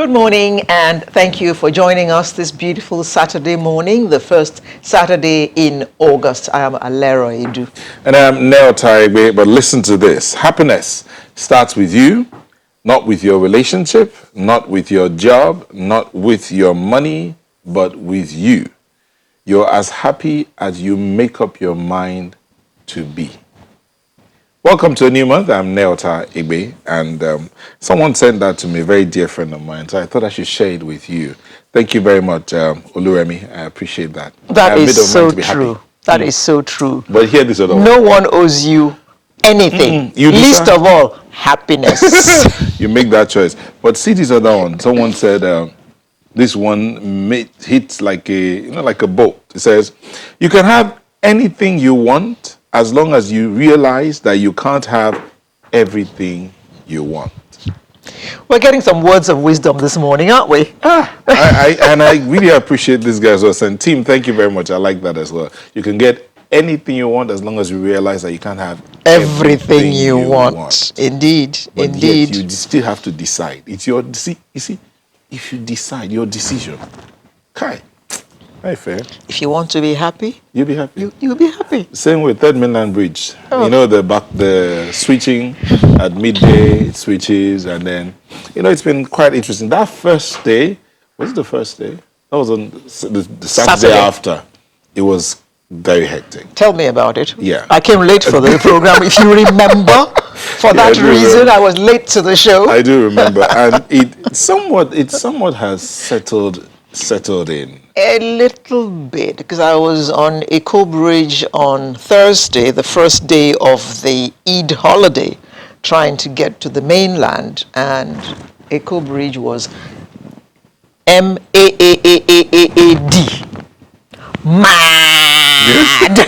Good morning, and thank you for joining us this beautiful Saturday morning, the first Saturday in August. I am Alero Edu. And I'm Neo Taigbe, but listen to this. Happiness starts with you, not with your relationship, not with your job, not with your money, but with you. You're as happy as you make up your mind to be. Welcome to a new month. I'm Neota Igbe, and someone sent that to me, a very dear friend of mine, so I thought I should share it with you. Thank you very much, Oluremi. I appreciate that. That is so true. That is so true. But hear this other one. No one owes you anything. Least of all, happiness. You make that choice. But see this other one. Someone said this one hits like a boat. It says, you can have anything you want as long as you realize that you can't have everything you want. We're getting some words of wisdom this morning, aren't we? I really appreciate this guy as well. And team, thank you very much. I like that as well. You can get anything you want as long as you realize that you can't have everything you want. Indeed, but indeed. Yet you still have to decide. It's your you see, if you decide, your decision. Kai. Very fair. If you want to be happy, you'll be happy. You'll be happy. Same with Third Mainland Bridge. Oh. You know the switching at midday, it switches, and then it's been quite interesting. That first day, was it the first day? That was on the Saturday after. It was very hectic. Tell me about it. Yeah. I came late for the program, if you remember. For that reason, I was late to the show. I do remember, and it somewhat has settled in. A little bit, because I was on Eco Bridge on Thursday, the first day of the Eid holiday, trying to get to the mainland, and Eco Bridge was MAAAAAAD. Mad!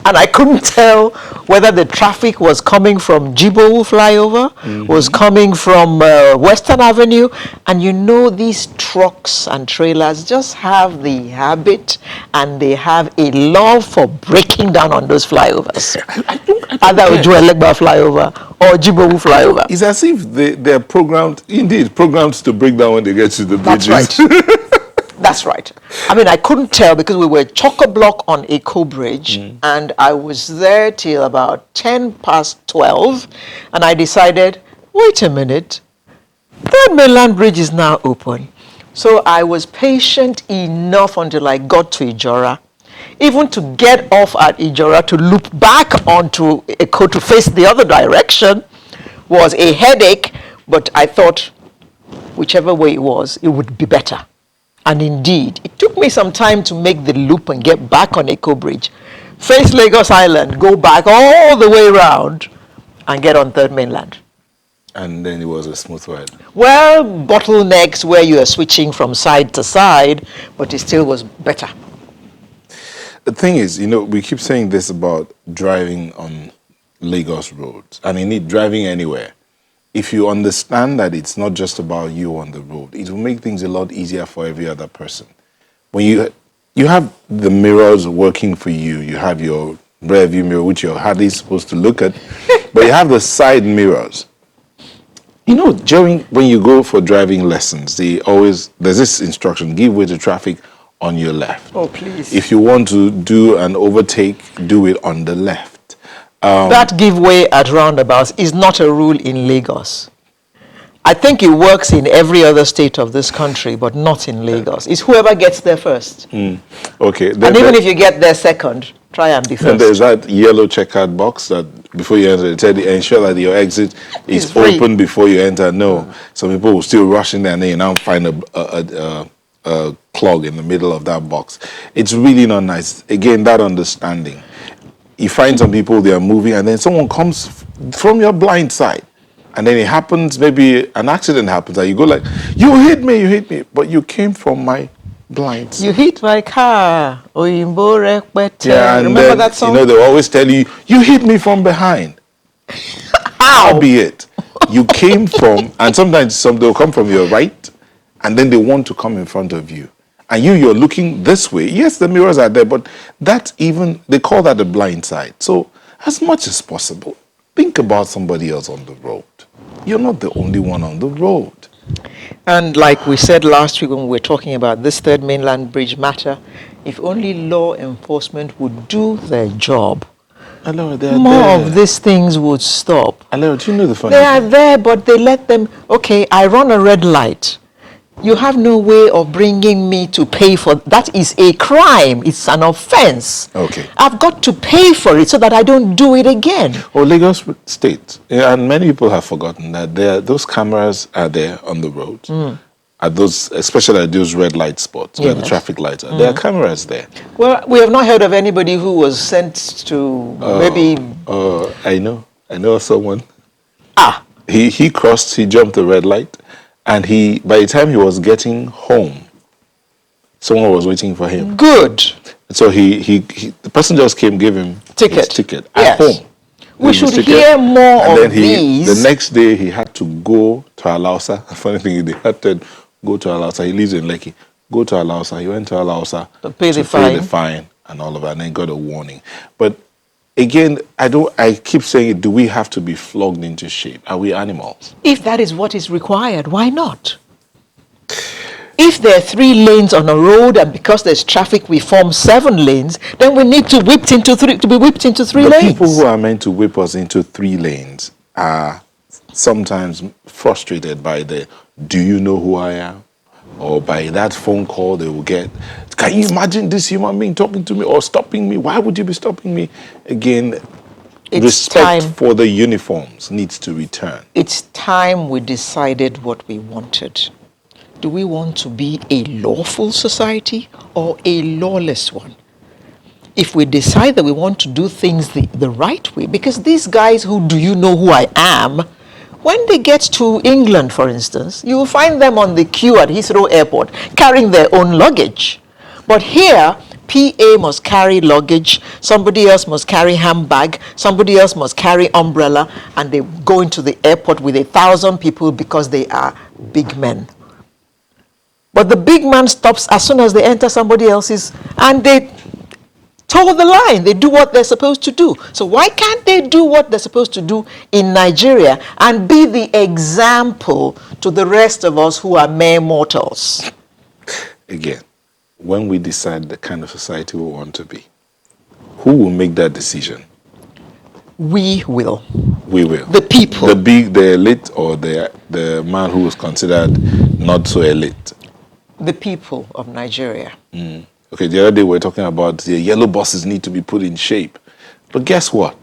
And I couldn't tell whether the traffic was coming from Jibowu flyover, was coming from Western Avenue. And these trucks and trailers just have the habit, and they have a love for breaking down on those flyovers. Either Ojuelegba flyover or Jibowu flyover. It's as if they're programmed to break down when they get to the bridges. That's right. That's right. I mean, I couldn't tell because we were chock-a-block on Eco Bridge, and I was there till about 12:10, and I decided, wait a minute, Third Mainland Bridge is now open. So I was patient enough until I got to Ijora. Even to get off at Ijora to loop back onto Eco to face the other direction was a headache, but I thought whichever way it was, it would be better. And indeed, it took me some time to make the loop and get back on Eco Bridge, face Lagos Island, go back all the way around, and get on Third Mainland. And then it was a smooth ride. Well, bottlenecks where you are switching from side to side, but it still was better. The thing is, we keep saying this about driving on Lagos roads, and indeed driving anywhere. If you understand that it's not just about you on the road, it will make things a lot easier for every other person. When you have the mirrors working for you, you have your rear view mirror, which you're hardly supposed to look at, but you have the side mirrors. When you go for driving lessons, there's this instruction, give way to traffic on your left. Oh, please. If you want to do an overtake, do it on the left. That giveaway at roundabouts is not a rule in Lagos. I think it works in every other state of this country, but not in Lagos. It's whoever gets there first. Okay. And even if you get there second, try and be first. And there's that yellow checkered box that before you enter, ensure that your exit is open before you enter. No, some people will still rush in there and then you now find a clog in the middle of that box. It's really not nice. Again, that understanding. You find some people, they are moving, and then someone comes from your blind side. And then it happens, maybe an accident happens, and you go like, you hit me, but you came from my blind side. You hit my car. Oyinbo Rekpete. Yeah, and remember that song? They'll always tell you, you hit me from behind. How be it? You came from, and sometimes they'll come from your right, and then they want to come in front of you. And you're looking this way. Yes, the mirrors are there, but they call that the blind side. So as much as possible, think about somebody else on the road. You're not the only one on the road. And like we said last week when we were talking about this third mainland bridge matter, if only law enforcement would do their job, Hello, they're more of there. these things would stop. Hello, do you know the funny They are thing? there, but they let them, okay, I run a red light. You have no way of bringing me to pay for that. Is a crime. It's an offense. Okay. I've got to pay for it so that I don't do it again. Oh, Lagos State, and many people have forgotten that those cameras are there on the road. At those, especially at those red light spots where the Yes. traffic lights are. There are cameras there. Well, we have not heard of anybody who was sent to maybe. I know someone. Ah, He crossed, he jumped the red light, and by the time he was getting home, someone was waiting for him. good. So the person just came, gave him his ticket at Yes. home. We Gave him his should ticket, hear more and of then these. The next day he had to go to Alausa. Funny thing is, they had to go to Alausa. He lives in Lekki. Go to Alausa. He went to Alausa To pay the the fine and all of that, and then got a warning. But again, I keep saying, do we have to be flogged into shape? Are we animals? If that is what is required, why not? If there are 3 lanes on a road and because there's traffic we form 7 lanes, then we need to be whipped into 3 The lanes. people who are meant to whip us into 3 lanes are sometimes frustrated by do you know who I am? Or by that phone call they will get. Can you imagine this human being talking to me or stopping me? Why would you be stopping me? Again, It's respect time. for the uniforms needs to return. It's time we decided what we wanted. Do we want to be a lawful society or a lawless one? If we decide that we want to do things the right way, because these guys who do you know who I am, when they get to England, for instance, you will find them on the queue at Heathrow Airport carrying their own luggage. But here, PA must carry luggage, somebody else must carry handbag, somebody else must carry umbrella, and they go into the airport with 1,000 people because they are big men. But the big man stops as soon as they enter somebody else's, and they toe the line. They do what they're supposed to do. So why can't they do what they're supposed to do in Nigeria and be the example to the rest of us who are mere mortals? Again, when we decide the kind of society we want to be, who will make that decision? We will. We will. The people. The elite, or the man who is considered not so elite? The people of Nigeria. Okay, the other day we were talking about the yellow buses need to be put in shape. But guess what?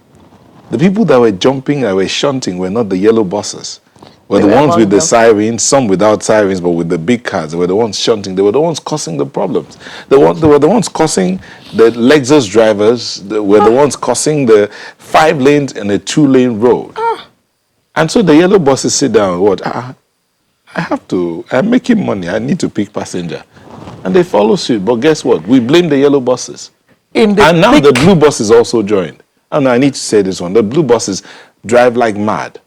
The people that were jumping, that were shunting, were not the yellow buses. Were They the were ones with among the them. sirens, some without sirens, but with the big cars. They were the ones shunting. They were the ones causing the problems. They were the ones causing the Lexus drivers. They were the ones causing the 5 lanes and a 2-lane road. And so the yellow buses sit down. What? I'm making money. I need to pick passenger. And they follow suit. But guess what? We blame the yellow buses. In the And now thick- the blue buses also joined. And I need to say this one. The blue buses drive like mad.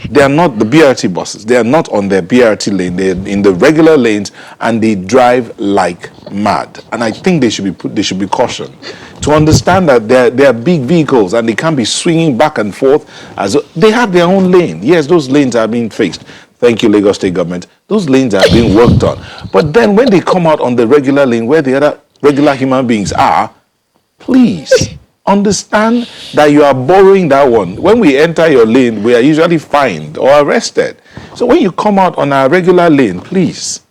They are not the BRT buses. They are not on their BRT lane. They're in the regular lanes and they drive like mad. And I think they should be cautioned to understand that they are big vehicles and they can't be swinging back and forth as they have their own lane. Yes, those lanes are being fixed. Thank you, Lagos State government. Those lanes are being worked on. But then when they come out on the regular lane where the other regular human beings are, please understand that you are borrowing that one. When we enter your lane, we are usually fined or arrested. So when you come out on our regular lane, please,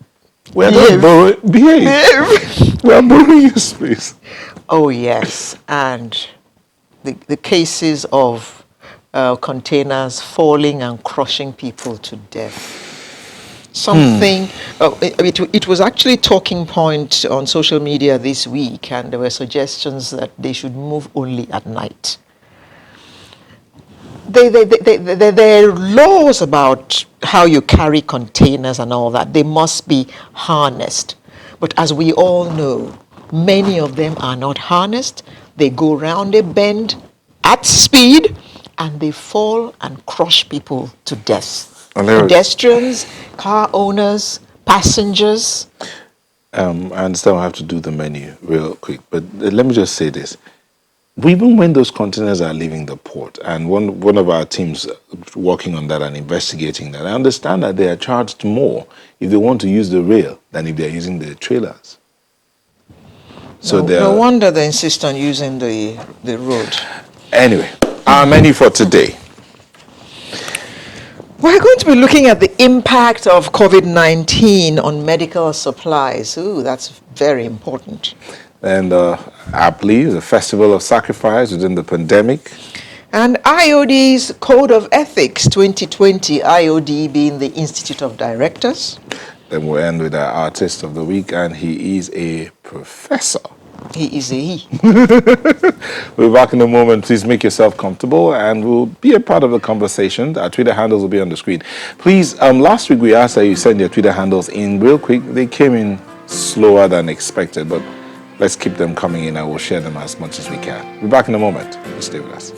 we are not borrowing. Behave. We are borrowing your space. Oh, yes. And the cases of containers falling and crushing people to death. Something, it was actually talking point on social media this week, and there were suggestions that they should move only at night. There are laws about how you carry containers and all that. They must be harnessed. But as we all know, many of them are not harnessed. They go round a bend at speed and they fall and crush people to death. Pedestrians, car owners, passengers. I understand I have to do the menu real quick, but let me just say this. even when those containers are leaving the port, and one of our teams working on that and investigating that, I understand that they are charged more if they want to use the rail than if they're using the trailers. So No wonder they insist on using the road. anyway, our menu for today. We're going to be looking at the impact of COVID-19 on medical supplies. Ooh, that's very important. And aptly, the Festival of Sacrifice within the pandemic. And IOD's Code of Ethics 2020, IOD being the Institute of Directors. Then we'll end with our Artist of the Week, and he is a professor. He is a he. We'll be back in a moment. Please make yourself comfortable and we'll be a part of the conversation. Our Twitter handles will be on the screen. Please, last week we asked that you send your Twitter handles in real quick. They came in slower than expected, but let's keep them coming in and we'll share them as much as we can. We'll be back in a moment. Stay with us.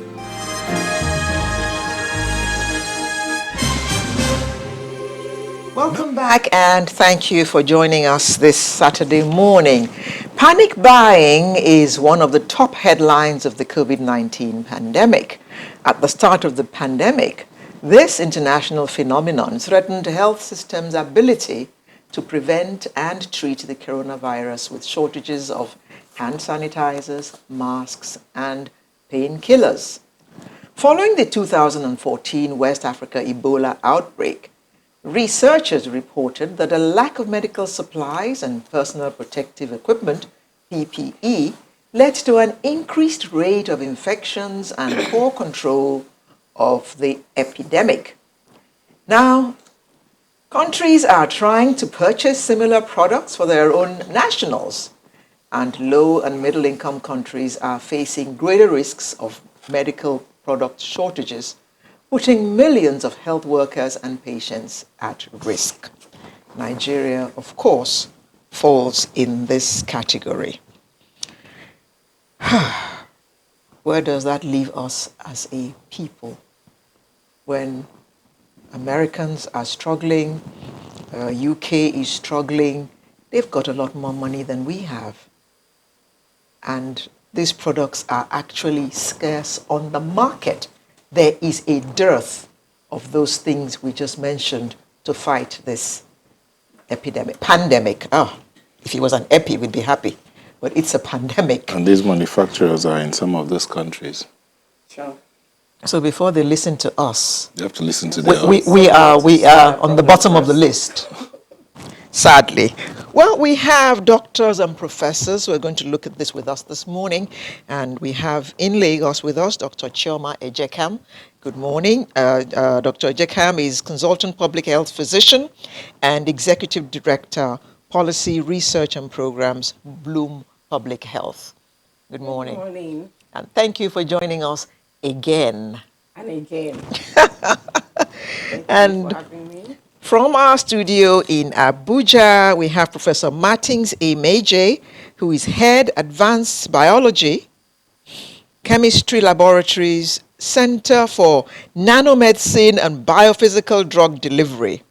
Welcome back and thank you for joining us this Saturday morning. Panic buying is one of the top headlines of the COVID-19 pandemic. At the start of the pandemic, this international phenomenon threatened health systems' ability to prevent and treat the coronavirus with shortages of hand sanitizers, masks, and painkillers. Following the 2014 West Africa Ebola outbreak, researchers reported that a lack of medical supplies and personal protective equipment, PPE, led to an increased rate of infections and poor control of the epidemic. Now, countries are trying to purchase similar products for their own nationals, and low and middle income countries are facing greater risks of medical product shortages, putting millions of health workers and patients at risk. Nigeria, of course, falls in this category. Where does that leave us as a people? When Americans are struggling, UK is struggling, they've got a lot more money than we have. And these products are actually scarce on the market. There is a dearth of those things we just mentioned to fight this pandemic. If it was an epi, we'd be happy, but it's a pandemic. And these manufacturers are in some of those countries. Sure. So before they listen to us, You have to listen to we are on the bottom of the list, sadly. Well, we have doctors and professors who are going to look at this with us this morning. And we have in Lagos with us Dr. Chioma Ejekam. Good morning. Dr. Ejekam is consultant public health physician and executive director, policy research and programs, Bloom Public Health. Good morning. Good morning. And thank you for joining us again. And again. And Thank you for having me. from our studio in Abuja, we have Professor Martins Emeje, who is Head Advanced Biology, Chemistry Laboratories, Center for Nanomedicine and Biophysical Drug Delivery.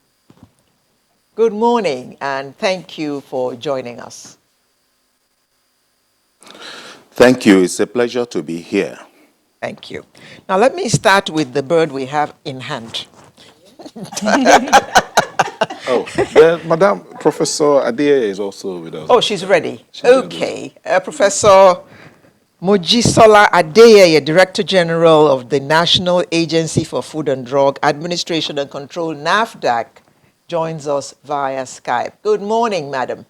Good morning, and thank you for joining us. Thank you. It's a pleasure to be here. Thank you. Now, let me start with the bird we have in hand. Madam Professor Adie is also with us. Oh, she's ready. She's Okay. Professor Mojisola Adeyeye, Director General of the National Agency for Food and Drug Administration and Control, NAFDAC, joins us via Skype. Good morning, madam.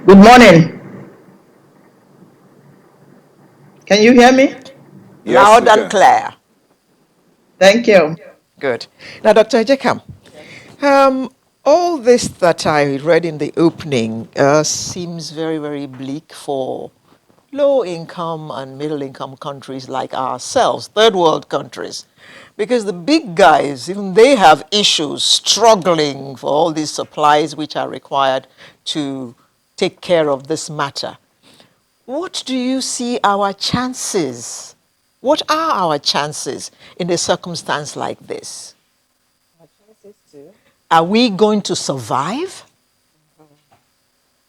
Good morning. Can you hear me? Yes, Loud we and can. clear. Thank you. Good. Now, Dr. Ejekam, all this that I read in the opening seems very, very bleak for low-income and middle-income countries like ourselves, third-world countries, because the big guys, even they have issues struggling for all these supplies which are required to take care of this matter. What do you see our chances? What are our chances in a circumstance like this? Our chances too. Are we going to survive?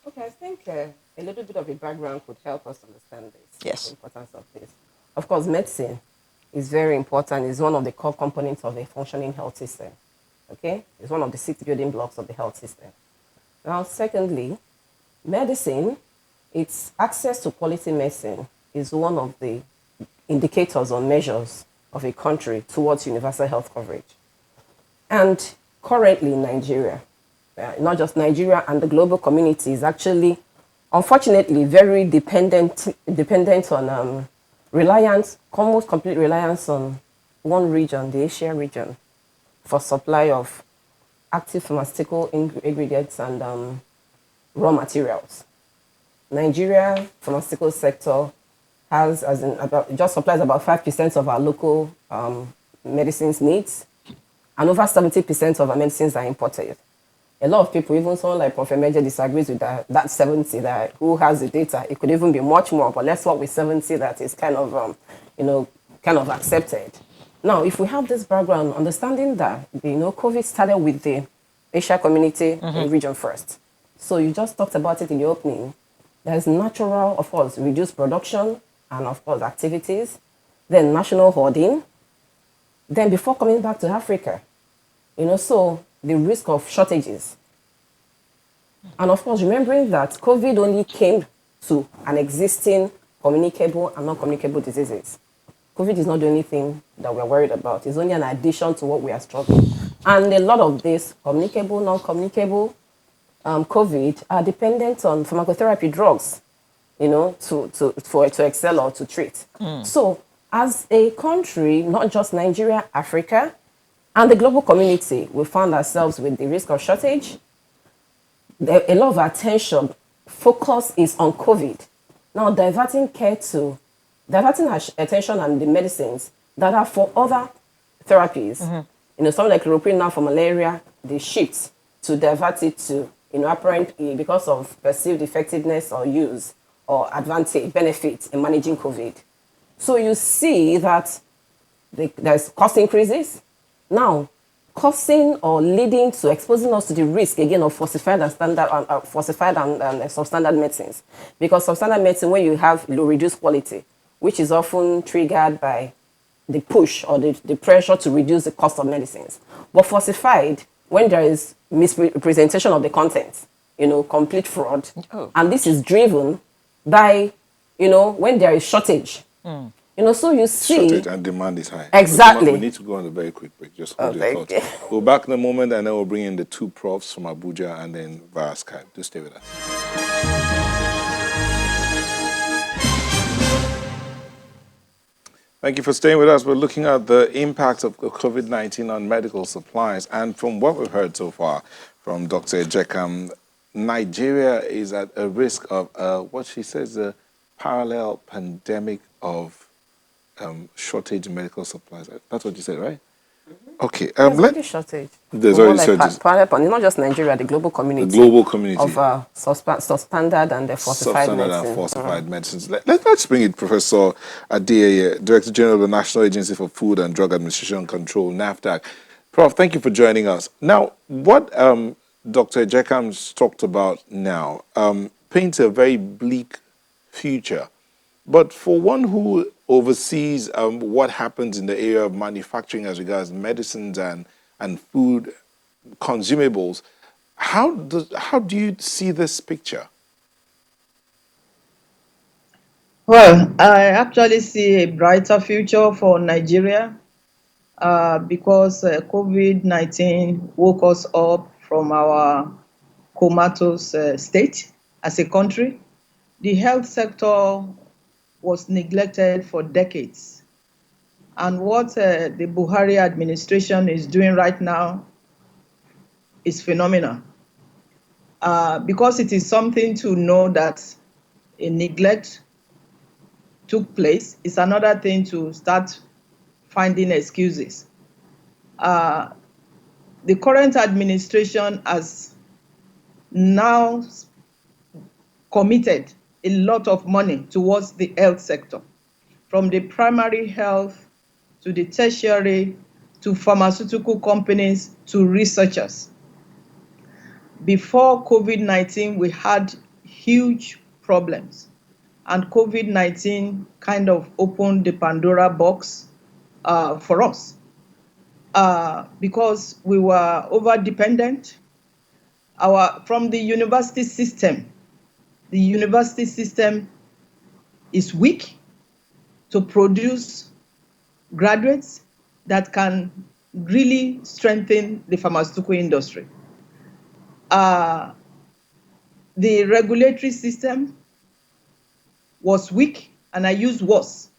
Okay, I think a little bit of a background could help us understand this. Yes. the importance of this. Of course, medicine is very important. It's one of the core components of a functioning health system. Okay? It's one of the 6 building blocks of the health system. Now, secondly, medicine, its access to quality medicine is one of the indicators or measures of a country towards universal health coverage. And currently, Nigeria, not just Nigeria and the global community, is actually, unfortunately, very dependent on reliance, almost complete reliance on one region, the Asia region, for supply of active pharmaceutical ingredients and raw materials. Nigeria pharmaceutical sector has, as in about, just supplies about 5% of our local medicines needs, and over 70% of our medicines are imported. A lot of people, even someone like Prof. Major, disagrees with that 70, that who has the data. It could even be much more, but let's work with 70 that is kind of, kind of accepted. Now, if we have this background, understanding that, COVID started with the Asia community region first. So you just talked about it in the opening. There's natural, of course, reduced production and, of course, activities. Then national hoarding. Then before coming back to Africa, so the risk of shortages. And of course, remembering that COVID only came to an existing communicable and non-communicable diseases. COVID is not the only thing that we're worried about. It's only an addition to what we are struggling. And a lot of this communicable, non-communicable COVID are dependent on pharmacotherapy drugs, to excel or to treat. So as a country, not just Nigeria, Africa, and the global community, we found ourselves with the risk of shortage. A lot of attention, focus is on COVID. Now diverting our attention on the medicines that are for other therapies. Something like chloroquine now for malaria, they shift to divert it to, apparently because of perceived effectiveness or use or advantage, benefits in managing COVID. So you see that there's cost increases. Now, causing or leading to exposing us to the risk again of falsified and substandard medicines. Because substandard medicine, when you have low reduced quality, which is often triggered by the push or the pressure to reduce the cost of medicines. But falsified, when there is misrepresentation of the content, complete fraud. And this is driven by, when there is shortage. So you see... Shortage and demand is high. Exactly. We need to go on a very quick break. Just hold your thoughts. Okay. We'll be back in a moment, and then we'll bring in the two profs from Abuja and then via Skype. Do stay with us. Thank you for staying with us. We're looking at the impact of COVID-19 on medical supplies. And from what we've heard so far from Dr. Ejekam, Nigeria is at a risk of what she says a parallel pandemic of shortage in medical supplies. That's what you said, right? Okay. There's already shortage. There's already shortage. It's not just Nigeria, the global community. The global community. Of substandard and the falsified Substandard medicine. and falsified medicines. Let's bring it, Professor Adeyeye, Director General of the National Agency for Food and Drug Administration Control, NAFDAC. Prof, thank you for joining us. Now, what Dr. Ejekam's talked about now paints a very bleak future. But for one who oversees what happens in the area of manufacturing as regards medicines and food consumables, how do you see this picture? Well, I actually see a brighter future for Nigeria because COVID-19 woke us up from our comatose state as a country. The health sector was neglected for decades. And what the Buhari administration is doing right now is phenomenal. Because it is something to know that a neglect took place, it's another thing to start finding excuses. The current administration has now committed a lot of money towards the health sector, from the primary health to the tertiary to pharmaceutical companies to researchers. Before COVID-19, we had huge problems and COVID-19 kind of opened the Pandora box for us because we were over dependent. From the university system, the university system is weak to produce graduates that can really strengthen the pharmaceutical industry. The regulatory system was weak, and I use was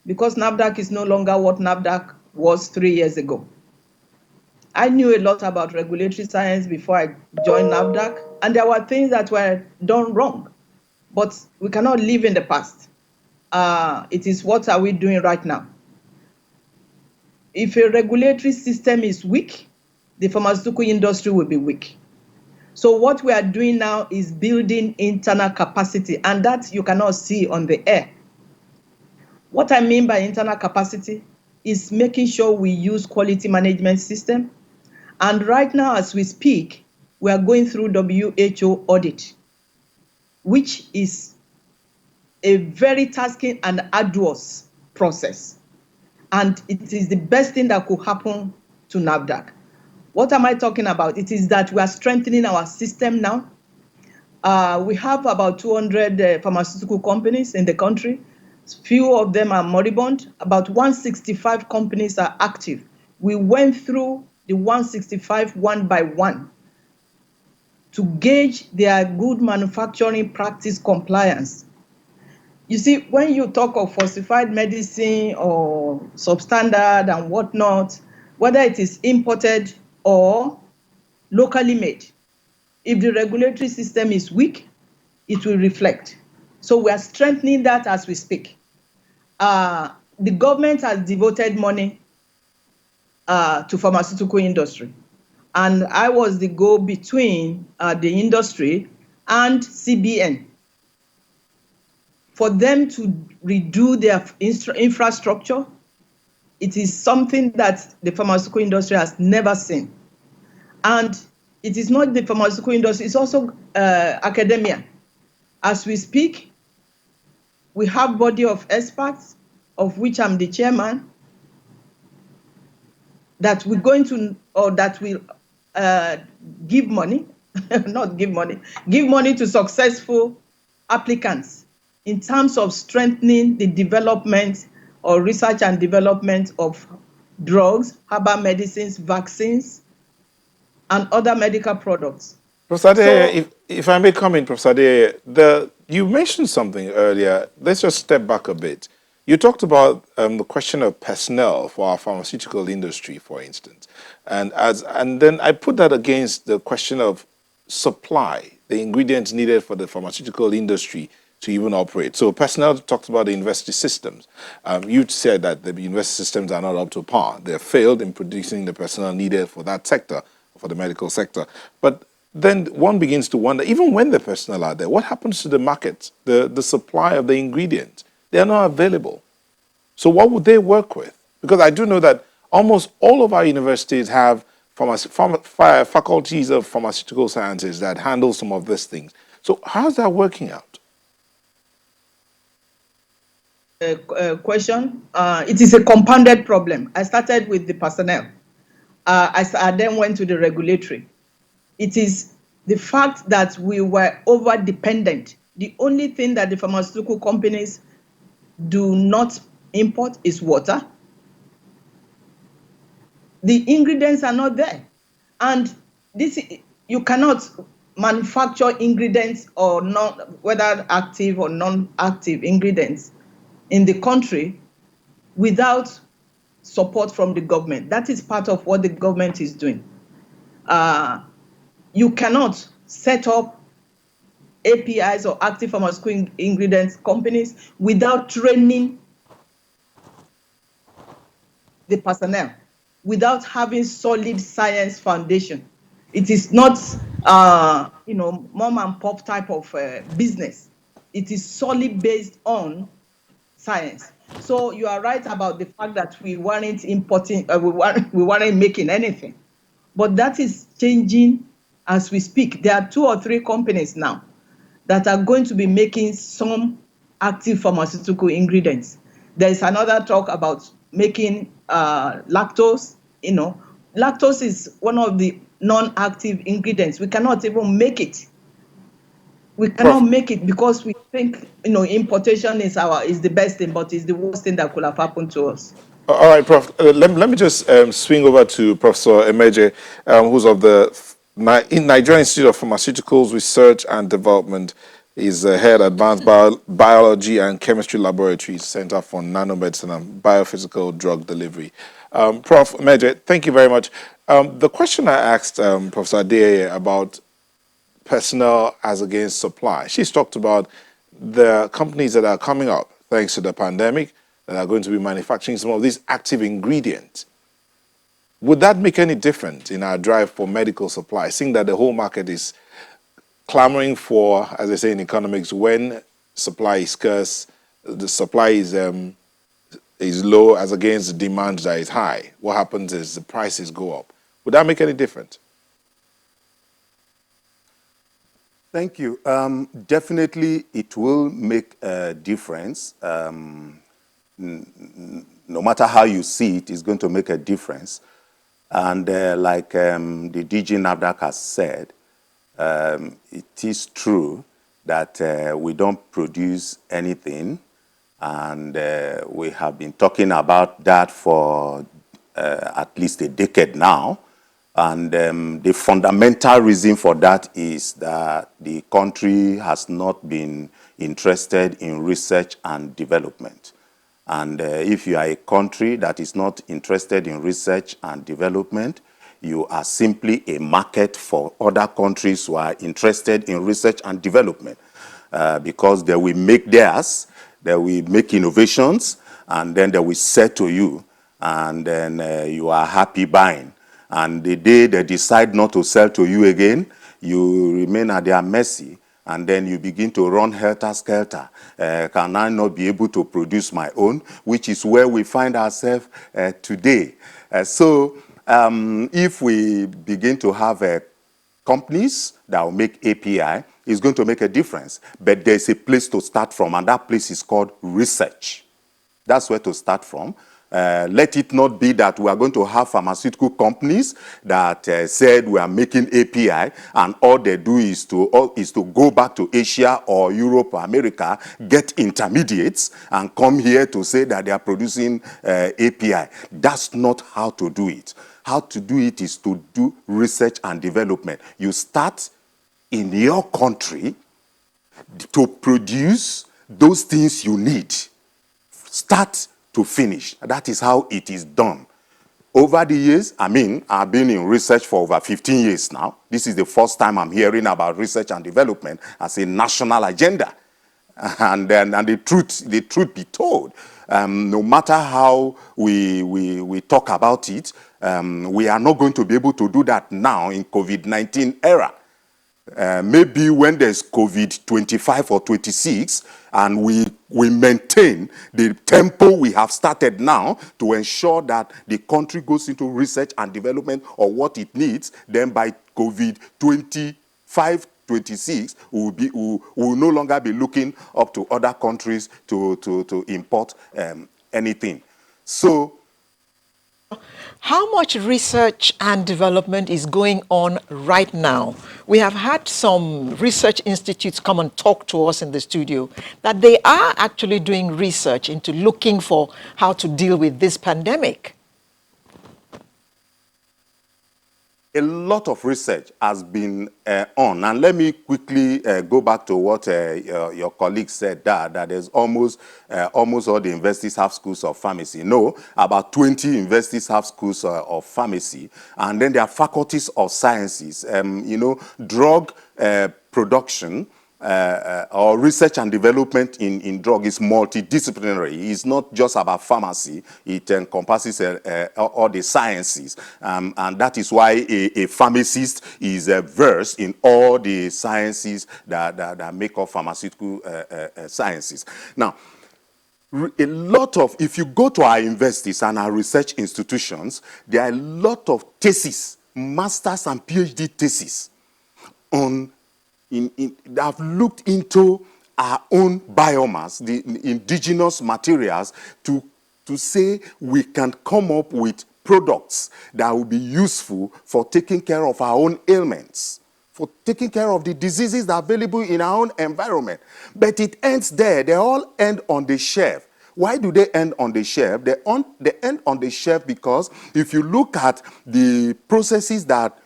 because NAFDAC is no longer what NAFDAC was 3 years ago. I knew a lot about regulatory science before I joined NAFDAC, and there were things that were done wrong, but we cannot live in the past. It is what are we doing right now? If a regulatory system is weak, the pharmaceutical industry will be weak. So what we are doing now is building internal capacity, and that you cannot see on the air. What I mean by internal capacity is making sure we use quality management system. And right now, as we speak, we are going through WHO audit, which is a very tasking and arduous process. And it is the best thing that could happen to NAFDAC. What am I talking about? It is that we are strengthening our system now. We have about 200 pharmaceutical companies in the country. Few of them are moribund. About 165 companies are active. We went through the 165 one by one to gauge their good manufacturing practice compliance. You see, when you talk of falsified medicine or substandard and whatnot, whether it is imported or locally made, if the regulatory system is weak, it will reflect. So we are strengthening that as we speak. The government has devoted money to pharmaceutical industry. And I was the go-between the industry and CBN for them to redo their infrastructure. It is something that the pharmaceutical industry has never seen. And it is not the pharmaceutical industry, it's also academia. As we speak, we have body of experts, of which I'm the chairman, that we're going to, or that will give money, not give money, give money to successful applicants in terms of strengthening the development or research and development of drugs, herbal medicines, vaccines, and other medical products. Professor Adeye, if I may come in, Professor Adeye, you mentioned something earlier. Let's just step back a bit. You talked about the question of personnel for our pharmaceutical industry, for instance. And then I put that against the question of supply, the ingredients needed for the pharmaceutical industry to even operate. So personnel talked about the university systems. You said that the university systems are not up to par. They've failed in producing the personnel needed for that sector, for the medical sector. But then one begins to wonder, even when the personnel are there, what happens to the market, the supply of the ingredients? They are not available. So what would they work with? Because I do know that almost all of our universities have faculties of pharmaceutical sciences that handle some of these things. So how's that working out? Question. It is a compounded problem. I started with the personnel. I then went to the regulatory. It is the fact that we were over dependent. The only thing that the pharmaceutical companies do not import is water. The ingredients are not there. And this, you cannot manufacture ingredients or not, whether active or non-active ingredients in the country without support from the government. That is part of what the government is doing. You cannot set up APIs or active pharmaceutical ingredients companies without training the personnel, without having solid science foundation. It is not, mom and pop type of business. It is solely based on science. So you are right about the fact that we weren't importing, we weren't making anything. But that is changing as we speak. There are 2 or 3 companies now that are going to be making some active pharmaceutical ingredients. There's another talk about making lactose. Lactose is one of the non-active ingredients. We cannot even make it. We cannot Prof, make it because we think importation is the best thing, but it's the worst thing that could have happened to us. all right, Prof. Let me just swing over to Professor Emeje, who's of the Nigerian Institute of Pharmaceuticals Research and Development. He's head Advanced Biology and Chemistry Laboratories, Center for Nanomedicine and Biophysical Drug Delivery. Prof. Emeje, thank you very much. The question I asked Professor Adeye about personnel as against supply. She's talked about the companies that are coming up thanks to the pandemic that are going to be manufacturing some of these active ingredients. Would that make any difference in our drive for medical supply, seeing that the whole market is clamoring for, as they say in economics, when supply is scarce, the supply is low as against the demand that is high? What happens is the prices go up. Would that make any difference? Thank you. Definitely, it will make a difference. No matter how you see it, it's going to make a difference. And like the DG NAFDAC has said, it is true that we don't produce anything, and we have been talking about that for at least a decade now. And the fundamental reason for that is that the country has not been interested in research and development. And if you are a country that is not interested in research and development, you are simply a market for other countries who are interested in research and development, because they will make theirs, they will make innovations, and then they will sell to you, and then you are happy buying. And the day they decide not to sell to you again, you remain at their mercy, and then you begin to run helter-skelter. Can I not be able to produce my own? Which is where we find ourselves today. So if we begin to have companies that will make API, it's going to make a difference. But there's a place to start from, and that place is called research. That's where to start from. Let it not be that we are going to have pharmaceutical companies that said we are making API, and all they do is to go back to Asia or Europe or America, get intermediates, and come here to say that they are producing API. That's not how to do it. How to do it is to do research and development. You start in your country to produce those things you need. Start to finish. That is how it is done. Over the years, I've been in research for over 15 years now. This is the first time I'm hearing about research and development as a national agenda. And the truth be told, no matter how we talk about it, we are not going to be able to do that now in COVID-19 era. Maybe when there's COVID 25 or 26, and we maintain the tempo we have started now to ensure that the country goes into research and development or what it needs, then by COVID 25, 26, we will no longer be looking up to other countries to import anything. So, how much research and development is going on right now? We have had some research institutes come and talk to us in the studio that they are actually doing research into looking for how to deal with this pandemic. a lot of research has been on, and let me quickly go back to what your colleague said, that there's almost all the universities have schools of pharmacy. No, about 20 universities have schools of pharmacy, and then there are faculties of sciences. Drug production or research and development in drug is multidisciplinary. It's not just about pharmacy. It encompasses all the sciences. And that is why a pharmacist is versed in all the sciences that make up pharmaceutical sciences. Now, if you go to our universities and our research institutions, there are a lot of theses, master's and PhD theses that have looked into our own biomass, the indigenous materials, to say we can come up with products that will be useful for taking care of our own ailments, for taking care of the diseases that are available in our own environment. But it ends there. They all end on the shelf. Why do they end on the shelf? They end on the shelf because if you look at the processes that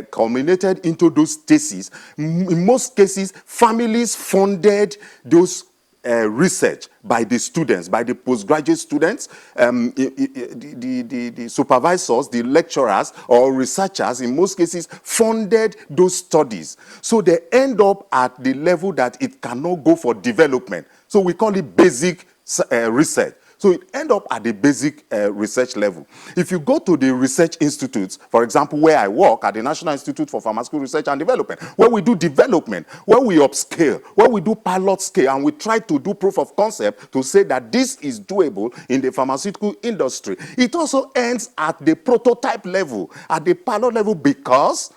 culminated into those theses, in most cases, families funded those research by the students, by the postgraduate students, the supervisors, the lecturers or researchers, in most cases, funded those studies. So they end up at the level that it cannot go for development. So we call it basic research. So it end up at the basic research level. If you go to the research institutes, for example, where I work at the National Institute for Pharmaceutical Research and Development, where we do development, where we upscale, where we do pilot scale, and we try to do proof of concept to say that this is doable in the pharmaceutical industry. It also ends at the prototype level, at the pilot level, because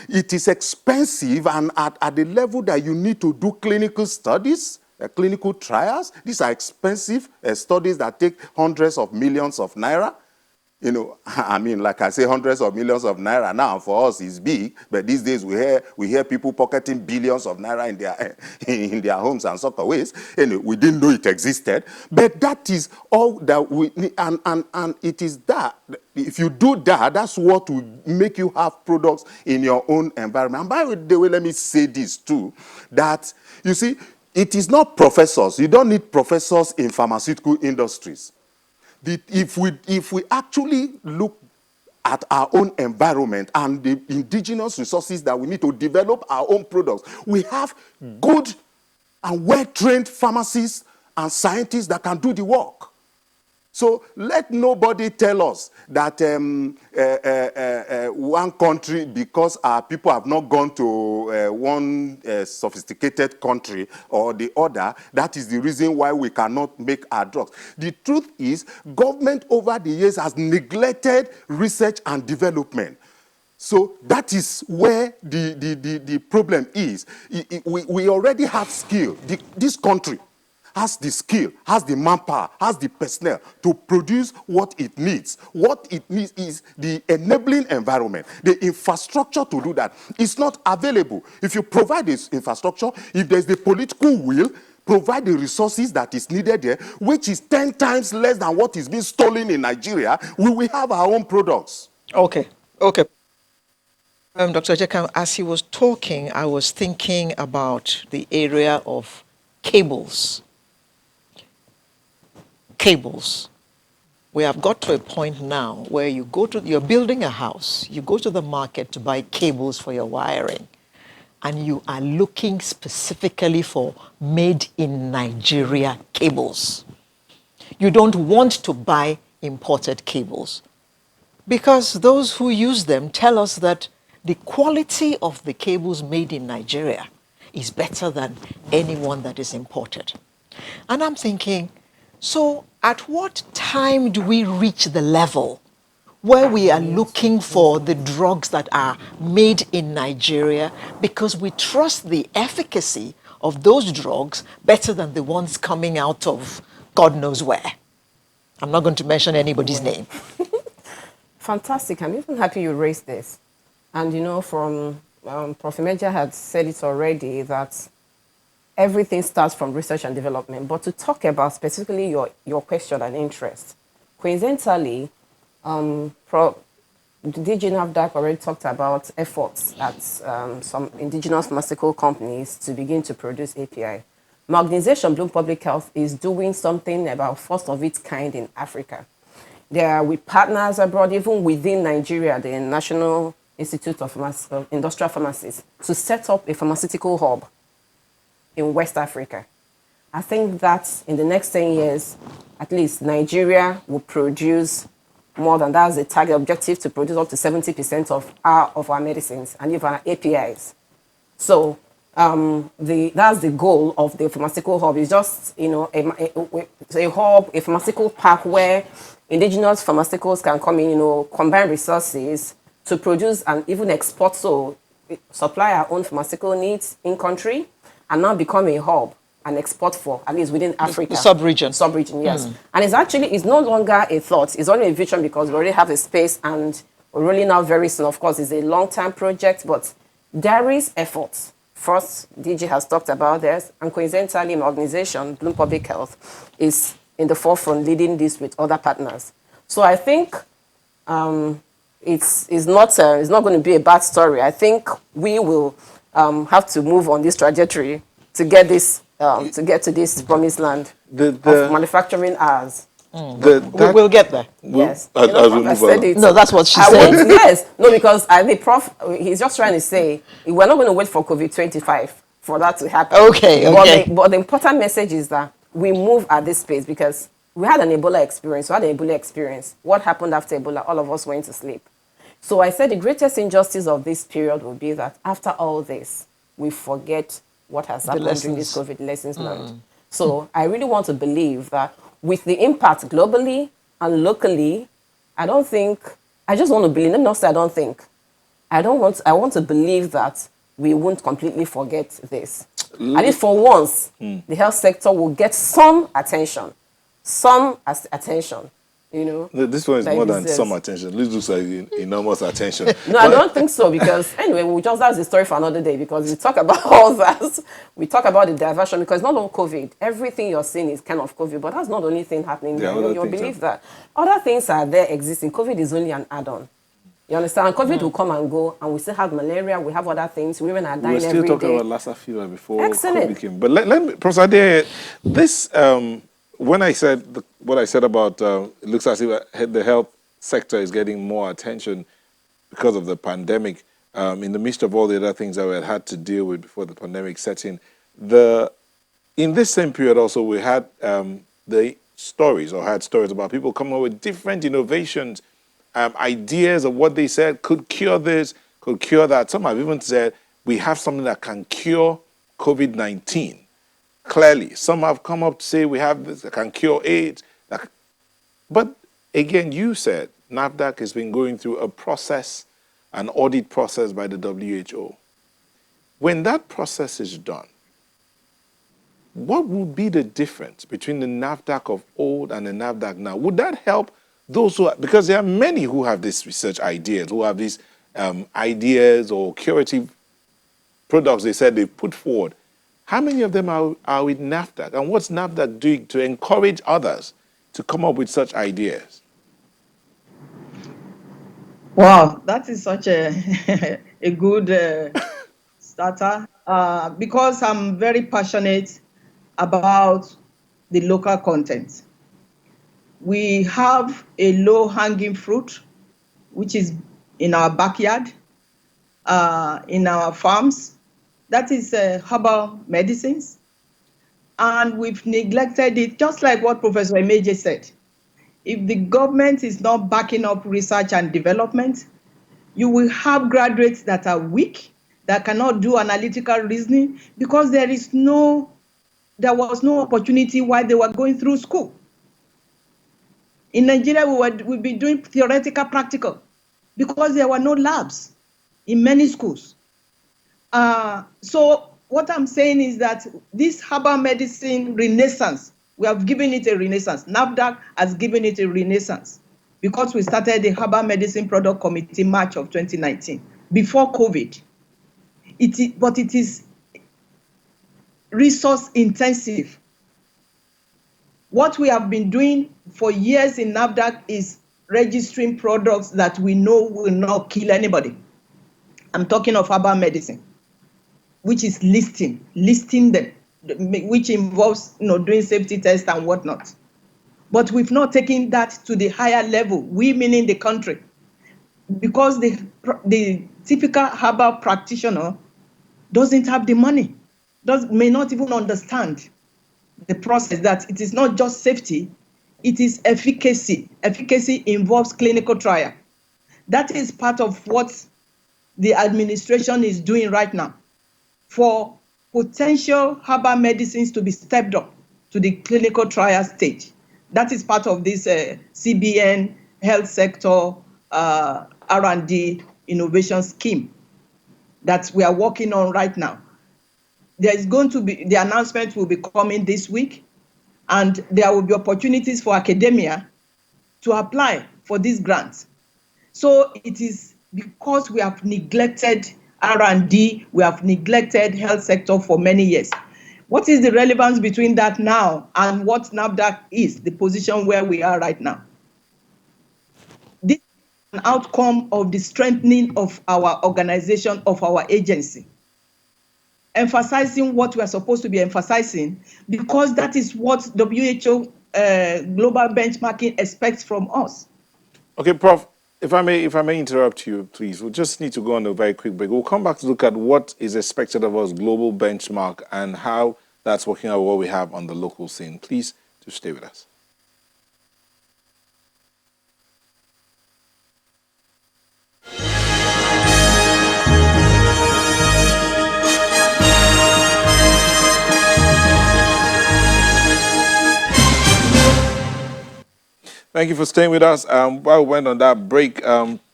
it is expensive, and at the level that you need to do clinical studies, clinical trials. These are expensive studies that take hundreds of millions of naira. You know, I mean, like I say, hundreds of millions of naira now for us is big, but these days we hear people pocketing billions of naira in their homes and sort of ways. Anyway, we didn't know it existed, but that is all that we need, and it is that if you do that, that's what will make you have products in your own environment. And by the way, let me say this too, that you see, it is not professors. You don't need professors in pharmaceutical industries. If we actually look at our own environment and the indigenous resources that we need to develop our own products, we have good and well-trained pharmacists and scientists that can do the work. So let nobody tell us that one country, because our people have not gone to one sophisticated country or the other, that is the reason why we cannot make our drugs. The truth is, government over the years has neglected research and development. So that is where the problem is. We already have skill. This country has the skill, has the manpower, has the personnel to produce what it needs. What it needs is the enabling environment, the infrastructure to do that. It's not available. If you provide this infrastructure, if there's the political will, provide the resources that is needed there, which is 10 times less than what is being stolen in Nigeria, we will have our own products. Okay. Dr. Jekam, as he was talking, I was thinking about the area of cables. We have got to a point now where you're building a house, you go to the market to buy cables for your wiring, and you are looking specifically for made in Nigeria cables. You don't want to buy imported cables, because those who use them tell us that the quality of the cables made in Nigeria is better than any one that is imported. And I'm thinking, so at what time do we reach the level where we are looking for the drugs that are made in Nigeria because we trust the efficacy of those drugs better than the ones coming out of God knows where? I'm not going to mention anybody's name. Fantastic. I'm even happy you raised this. And, you know, from Prof. Meja had said it already that everything starts from research and development. But to talk about specifically your question and interest, coincidentally, DG NAFDAC already talked about efforts at some indigenous pharmaceutical companies to begin to produce API. My organization, Bloom Public Health, is doing something about first of its kind in Africa. There are with partners abroad, even within Nigeria, the National Institute of Industrial Pharmacies, to set up a pharmaceutical hub in West Africa. I think that in the next 10 years, at least Nigeria will produce more than that's the target objective, to produce up to 70% of our medicines and even our APIs. So that's the goal of the pharmaceutical hub. It's just, you know, a hub, a pharmaceutical park where indigenous pharmaceuticals can come in, you know, combine resources to produce and even export, so supply our own pharmaceutical needs in country, and now become a hub and export for, at least within Africa. sub-region. Sub-region, yes. And it's no longer a thought. It's only a vision because we already have a space and we're rolling out very soon. Of course, it's a long-term project, but there is effort. First, DG has talked about this, and coincidentally, my organization, Bloom Public Health, is in the forefront leading this with other partners. So I think it's not going to be a bad story. I think we will have to move on this trajectory to get this to get to this promised land of manufacturing ours. We'll get there. Yes, as we move I said on. it. No, that's what she I said. want, yes, no, because the prof, he's just trying to say we're not going to wait for COVID-25 for that to happen. Okay. But the important message is that we move at this pace because we had an Ebola experience. What happened after Ebola? All of us went to sleep. So I said the greatest injustice of this period will be that after all this, we forget what has happened during this COVID lessons learned. So I really want to believe that with the impact globally and locally, I want to believe, let me not say I don't think, I want to believe that we won't completely forget this. At least for once, the health sector will get some attention, you know. This one is that more it than deserves. some attention. This looks like enormous attention. No, I don't think so because anyway, that's the story for another day because we talk about all that. We talk about the diversion because not only COVID, everything you're seeing is kind of COVID, but that's not the only thing happening there. You'll believe that. Other things are there existing. COVID is only an add-on. You understand? COVID will come and go and we still have malaria, we have other things. Women are dying every day. We were still talking about Lassa fever before Excellent. COVID came. But let me, Professor Ade, this, when I said what I said about it looks as if the health sector is getting more attention because of the pandemic, in the midst of all the other things that we had to deal with before the pandemic set in. In this same period also, we had had stories about people coming up with different innovations, ideas of what they said could cure this, could cure that. Some have even said we have something that can cure COVID-19. Clearly, some have come up to say we have this that can cure AIDS. But again, you said NAFDAC has been going through a process, an audit process by the WHO. When that process is done, what would be the difference between the NAFDAC of old and the NAFDAC now? Would that help those because there are many who have these research ideas, who have these ideas or curative products they said they put forward. How many of them are with NAFDAC? And what's NAFDAC doing to encourage others to come up with such ideas? Wow, that is such a good starter because I'm very passionate about the local content. We have a low-hanging fruit, which is in our backyard, in our farms. That is herbal medicines. And we've neglected it, just like what Professor Emeje said. If the government is not backing up research and development, you will have graduates that are weak, that cannot do analytical reasoning, because there was no opportunity while they were going through school. In Nigeria, we'd be doing theoretical practical because there were no labs in many schools. So what I'm saying is that this herbal medicine renaissance, we have given it a renaissance. NAFDAC has given it a renaissance because we started the Herbal Medicine Product Committee March of 2019, before COVID. But it is resource intensive. What we have been doing for years in NAFDAC is registering products that we know will not kill anybody. I'm talking of herbal medicine, which is listing them, which involves doing safety tests and whatnot. But we've not taken that to the higher level, we meaning the country, because the typical herbal practitioner doesn't have the money, may not even understand the process, that it is not just safety, it is efficacy. Efficacy involves clinical trial. That is part of what the administration is doing right now for potential herbal medicines to be stepped up to the clinical trial stage. That is part of this CBN health sector R&D innovation scheme that we are working on right now. there is going to be, the announcement will be coming this week, and there will be opportunities for academia to apply for these grants. So it is because we have neglected R&D, we have neglected health sector for many years. What is the relevance between that now and what NAFDAC is, the position where we are right now? This is an outcome of the strengthening of our organization, of our agency, emphasizing what we are supposed to be emphasizing, because that is what WHO global benchmarking expects from us. Okay, Prof, if I may interrupt you, please. We just need to go on a very quick break. We'll come back to look at what is expected of us, global benchmark, and how that's working out what we have on the local scene. Please do stay with us. Thank you for staying with us. While we went on that break,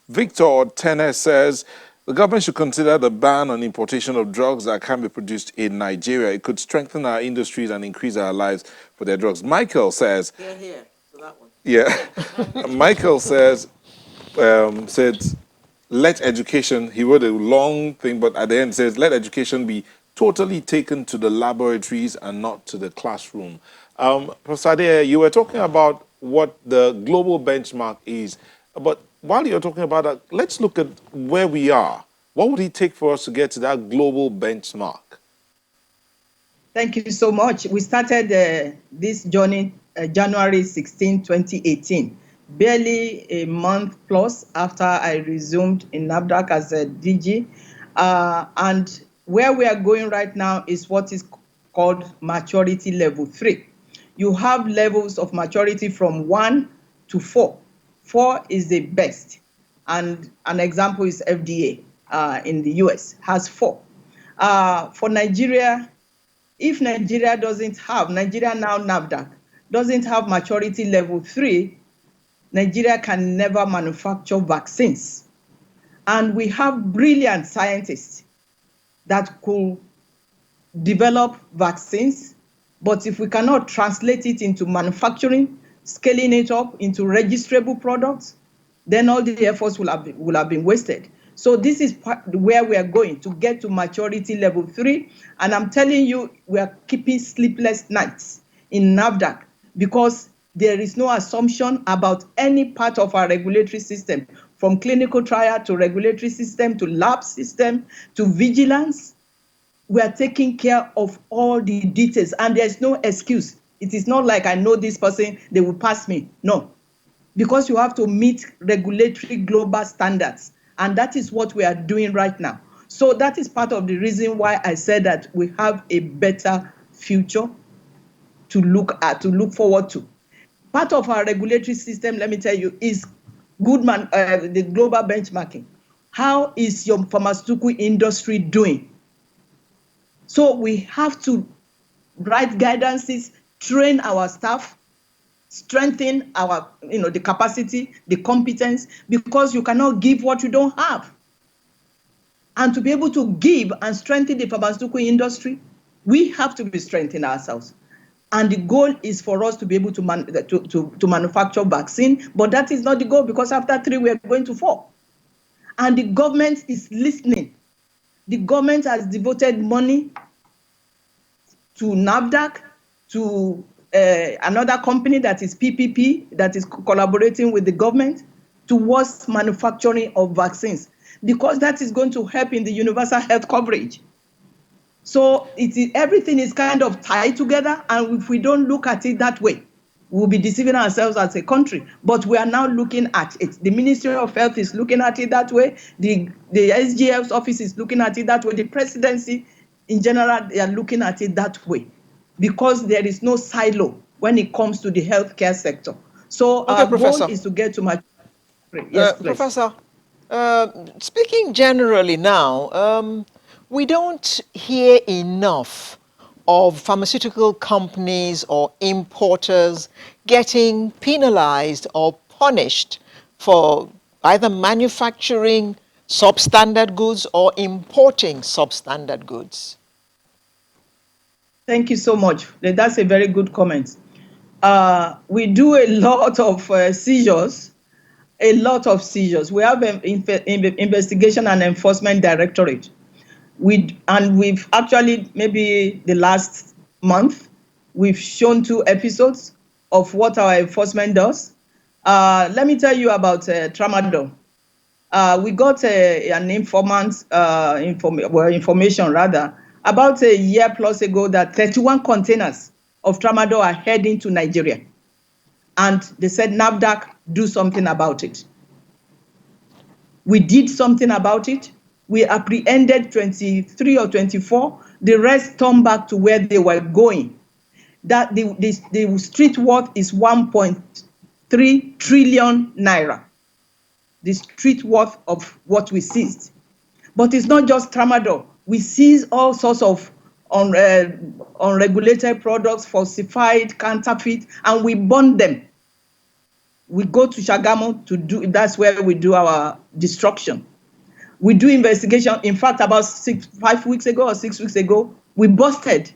Victor Tenner says the government should consider the ban on importation of drugs that can be produced in Nigeria. It could strengthen our industries and increase our lives for their drugs. Michael says, Here, so that one. yeah, Michael says, said, let education, he wrote a long thing, but at the end says, let education be totally taken to the laboratories and not to the classroom. Professor Ade, you were talking about what the global benchmark is, but while you're talking about that, let's look at where we are. What would it take for us to get to that global benchmark? Thank you so much. We started this journey January 16, 2018, barely a month plus after I resumed in NAFDAC as a DG. And where we are going right now is what is called maturity level 3. You have levels of maturity from 1 to 4. 4 is the best. And an example is FDA in the US, has 4. For Nigeria, if Nigeria doesn't have, Nigeria now NAFDAC, doesn't have maturity level 3, Nigeria can never manufacture vaccines. And we have brilliant scientists that could develop vaccines, but if we cannot translate it into manufacturing, scaling it up into registrable products, then all the efforts will have been wasted. So this is where we are going to get to maturity level 3. And I'm telling you, we are keeping sleepless nights in NAFDAC because there is no assumption about any part of our regulatory system, from clinical trial to regulatory system to lab system to vigilance. We are taking care of all the details, and there's no excuse. It is not like I know this person, they will pass me. No, because you have to meet regulatory global standards, and that is what we are doing right now. So that is part of the reason why I said that we have a better future to look forward to. Part of our regulatory system, let me tell you, is the global benchmarking. How is your pharmaceutical industry doing? So we have to write guidances, train our staff, strengthen our, the capacity, the competence, because you cannot give what you don't have. And to be able to give and strengthen the pharmaceutical industry, we have to be strengthening ourselves. And the goal is for us to be able to manufacture vaccine, but that is not the goal, because after 3, we are going to 4. And the government is listening. The government has devoted money to NAFDAC, to another company that is PPP, that is collaborating with the government towards manufacturing of vaccines, because that is going to help in the universal health coverage. So everything is kind of tied together, and if we don't look at it that way, we'll be deceiving ourselves as a country. But we are now looking at it. The Ministry of Health is looking at it that way. The SGF's office is looking at it that way. The presidency in general, they are looking at it that way, because there is no silo when it comes to the healthcare sector. So Okay, our Professor. goal is to get to my... Yes, please. Professor, speaking generally now, we don't hear enough of pharmaceutical companies or importers getting penalized or punished for either manufacturing substandard goods or importing substandard goods. Thank you so much. That's a very good comment. We do a lot of seizures, a lot of seizures. We have an investigation and enforcement directorate. We've actually, maybe the last month, we've shown 2 episodes of what our enforcement does. Let me tell you about tramadol. We got an information rather, about a year plus ago, that 31 containers of tramadol are heading to Nigeria. And they said, NAFDAC, do something about it. We did something about it. We apprehended 23 or 24. The rest turned back to where they were going. That the street worth is 1.3 trillion naira. The street worth of what we seized. But it's not just tramadol. We seize all sorts of unregulated products, falsified, counterfeit, and we burn them. We go to Shagamu to do, that's where we do our destruction. We do investigation. In fact, about 5 weeks ago or 6 weeks ago, we busted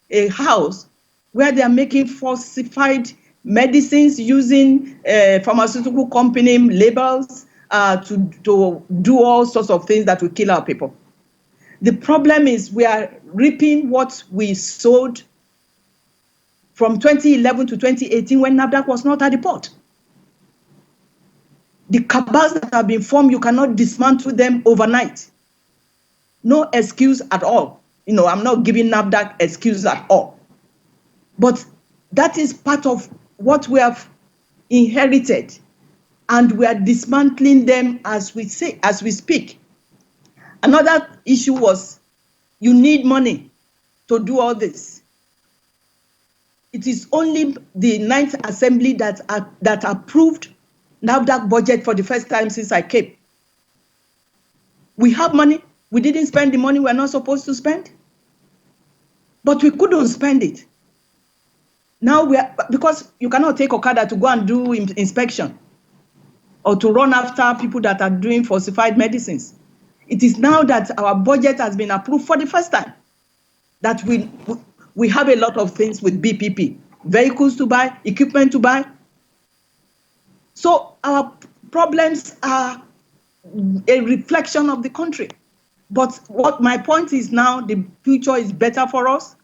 a house where they are making falsified medicines using pharmaceutical company labels to do all sorts of things that will kill our people. The problem is we are reaping what we sowed from 2011 to 2018 when NAFDAC was not at the port. The cabals that have been formed, you cannot dismantle them overnight. No excuse at all. I'm not giving NAFDAC excuse at all. But that is part of what we have inherited, and we are dismantling them as we speak. Another issue was, you need money to do all this. It is only the 9th Assembly that approved NAFDAC budget for the first time since I came. We have money. We didn't spend the money we're not supposed to spend, but we couldn't spend it. Now because you cannot take Okada to go and do inspection or to run after people that are doing falsified medicines. It is now that our budget has been approved for the first time that we have a lot of things with BPP, vehicles to buy, equipment to buy. So our problems are a reflection of the country. But what my point is now, the future is better for us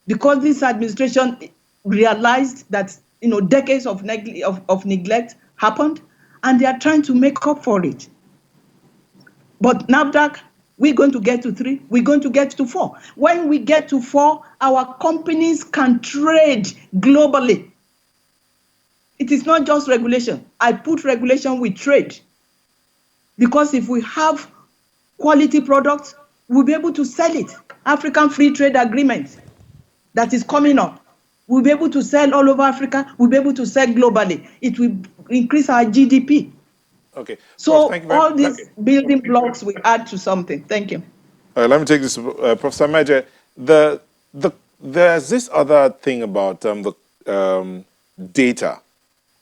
because this administration realized that decades of neglect happened, and they are trying to make up for it. But NAFDAC, we're going to get to 3, we're going to get to 4. When we get to 4, our companies can trade globally. It is not just regulation. I put regulation with trade. Because if we have quality products, we'll be able to sell it. African Free Trade Agreement that is coming up. We'll be able to sell all over Africa. We'll be able to sell globally. It will increase our GDP. Okay. So Prof, all these building blocks will add to something. Thank you. Let me take this, Professor Major. There's this other thing about the data.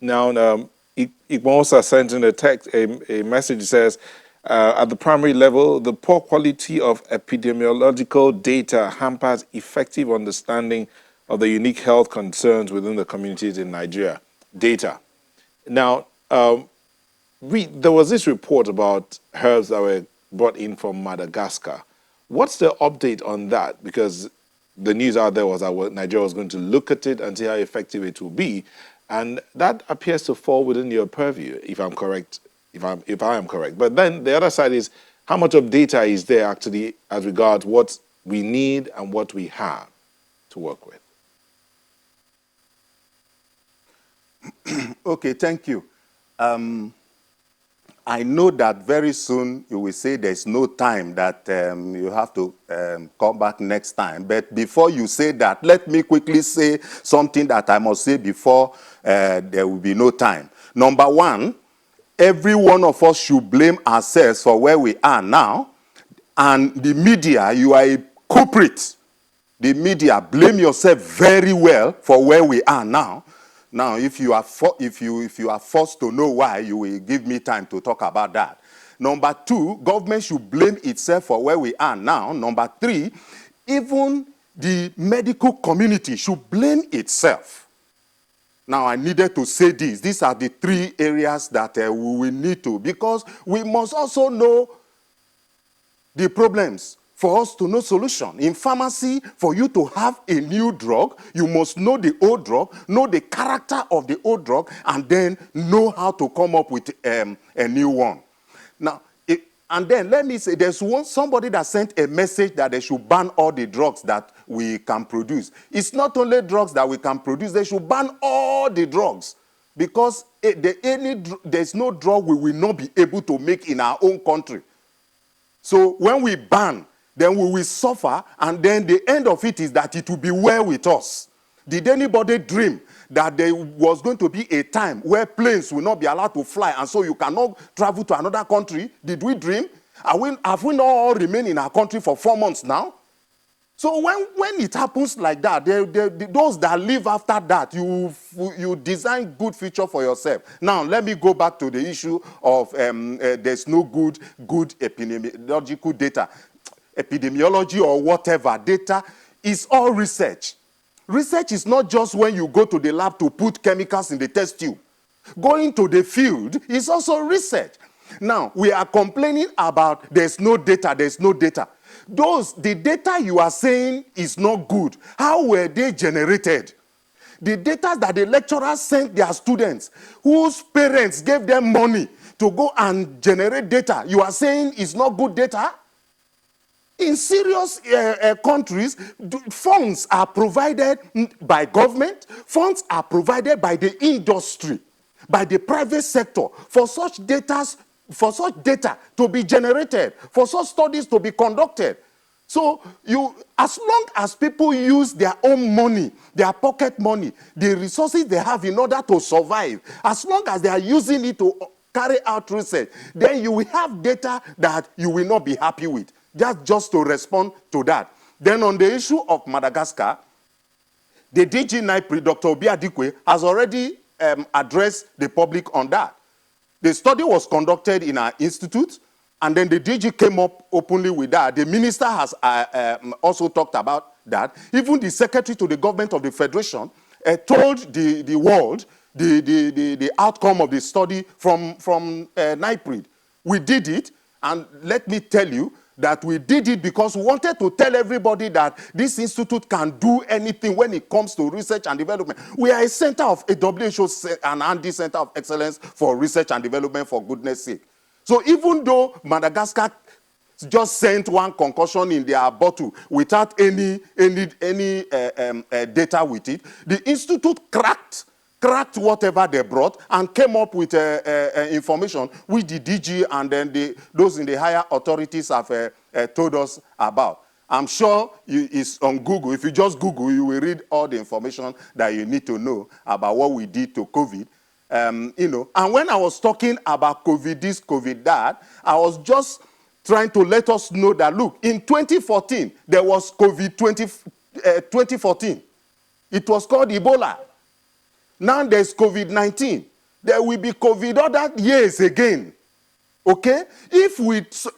Now, Igbosa sent in a text, a message that says, at the primary level, the poor quality of epidemiological data hampers effective understanding of the unique health concerns within the communities in Nigeria. Data. Now, there was this report about herbs that were brought in from Madagascar. What's the update on that? Because the news out there was that Nigeria was going to look at it and see how effective it will be. And that appears to fall within your purview, if I'm correct, if I am correct. But then the other side is, how much of data is there actually as regards what we need and what we have to work with? Okay, thank you. I know that very soon you will say there's no time, that you have to come back next time. But before you say that, let me quickly say something that I must say before there will be no time. Number one, every one of us should blame ourselves for where we are now. And the media, you are a culprit. The media, blame yourself very well for where we are now. Now, if you are forced to know why, you will give me time to talk about that. Number two, government should blame itself for where we are now. Number three, even the medical community should blame itself. Now, I needed to say this. These are the three areas that we will need to, because we must also know the problems for us to know solution. In pharmacy, for you to have a new drug, you must know the old drug, know the character of the old drug, and then know how to come up with a new one. Now, and then let me say, there's somebody that sent a message that they should ban all the drugs that we can produce. It's not only drugs that we can produce, they should ban all the drugs. Because there's no drug we will not be able to make in our own country. So when we ban, then we will suffer, and then the end of it is that it will be well with us. Did anybody dream that there was going to be a time where planes will not be allowed to fly, and so you cannot travel to another country? Did we dream? Have we not all remained in our country for 4 months now? So when it happens like that, those that live after that, you design good future for yourself. Now, let me go back to the issue of there's no good epidemiological data. Epidemiology or whatever data is all research. Research is not just when you go to the lab to put chemicals in the test tube. Going to the field is also research. Now, we are complaining about there's no data. The data you are saying is not good. How were they generated? The data that the lecturers sent their students, whose parents gave them money to go and generate data, you are saying is not good data? In serious countries, funds are provided by government, funds are provided by the industry, by the private sector for such data to be generated, for such studies to be conducted. So as long as people use their own money, their pocket money, the resources they have in order to survive, as long as they are using it to carry out research, then you will have data that you will not be happy with. Just to respond to that. Then on the issue of Madagascar, the DG NIPRI, Dr. Obi Adikwe, has already addressed the public on that. The study was conducted in our institute, and then the DG came up openly with that. The minister has also talked about that. Even the secretary to the government of the federation told the world the outcome of the study from NIPRI. We did it, and let me tell you that we did it because we wanted to tell everybody that this institute can do anything when it comes to research and development. We are a center of a WHO and Andy Center of Excellence for Research and Development, for goodness sake. So even though Madagascar just sent one concussion in their bottle without any data with it, the institute cracked whatever they brought and came up with information which the DG and then those in the higher authorities have told us about. I'm sure it's on Google. If you just Google, you will read all the information that you need to know about what we did to COVID. And when I was talking about COVID this, COVID that, I was just trying to let us know that, look, in 2014, there was COVID 2014. It was called Ebola. Now there's COVID-19. There will be COVID other years again. Okay?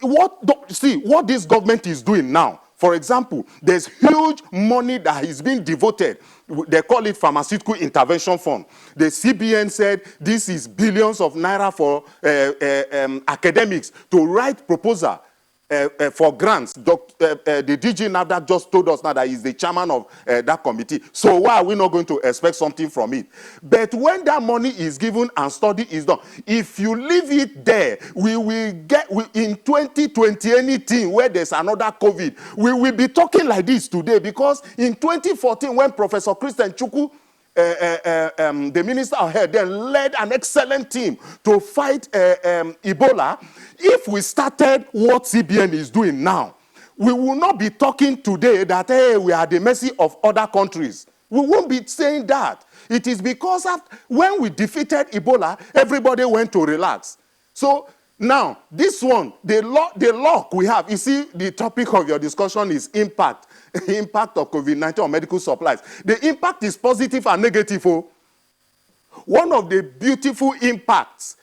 What this government is doing now. For example, there's huge money that is being devoted. They call it Pharmaceutical Intervention Fund. The CBN said this is billions of naira for academics to write proposal for grants. The DG NAFDAC just told us now that he's the chairman of that committee. So why are we not going to expect something from it? But when that money is given and study is done, if you leave it there, we will get, in 2020, anything where there's another COVID, we will be talking like this today, because in 2014, when Professor Christian Chukwu, the Minister of Health, then led an excellent team to fight Ebola. If we started what CBN is doing now, we will not be talking today that, hey, we are at the mercy of other countries. We won't be saying that. It is because when we defeated Ebola, everybody went to relax. So now, this one, the luck we have, you see, the topic of your discussion is impact. Impact of COVID-19 on medical supplies. The impact is positive and negative. One of the beautiful impacts,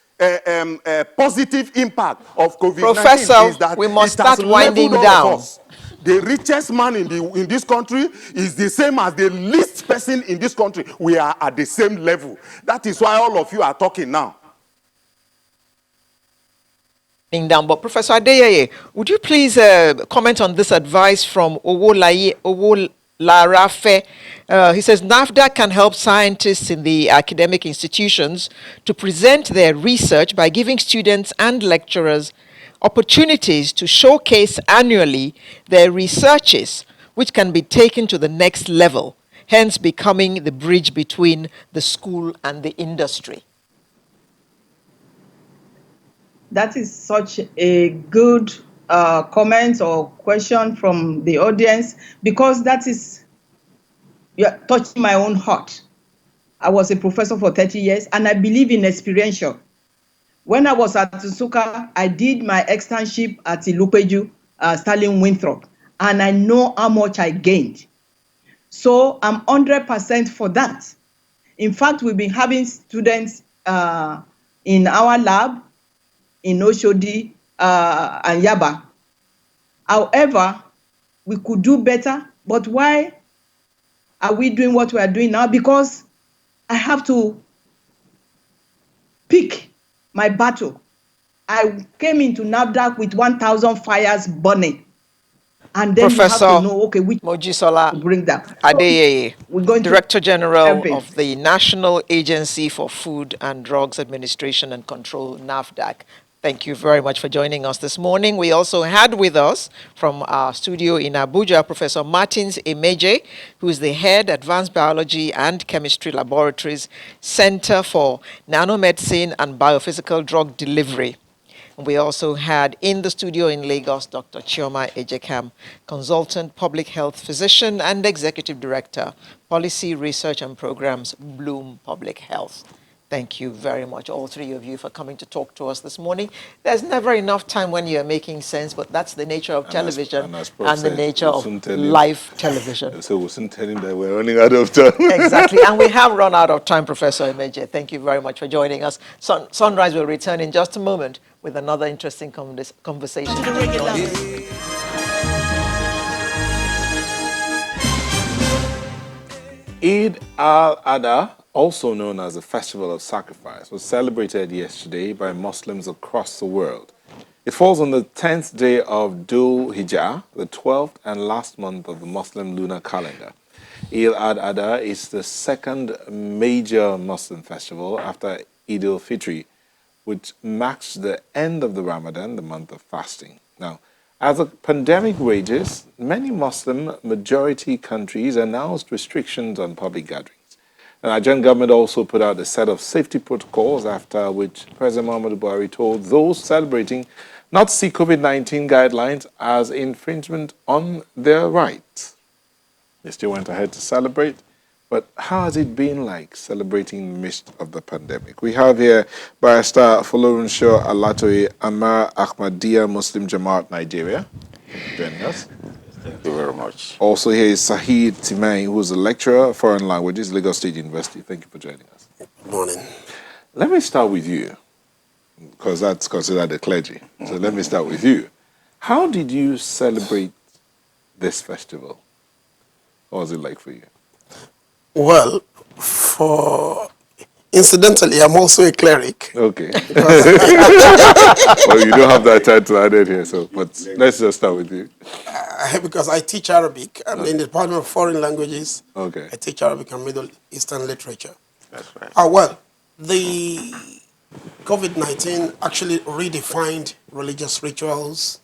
positive impact of COVID-19 Professor, is that we must it has start winding leveled all down. of us. The richest man in this country is the same as the least person in this country. We are at the same level. That is why all of you are talking now. Down. But Professor Adeyeye, would you please comment on this advice from Owolarafe? He says NAFDA can help scientists in the academic institutions to present their research by giving students and lecturers opportunities to showcase annually their researches, which can be taken to the next level, hence becoming the bridge between the school and the industry. That is such a good comment or question from the audience, because that is, you're touching my own heart. I was a professor for 30 years and I believe in experiential. When I was at Tsuka, I did my externship at Ilupeju, Sterling Winthrop, and I know how much I gained. So I'm 100% for that. In fact, we've been having students in our lab in Oshodi and Yaba. However, we could do better, but why are we doing what we are doing now? Because I have to pick my battle. I came into NAFDAC with 1,000 fires burning. And then Professor you have to know, okay, which Mojisola to bring down. Adeyeye, We're going Director to General help of the National Agency for Food and Drugs Administration and Control, NAFDAC. Thank you very much for joining us this morning. We also had with us from our studio in Abuja, Professor Martins Emeje, who is the head, Advanced Biology and Chemistry Laboratories, Center for Nanomedicine and Biophysical Drug Delivery. We also had in the studio in Lagos, Dr. Chioma Ejekam, consultant public health physician and executive director, policy research and programs, Bloom Public Health. Thank you very much, all three of you, for coming to talk to us this morning. There's never enough time when you're making sense, but that's the nature of television and the nature of live television. So we'll soon tell him that we're running out of time. Exactly, and we have run out of time, Professor Emeje. Thank you very much for joining us. Sunrise will return in just a moment with another interesting conversation. Eid al-Adha, also known as the Festival of Sacrifice, was celebrated yesterday by Muslims across the world. It falls on the 10th day of Dhul Hijjah, the 12th and last month of the Muslim lunar calendar. Eid al-Adha is the second major Muslim festival after Eid al-Fitr, which marks the end of the Ramadan, the month of fasting. Now, as the pandemic rages, many Muslim majority countries announced restrictions on public gatherings. The Nigerian government also put out a set of safety protocols, after which President Muhammadu Buhari told those celebrating not to see COVID-19 guidelines as infringement on their rights. They still went ahead to celebrate, but how has it been like celebrating in the midst of the pandemic? We have here Barrister Folorunsho Alatoye, Amar Ahmadiyya Muslim Jamaat, Nigeria, joining us. Thank you very much. Also here is Sahid Timay, who is a lecturer of foreign languages, Lagos State University. Thank you for joining us. Good morning. Let me start with you, because that's considered the clergy. So let me start with you. How did you celebrate this festival? What was it like for you? Well, incidentally, I'm also a cleric. Okay. Well, you don't have that title added here, so but let's just start with you. Because I teach Arabic. I'm in the Department of Foreign Languages. Okay. I teach Arabic and Middle Eastern literature. That's right. Well, the COVID-19 actually redefined religious rituals,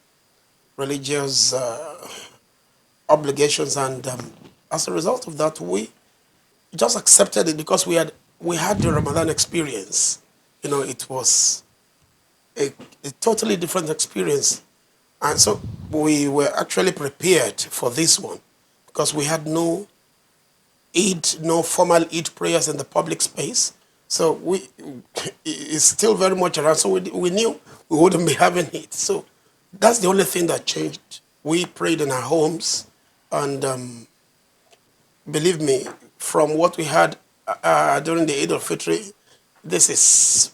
religious obligations, and as a result of that, we just accepted it because we had the Ramadan experience. You know, it was a totally different experience. And so we were actually prepared for this one because we had no formal Eid prayers in the public space. So it's still very much around. So we knew we wouldn't be having it. So that's the only thing that changed. We prayed in our homes, and believe me, from what we had during the Eid al-Fitr, this is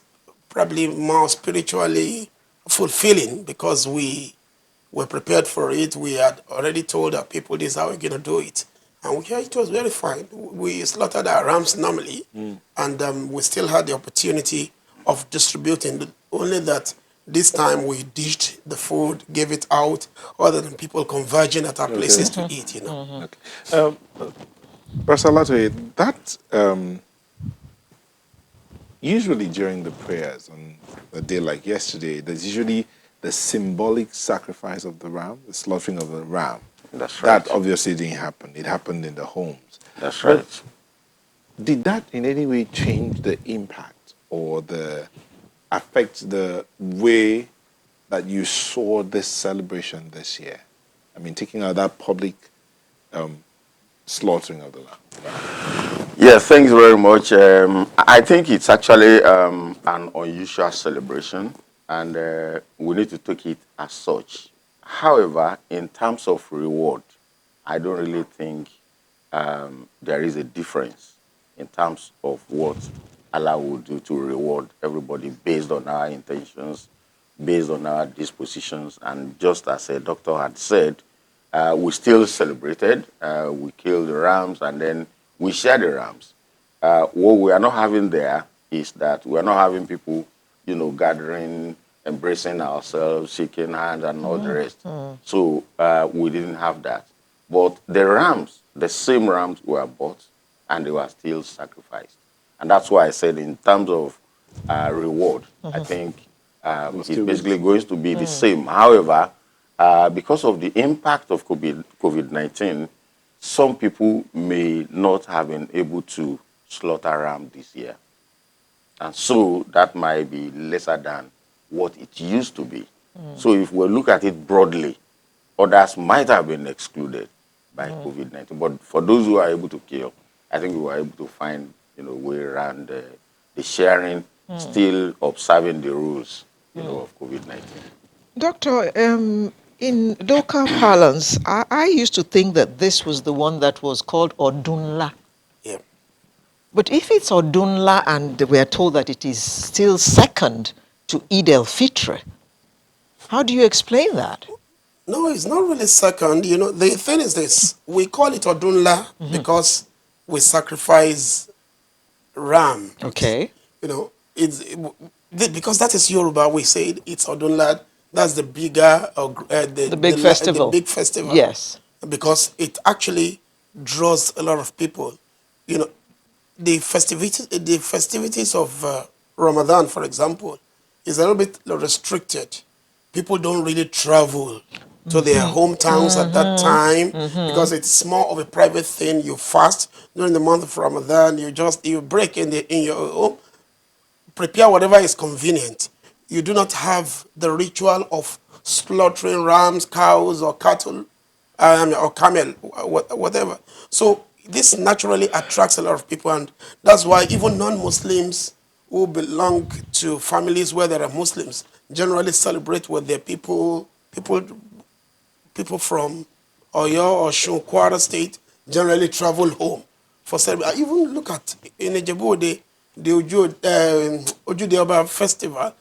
probably more spiritually fulfilling because we We're prepared for it. We had already told our people this is how we're going to do it. And it was very fine. We slaughtered our rams normally, and we still had the opportunity of distributing. Only that this time we dished the food, gave it out, other than people converging at our places to eat, Okay. Pastor Latwe, that usually during the prayers on a day like yesterday, there's usually the symbolic sacrifice of the ram, the slaughtering of the ram. That's right. That obviously didn't happen. It happened in the homes. That's But right. did that in any way change the impact or affect the way that you saw this celebration this year? I mean, taking out that public slaughtering of the lamb. Yeah, thanks very much. I think it's actually an unusual celebration, and we need to take it as such. However, in terms of reward, I don't really think there is a difference in terms of what Allah will do to reward everybody based on our intentions, based on our dispositions. And just as a doctor had said, we still celebrated. We killed the rams and then we shared the rams. What we are not having there is that we are not having people, gathering, embracing ourselves, shaking hands, and all the rest. So we didn't have that. But the rams, the same rams were bought, and they were still sacrificed. And that's why I said, in terms of reward, I think it's basically going to be the same. However, because of the impact of COVID-19, some people may not have been able to slaughter ram this year. And so that might be lesser than what it used to be. So if we look at it broadly, others might have been excluded by COVID-19. But for those who are able to kill, I think we were able to find a way around the sharing, still observing the rules of COVID-19. Doctor, in local parlance, I used to think that this was the one that was called Odunla. Yeah. But if it's Odunla and we are told that it is still second to Eid al-Fitr, how do you explain that? No, it's not really second. The thing is this. We call it Odunla because we sacrifice ram. Okay. Because that is Yoruba. We say it's Odunla. That's the bigger, The big festival. The big festival. Yes. Because it actually draws a lot of people. The festivities of Ramadan, for example, is a little bit restricted. People don't really travel to their hometowns at that time because it's more of a private thing. You fast during the month of Ramadan. You break in your home, prepare whatever is convenient. You do not have the ritual of slaughtering rams, cows, or cattle, or camel, whatever. So this naturally attracts a lot of people, and that's why even non-Muslims who belong to families where there are Muslims generally celebrate with their people from Oyo or Kwara State generally travel home for celebration. Even look at in Ijebu, the Ojude Oba festival,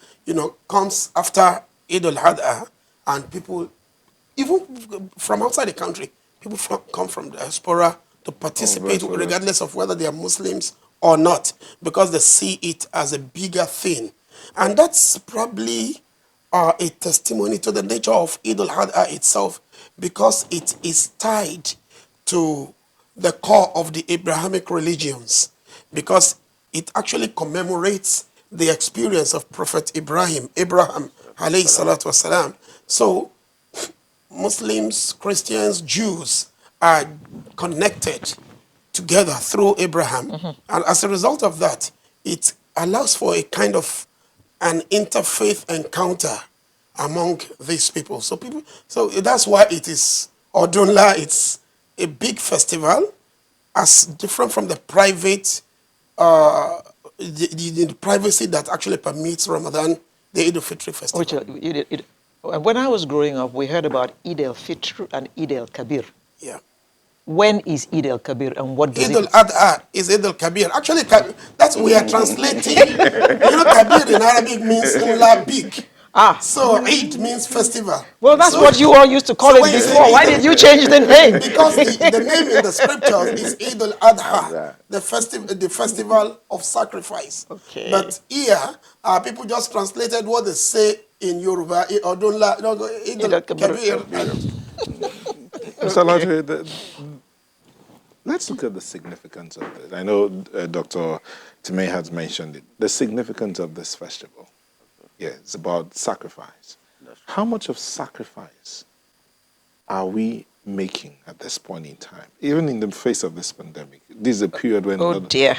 comes after Eid al-Adha, and people, even from outside the country, people come from diaspora to participate, regardless of whether they are Muslims or not, because they see it as a bigger thing. And that's probably a testimony to the nature of Eid al-Adha itself, because it is tied to the core of the Abrahamic religions, because it actually commemorates the experience of Prophet Abraham, alayhi salatu wasalam. So Muslims, Christians, Jews are connected together through Abraham. And as a result of that, it allows for a kind of an interfaith encounter among these people. So that's why it is Odunla. It's a big festival, as different from the private, the privacy that actually permits Ramadan, the Eid al-Fitr festival. When I was growing up, we heard about Eid al-Fitr and Eid al-Kabir. Yeah. When is Eid al-Kabir and what does Eid it... al-Adha is Eid al-Kabir. Actually, that's we are translating. Kabir in Arabic means big. Ah. So Eid means festival. Well, that's So, what you all used to call so it when you say before. Why Eid, did you change the name? because the name in the scriptures is Eid al-Adha, Adha. the festival of sacrifice. Okay. But here, people just translated what they say in Yoruba, Odunla, Eid Eid al-Kabir. al-Kabir. Mr. Latre, let's look at the significance of this. I know Dr. Timei has mentioned it. The significance of this festival. Yeah, it's about sacrifice. How much of sacrifice are we making at this point in time? Even in the face of this pandemic. This is a period when... Oh dear.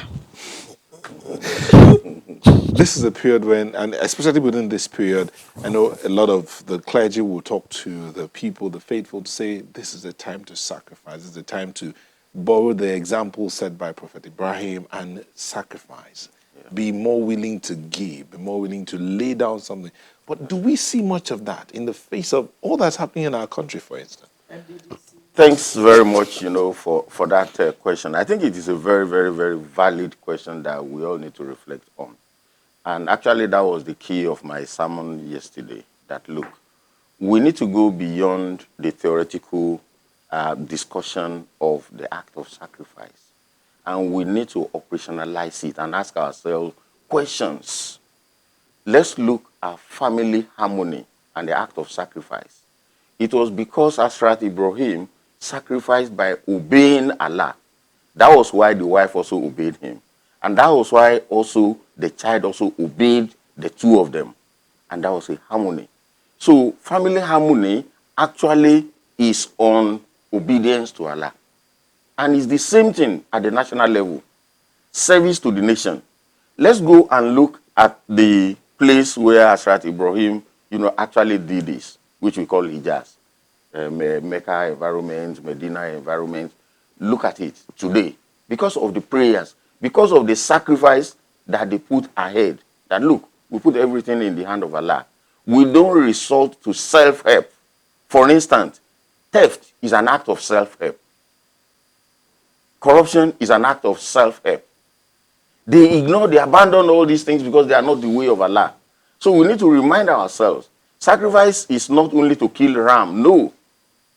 This is a period when, and especially within this period, I know a lot of the clergy will talk to the people, the faithful, to say this is a time to sacrifice. This is a time to borrow the example set by Prophet Ibrahim and sacrifice. Yeah. Be more willing to give, be more willing to lay down something. But do we see much of that in the face of all that's happening in our country, for instance? Thanks very much, for that question. I think it is a very, very, very valid question that we all need to reflect on. And actually, that was the key of my sermon yesterday, that look, we need to go beyond the theoretical discussion of the act of sacrifice. And we need to operationalize it and ask ourselves questions. Let's look at family harmony and the act of sacrifice. It was because Asrat Ibrahim sacrificed by obeying Allah. That was why the wife also obeyed him. And that was why also the child also obeyed the two of them. And that was a harmony. So family harmony actually is on obedience to Allah. And it's the same thing at the national level. Service to the nation. Let's go and look at the place where Asrat Ibrahim, actually did this, which we call Hijaz. Mecca environment, Medina environment. Look at it today. Because of the prayers, because of the sacrifice that they put ahead. That look, we put everything in the hand of Allah. We don't resort to self-help. For instance, theft is an act of self-help. Corruption is an act of self-help. They ignore, they abandon all these things because they are not the way of Allah. So we need to remind ourselves, sacrifice is not only to kill ram, no.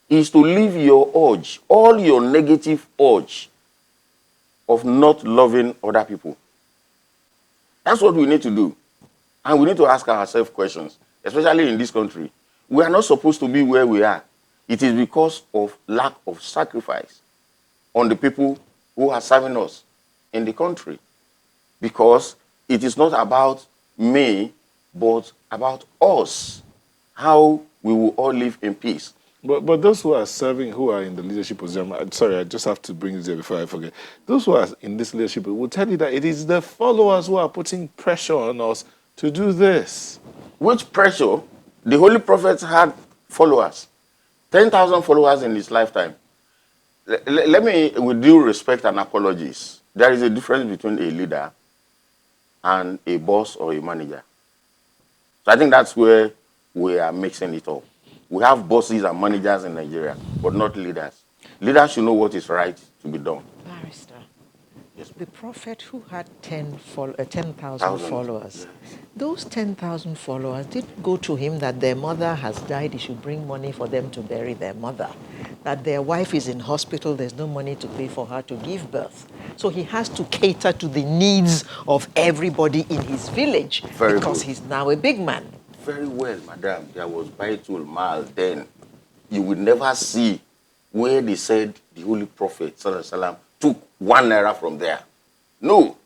It's to leave your urge, all your negative urge of not loving other people. That's what we need to do. And we need to ask ourselves questions, especially in this country. We are not supposed to be where we are. It is because of lack of sacrifice on the people who are serving us in the country. Because it is not about me, but about us, how we will all live in peace. But those who are serving, who are in the leadership position, sorry, I just have to bring this here before I forget. Those who are in this leadership will tell you that it is the followers who are putting pressure on us to do this. Which pressure? The Holy Prophet had followers, 10,000 followers in his lifetime. Let me, with due respect and apologies, there is a difference between a leader and a boss or a manager. So I think that's where we are mixing it up. We have bosses and managers in Nigeria, but not leaders. Leaders should know what is right to be done. Barrister, Yes. the prophet who had 10,000 followers, those 10,000 followers didn't go to him that their mother has died, he should bring money for them to bury their mother, that their wife is in hospital, there's no money to pay for her to give birth. So he has to cater to the needs of everybody in his village because he's now a big man. Very well, madam. There was Baitul Mal then. You will never see where they said the Holy Prophet ﷺ took 1 naira from there. No.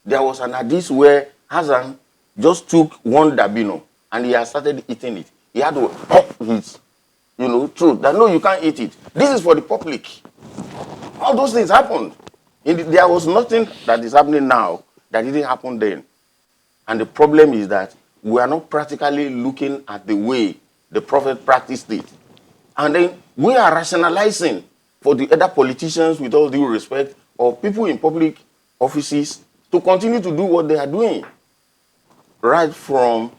There was an hadith where Hassan just took 1 dabino and he had started eating it. He had to help his, truth. That no, you can't eat it. This is for the public. All those things happened. There was nothing that is happening now that didn't happen then. And the problem is that we are not practically looking at the way the prophet practiced it. And then we are rationalizing for the other politicians, with all due respect, or people in public offices to continue to do what they are doing. Right from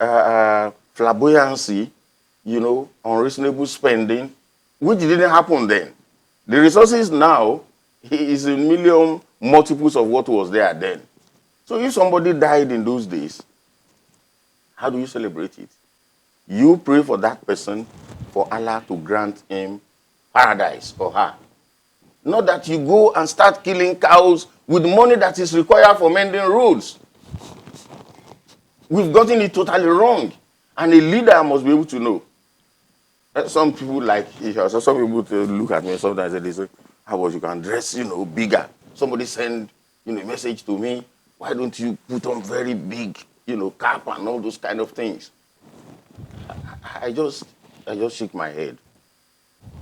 flamboyancy, unreasonable spending, which didn't happen then. The resources now is a million multiples of what was there then. So if somebody died in those days, How do you celebrate it? You pray for that person for Allah to grant him paradise or her. Not that you go and start killing cows with money that is required for mending roads. We've gotten it totally wrong. And a leader must be able to know. Some people like, some people look at me sometimes and they say, how about you can dress, bigger. Somebody send, a message to me. Why don't you put on very big, cap and all those kind of things? I just shake my head.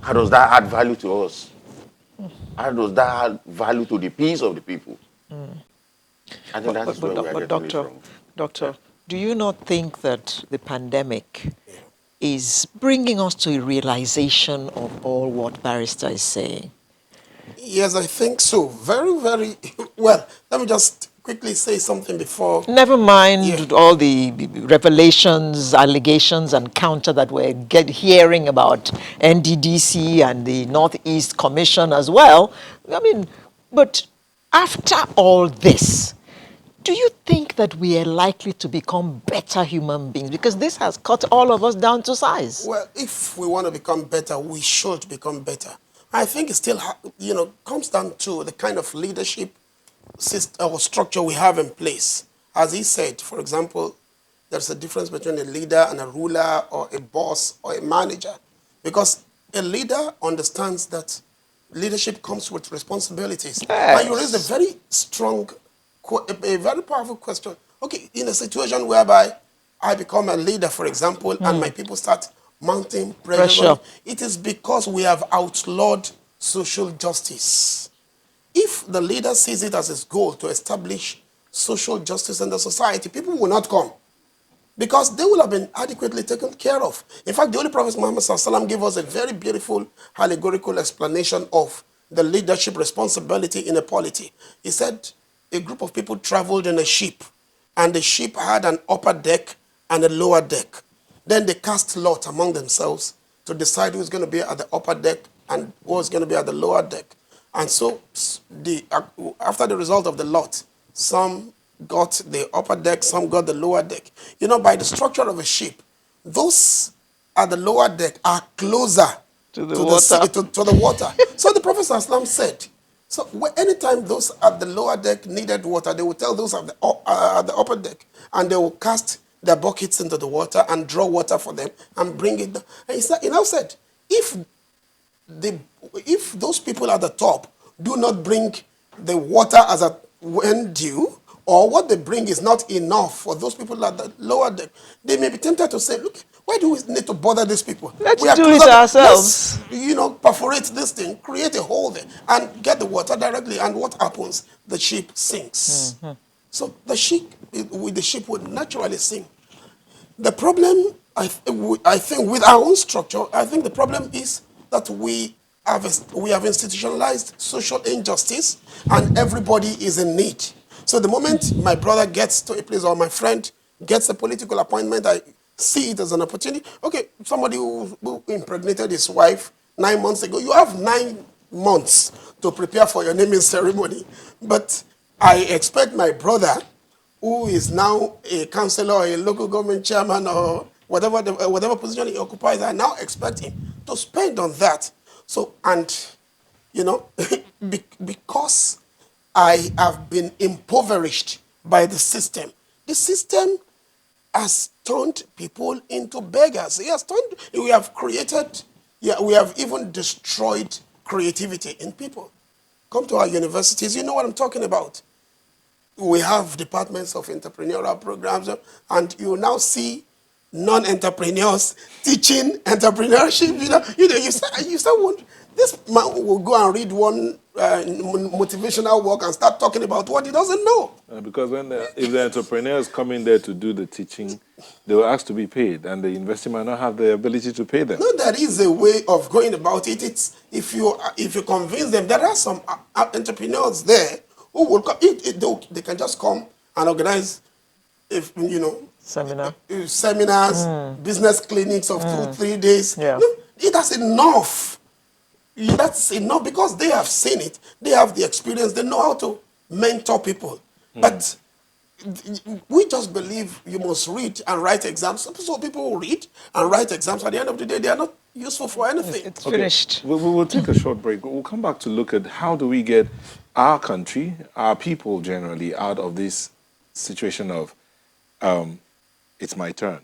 How does that add value to us? How does that add value to the peace of the people? I think that is where we are getting it wrong. Doctor, do you not think that the pandemic is bringing us to a realization of all what Barrister is saying? Yes, I think so. Very, very well. Let me just quickly say something before. Never mind Yeah. all the revelations, allegations, and counter that we're hearing about NDDC and the Northeast Commission as well. I mean, but after all this, do you think that we are likely to become better human beings? Because this has cut all of us down to size. Well, if we want to become better, we should become better. I think it still, comes down to the kind of leadership system or structure we have in place. As he said, for example, there's a difference between a leader and a ruler or a boss or a manager. Because a leader understands that leadership comes with responsibilities. And you raised a very strong, a very powerful question. Okay, in a situation whereby I become a leader, for example, and my people start mounting pressure on me, it is because we have outlawed social justice. If the leader sees it as his goal to establish social justice in the society, people will not come because they will have been adequately taken care of. In fact, the Holy Prophet Muhammad SAW gave us a very beautiful allegorical explanation of the leadership responsibility in a polity. He said a group of people traveled in a ship, and the ship had an upper deck and a lower deck. Then they cast lot among themselves to decide who's going to be at the upper deck and who's going to be at the lower deck. And so after the result of the lot, some got the upper deck, some got the lower deck. By the structure of a ship, those at the lower deck are closer To the water. to the water. So the Prophet ﷺ said, so anytime those at the lower deck needed water, they would tell those at the upper deck, and they will cast their buckets into the water and draw water for them and bring it down. And he now said, if those people at the top do not bring the water as a when due, or what they bring is not enough for those people at the lower deck, they may be tempted to say, look, why do we need to bother these people? Let's We are do closer it to- ourselves. Let's, perforate this thing, create a hole there, and get the water directly. And what happens? The ship sinks. So the ship would naturally sink. The problem, I think, with our own structure, I think the problem is that we have institutionalized social injustice, and everybody is in need. So the moment my brother gets to a place or my friend gets a political appointment, I see it as an opportunity. Okay, somebody who impregnated his wife 9 months ago, you have 9 months to prepare for your naming ceremony. But I expect my brother, who is now a councillor or a local government chairman or whatever position he occupies, I now expect him to spend on that. So, and, because I have been impoverished by the system has turned people into beggars. We have created, we have even destroyed creativity in people. Come to our universities, you know what I'm talking about. We have departments of entrepreneurial programs, and you now see non-entrepreneurs teaching entrepreneurship. You start wondering, this man will go and read one motivational work and start talking about what he doesn't know. Because if the entrepreneurs come in there to do the teaching, they will ask to be paid, and the university might not have the ability to pay them. No, there is a way of going about it. It's if you convince them. There are some entrepreneurs there who will come. They can just come and organize, seminars, business clinics of 2-3 days. Yeah. No, that's enough. That's enough because they have seen it. They have the experience. They know how to mentor people. But we just believe you must read and write exams. So people will read and write exams. At the end of the day, they are not useful for anything. It's finished. We'll take a short break. We'll come back to look at how do we get our country, our people generally, out of this situation of it's my turn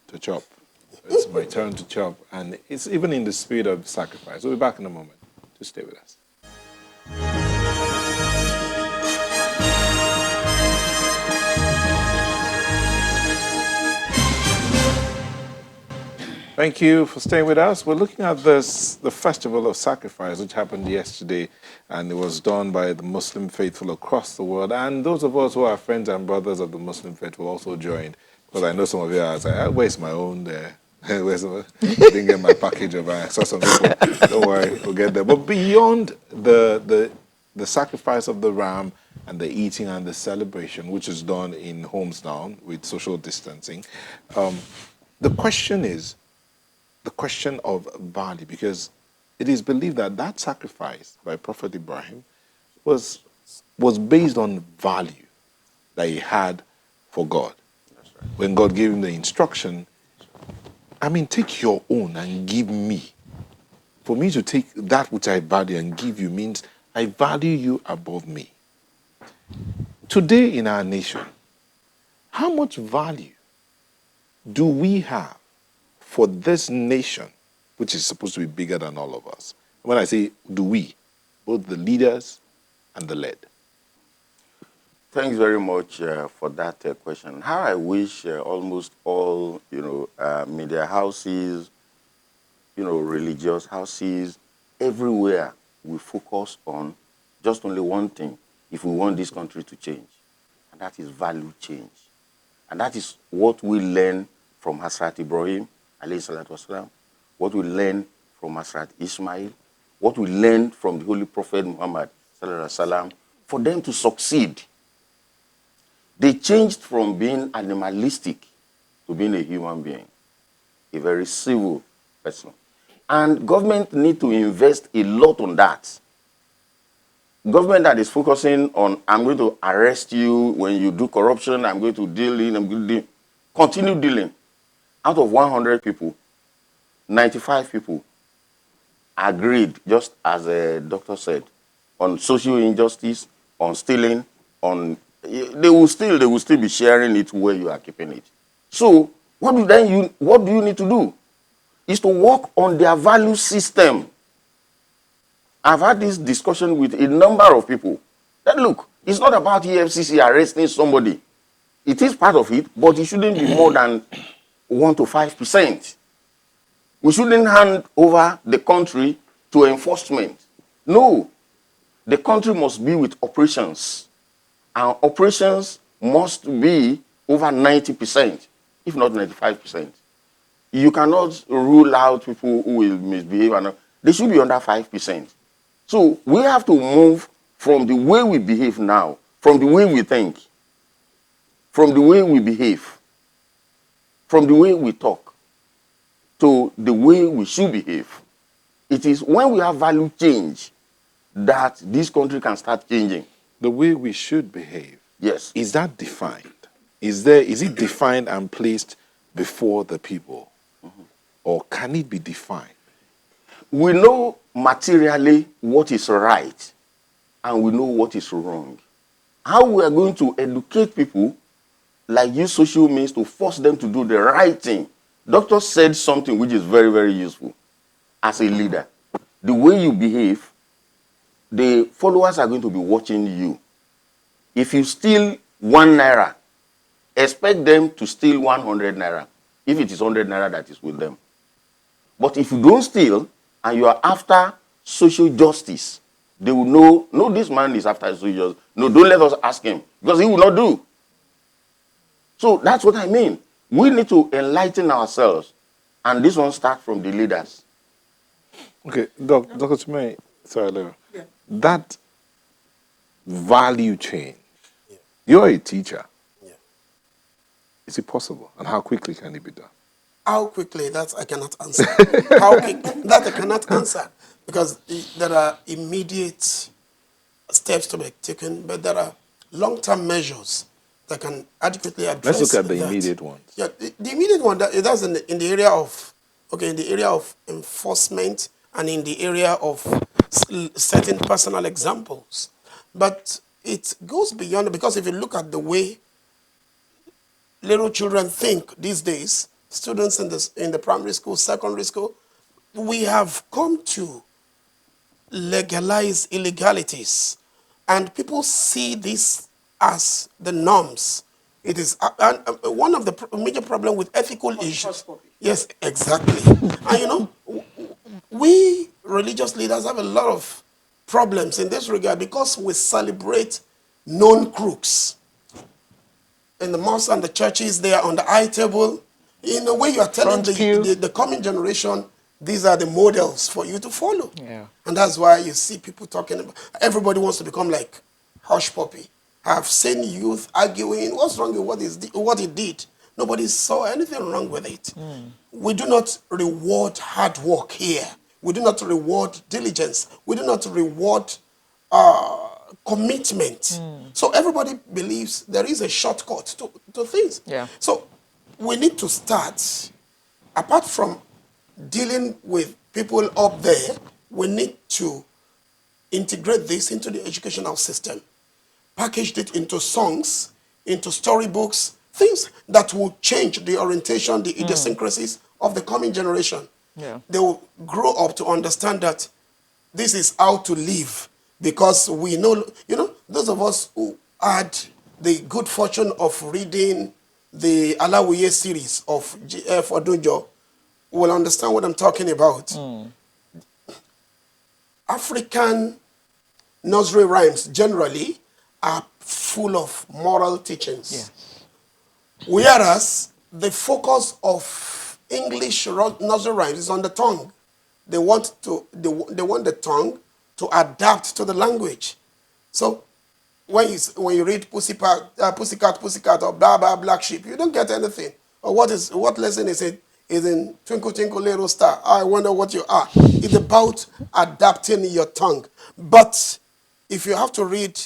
to chop. It's my turn to chop. And it's even in the spirit of sacrifice. We'll be back in a moment. Just stay with us. Thank you for staying with us. We're looking at the Festival of Sacrifice, which happened yesterday, and it was done by the Muslim faithful across the world. And those of us who are friends and brothers of the Muslim faithful also joined, because I know some of you are saying, where's my own there? Where's my, didn't get my package of I saw some people. Don't worry, we'll get there. But beyond the sacrifice of the ram and the eating and the celebration, which is done in homes now with social distancing, the question is, the question of value, because it is believed that that sacrifice by Prophet Ibrahim was based on value that he had for God. That's right. When God gave him the instruction, take your own and give me. For me to take that which I value and give you means I value you above me. Today in our nation, how much value do we have for this nation, which is supposed to be bigger than all of us? When I say do we, both the leaders and the led. Thanks very much for that question. How I wish almost all, media houses, religious houses, everywhere we focus on just only one thing if we want this country to change, and that is value change. And that is what we learn from Hazrat Ibrahim, alayhi salatu wasalam, what we learn from Hazrat Ismail, what we learn from the Holy Prophet Muhammad sallallahu alaihi wasallam. For them to succeed, they changed from being animalistic to being a human being, a very civil person. And government need to invest a lot on that. Government that is focusing on, I'm going to arrest you when you do corruption, I'm going to deal in, I'm going to deal, continue dealing. Out of 100 people, 95 people agreed, just as a doctor said, on social injustice, on stealing, on they will still be sharing it where you are keeping it. So what do you need to do? Is to work on their value system. I've had this discussion with a number of people. That look, it's not about EFCC arresting somebody. It is part of it, but it shouldn't be more than 1 to 5%. We shouldn't hand over the country to enforcement. No, the country must be with operations. And operations must be over 90%, if not 95%. You cannot rule out people who will misbehave. They should be under 5%. So we have to move from the way we behave now, from the way we think, from the way we behave, from the way we talk, to the way we should behave. It is when we have value change that this country can start changing. The way we should behave. Yes. Is that defined? Is it defined and placed before the people? Mm-hmm. Or can it be defined? We know materially what is right and we know what is wrong. How we are going to educate people, like use social means to force them to do the right thing. Doctor said something which is very, very useful as a leader. The way you behave, the followers are going to be watching you. If you steal 1 naira, expect them to steal 100 naira, if it is 100 naira that is with them. But if you don't steal and you are after social justice, they will know, no, this man is after social justice. No, don't let us ask him, because he will not do. So that's what I mean. We need to enlighten ourselves, and this one starts from the leaders. Okay, Dr. Chumay, sorry, Leo. Yeah. That value change, yeah. You're a teacher. Yeah. Is it possible? And how quickly can it be done? How quickly, that I cannot answer. How quick, that I cannot answer. Because there are immediate steps to be taken, but there are long-term measures that can adequately address Let's look at the that. immediate ones. Yeah, the immediate one, that's in the area of, in the area of enforcement and in the area of setting personal examples. But it goes beyond, because if you look at the way little children think these days, students in the primary school, secondary school, we have come to legalize illegalities, and people see this as the norms. It is one of the major problem with ethical issues. Yes, exactly. And we religious leaders have a lot of problems in this regard because we celebrate known crooks. In the mosques and the churches, they are on the high table. In a way, you are telling Front pew. the coming generation, these are the models for you to follow. Yeah. And that's why you see people talking about, everybody wants to become like Hush Puppy. I've seen youth arguing, what's wrong with what he did? Nobody saw anything wrong with it. We do not reward hard work here. We do not reward diligence. We do not reward commitment. So everybody believes there is a shortcut to things. Yeah. So we need to start, apart from dealing with people up there, we need to integrate this into the educational system, packaged it into songs, into storybooks, things that will change the orientation, the idiosyncrasies of the coming generation. Yeah. They will grow up to understand that this is how to live, because we know, those of us who had the good fortune of reading the Alawiye series of G.F. Odujo will understand what I'm talking about. African nursery rhymes generally are full of moral teachings. Yes. Whereas the focus of English nursery rhymes is on the tongue. They want the tongue to adapt to the language. So when you read Pussycat, or blah blah black sheep, you don't get anything. Or what lesson is it? Is in Twinkle Twinkle Little Star. I wonder what you are. It's about adapting your tongue. But if you have to read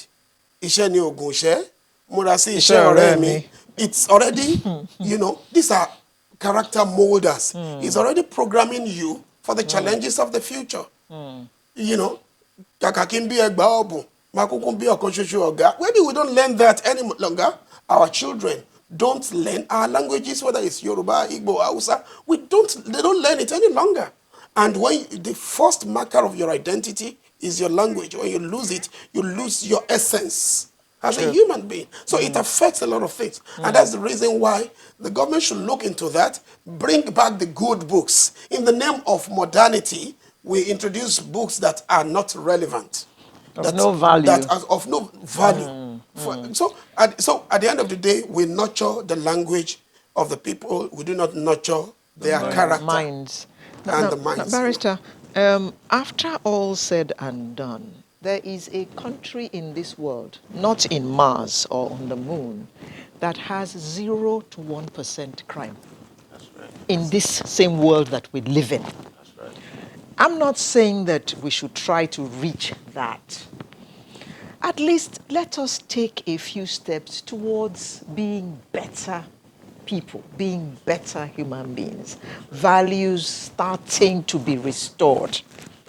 Iṣẹ́ ni Ògùn Ìṣẹ́, Múra sí Iṣẹ́ Ọ̀rẹ́ Mi, it's already, these are character molders. It's already programming you for the challenges of the future. Kàkà kí n bí ẹgbàá ọ̀bùn, máa kúkú bí ọ̀kan ṣoṣo ọ̀gá. Maybe we don't learn that any longer. Our children don't learn our languages, whether it's Yoruba, Igbo, Hausa. They don't learn it any longer. And when the first marker of your identity is your language, when you lose it, you lose your essence as a human being. So it affects a lot of things. And that's the reason why the government should look into that, bring back the good books. In the name of modernity, we introduce books that are not relevant. No value. That are of no value. So at the end of the day, we nurture the language of the people. We do not nurture their character. Minds. And the minds. Barrister, after all said and done, there is a country in this world, not in Mars or on the moon, that has 0 to 1% crime. That's right. In this same world that we live in. That's right. I'm not saying that we should try to reach that. At least let us take a few steps towards being better people, being better human beings. Values starting to be restored.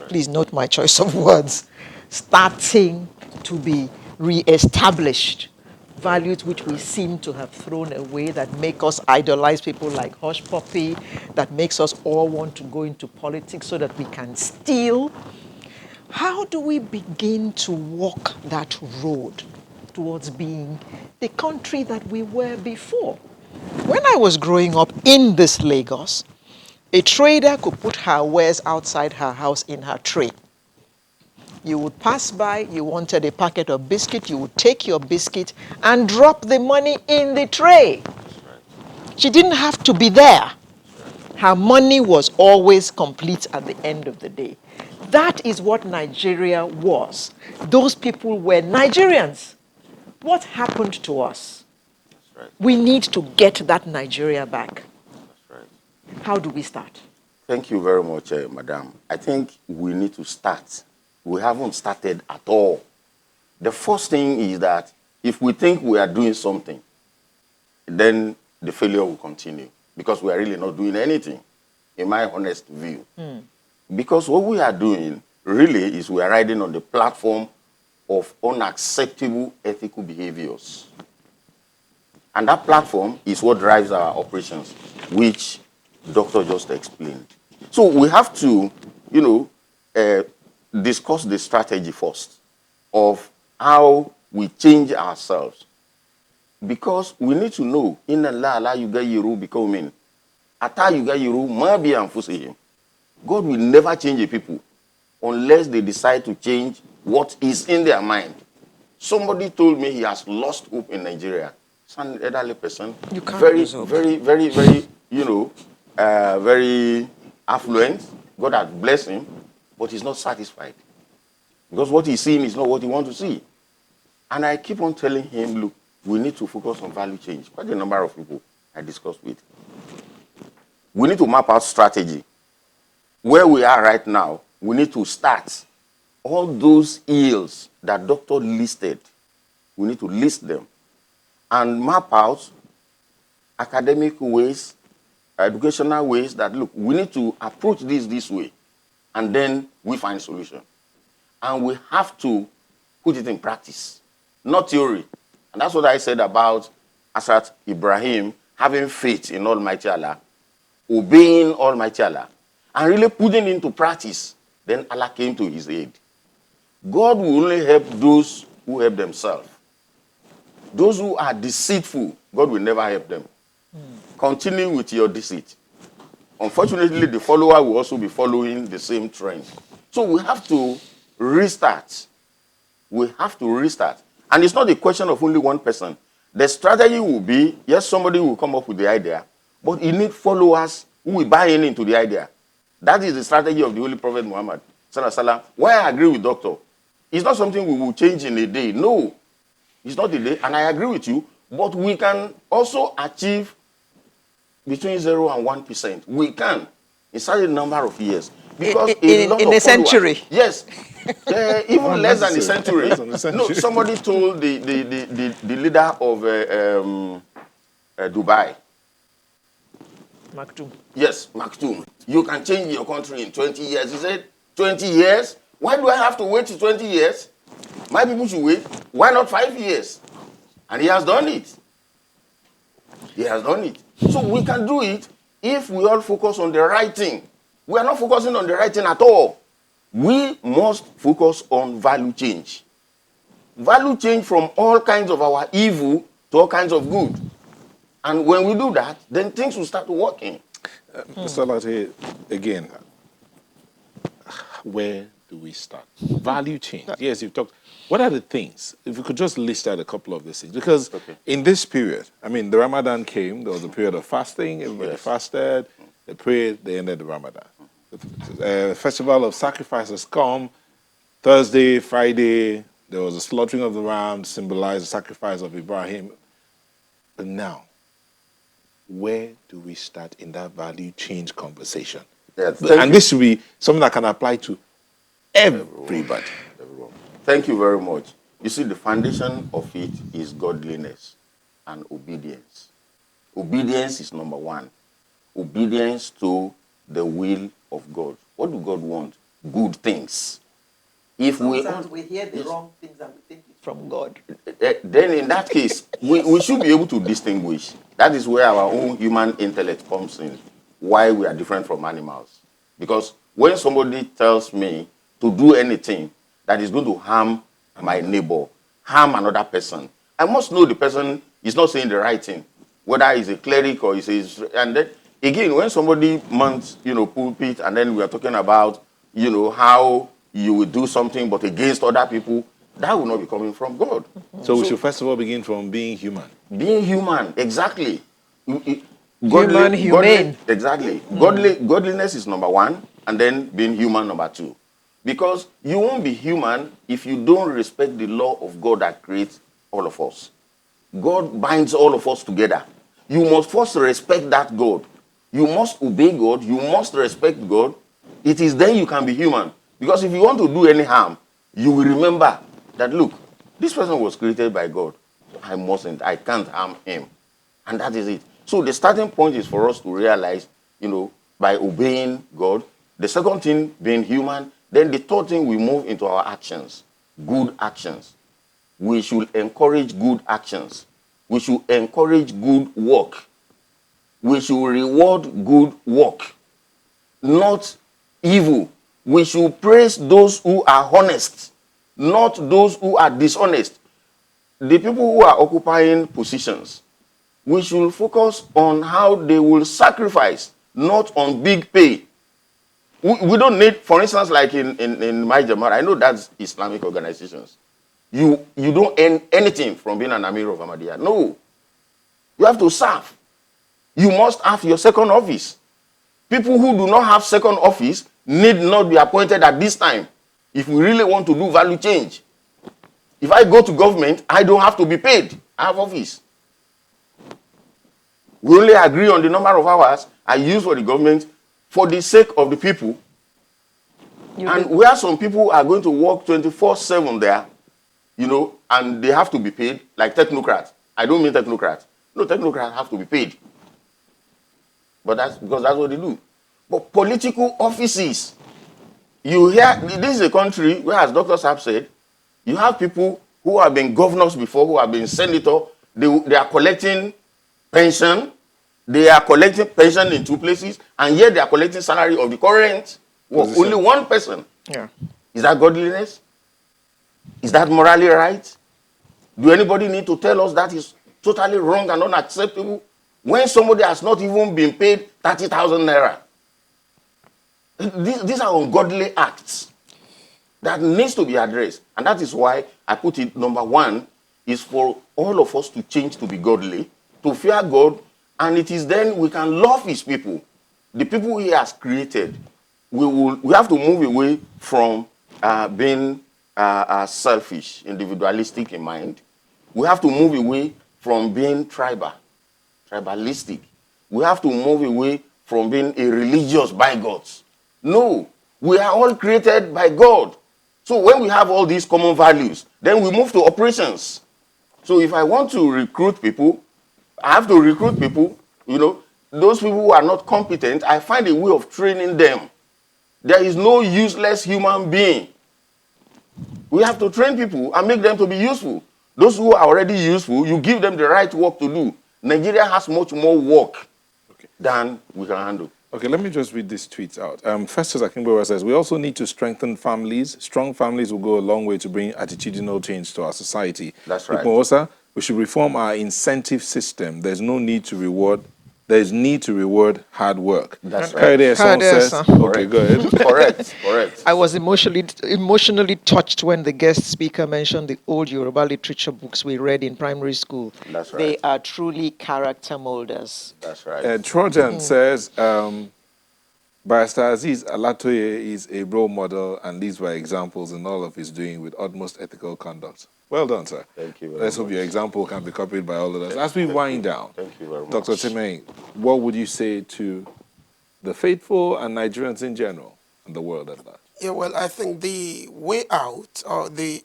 Please note my choice of words. Starting to be re-established. Values which we seem to have thrown away, that make us idolize people like Hush Puppy, that makes us all want to go into politics so that we can steal. How do we begin to walk that road towards being the country that we were before? When I was growing up in this Lagos, a trader could put her wares outside her house in her tray. You would pass by, you wanted a packet of biscuit, you would take your biscuit and drop the money in the tray. She didn't have to be there. Her money was always complete at the end of the day. That is what Nigeria was. Those people were Nigerians. What happened to us? That's right. We need to get that Nigeria back. That's right. How do we start? Thank you very much, Madam. I think we need to start. We haven't started at all. The first thing is that if we think we are doing something, then the failure will continue because we are really not doing anything, in my honest view. Because what we are doing really is we are riding on the platform of unacceptable ethical behaviors. And that platform is what drives our operations, which Doctor just explained. So we have to, discuss the strategy first of how we change ourselves. Because we need to know, in Allah, Allah yuga yiru becoming, ata yuga yiru mabi anfusihim. God will never change a people unless they decide to change what is in their mind. Somebody told me he has lost hope in Nigeria. It's an elderly person. You can't very, lose hope. very, very, very, very affluent. God has blessed him, but he's not satisfied. Because what he's seeing is not what he wants to see. And I keep on telling him, look, we need to focus on value change. Quite a number of people I discussed with. We need to map out strategy. Where we are right now, we need to start all those ills that doctor listed. We need to list them and map out academic ways, educational ways that, look, we need to approach this way, and then we find solution. And we have to put it in practice, not theory. And that's what I said about Asrat Ibrahim having faith in Almighty Allah, obeying Almighty Allah, and really putting into practice. Then Allah came to his aid. God will only help those who help themselves. Those who are deceitful, God will never help them. Continue with your deceit. Unfortunately, the follower will also be following the same trend. So we have to restart. We have to restart. And it's not a question of only one person. The strategy will be, yes, somebody will come up with the idea, but you need followers who will buy into the idea. That is the strategy of the Holy Prophet Muhammad. Why I agree with Doctor. It's not something we will change in a day. No, it's not a day. And I agree with you, but we can also achieve between 0 and 1%. We can, in such a number of years. Because in a century. Yes. Even less than a century. Less than a century. No, somebody told the leader of Dubai. Maktoum. Yes, Maktoum. You can change your country in 20 years. He said, 20 years? Why do I have to wait till 20 years? My people should wait. Why not 5 years? And he has done it. He has done it. So we can do it if we all focus on the right thing. We are not focusing on the right thing at all. We must focus on value change. Value change from all kinds of our evil to all kinds of good. And when we do that, then things will start working. Mr. Latte, again, where do we start? Value change. Yes, you've talked. What are the things? If we could just list out a couple of these things. Because in this period, I mean, the Ramadan came, there was a period of fasting, everybody fasted, they prayed, they ended the Ramadan. The festival of sacrifices come, Thursday, Friday, there was a slaughtering of the ram, symbolized the sacrifice of Ibrahim. But now, where do we start in that value change conversation? Yes, And this should be something that can apply to everybody. Everyone. Thank you very much. You see, the foundation of it is godliness and obedience. Obedience is number one. Obedience to the will of God. What do God want? Good things. If Sometimes we hear the wrong things and we think it's from God. then in that case, we should be able to distinguish. That is where our own human intellect comes in, why we are different from animals. Because when somebody tells me to do anything that is going to harm my neighbor, harm another person, I must know the person is not saying the right thing, whether he's a cleric or he's a... And then, again, when somebody mounts, pulpit, and then we are talking about, how you will do something but against other people, that will not be coming from God. So we should first of all begin from being human. Being human, exactly. Humane. Exactly. Godliness is number one, and then being human number two. Because you won't be human if you don't respect the law of God that creates all of us. God binds all of us together. You must first respect that God. You must obey God. You must respect God. It is then you can be human. Because if you want to do any harm, you will remember that, look, this person was created by God. I can't harm him. And that is it. So the starting point is for us to realize, by obeying God. The second thing being human. Then the third thing, we move into our actions, good actions. We should encourage good actions. We should encourage good work. We should reward good work, not evil. We should praise those who are honest, not those who are dishonest. The people who are occupying positions, we should focus on how they will sacrifice, not on big pay. We don't need, for instance, like in my Jamaat, I know that's Islamic organizations. You don't earn anything from being an Amir of Ahmadiyya. No. You have to serve. You must have your second office. People who do not have second office need not be appointed at this time if we really want to do value change. If I go to government, I don't have to be paid. I have office. We only agree on the number of hours I use for the government for the sake of the people. And where some people are going to work 24/7 there, and they have to be paid, like technocrats. I don't mean technocrats. No, technocrats have to be paid. But that's because that's what they do. But political offices, you hear, this is a country where, as Dr. Saab said, you have people who have been governors before, who have been senator. They are collecting pension. They are collecting pension in two places, and yet they are collecting salary of the current work. Only one person. Yeah. Is that godliness? Is that morally right? Do anybody need to tell us that is totally wrong and unacceptable? When somebody has not even been paid 30,000 naira. These are ungodly acts that needs to be addressed. And that is why I put it, number one, is for all of us to change to be godly, to fear God, and it is then we can love his people, the people he has created. We have to move away from being selfish, individualistic in mind. We have to move away from being tribalistic. We have to move away from being a religious by gods. No, we are all created by God. So when we have all these common values, then we move to operations. So if I want to recruit people, I have to recruit people, those people who are not competent, I find a way of training them. There is no useless human being. We have to train people and make them to be useful. Those who are already useful, you give them the right work to do. Nigeria has much more work than we can handle. Okay, let me just read this tweet out. Festus Akingbewa says, we also need to strengthen families. Strong families will go a long way to bring attitudinal change to our society. That's right. Ikmosa, we should reform our incentive system. There's need to reward hard work. That's right. Kaede says, okay, go ahead. Correct. I was emotionally touched when the guest speaker mentioned the old Yoruba literature books we read in primary school. That's right. They are truly character molders. That's right. Trojan says, Barrister Aziz Alatoye is a role model and leads by examples in all of his doing with utmost ethical conduct. Well done, sir. Thank you very Let's hope much. your example can be copied by all of us. As we wind down, Thank you very much. Dr. Timei, what would you say to the faithful and Nigerians in general and the world at large? Yeah, well, I think the way out, or the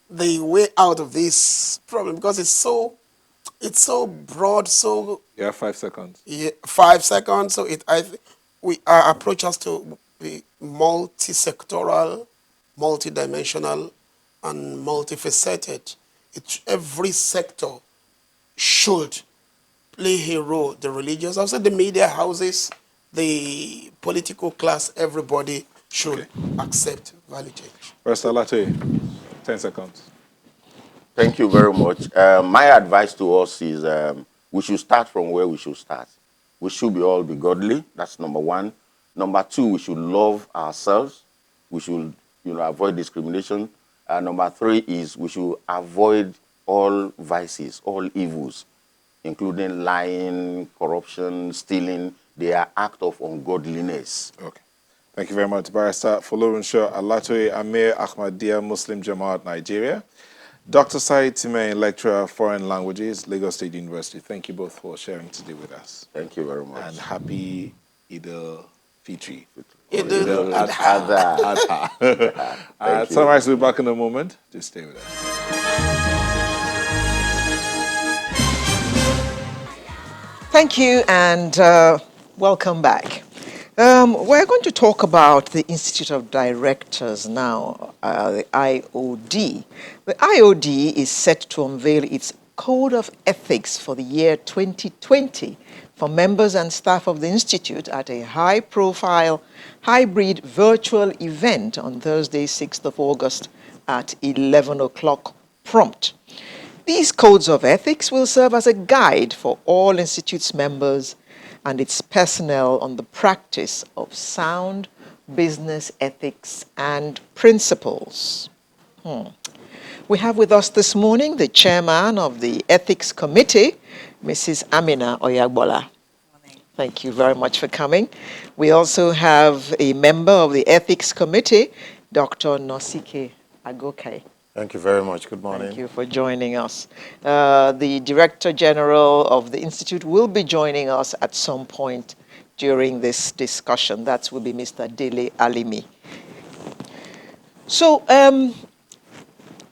way out of this problem, because it's so broad, so You have 5 seconds. 5 seconds. So our approach has to be multi-sectoral, multi-dimensional, and multifaceted. Every sector should play a role. The religious, also the media houses, the political class, everybody should accept value change. Barrister Alatoye, 10 seconds. Thank you very much. My advice to us is we should start from where we should start. We should all be godly. That's number one. Number two, we should love ourselves. We should avoid discrimination. Number three is we should avoid all vices, all evils, including lying, corruption, stealing. They are acts of ungodliness. Okay. Thank you very much, Barrister Folorunsho Alatoye, Amir Ahmadiyya Muslim Jamaat, Nigeria. Dr. Said Timei, lecturer, foreign languages, Lagos State University. Thank you both for sharing today with us. Thank you very much. And happy Eid al-Fitr. Sunrise will be back in a moment. Just stay with us. Thank you and welcome back. We're going to talk about the Institute of Directors now, the IOD. The IOD is set to unveil its Code of Ethics for the year 2020 for members and staff of the Institute at a high-profile hybrid virtual event on Thursday, 6th of August at 11 o'clock prompt. These codes of ethics will serve as a guide for all Institute's members and its personnel on the practice of sound business ethics and principles. We have with us this morning the chairman of the Ethics Committee, Mrs. Amina Oyagbola. Thank you very much for coming. We also have a member of the Ethics Committee, Dr. Nosike Agoke. Thank you very much. Good morning. Thank you for joining us. The Director General of the Institute will be joining us at some point during this discussion. That will be Mr. Dele Alimi. So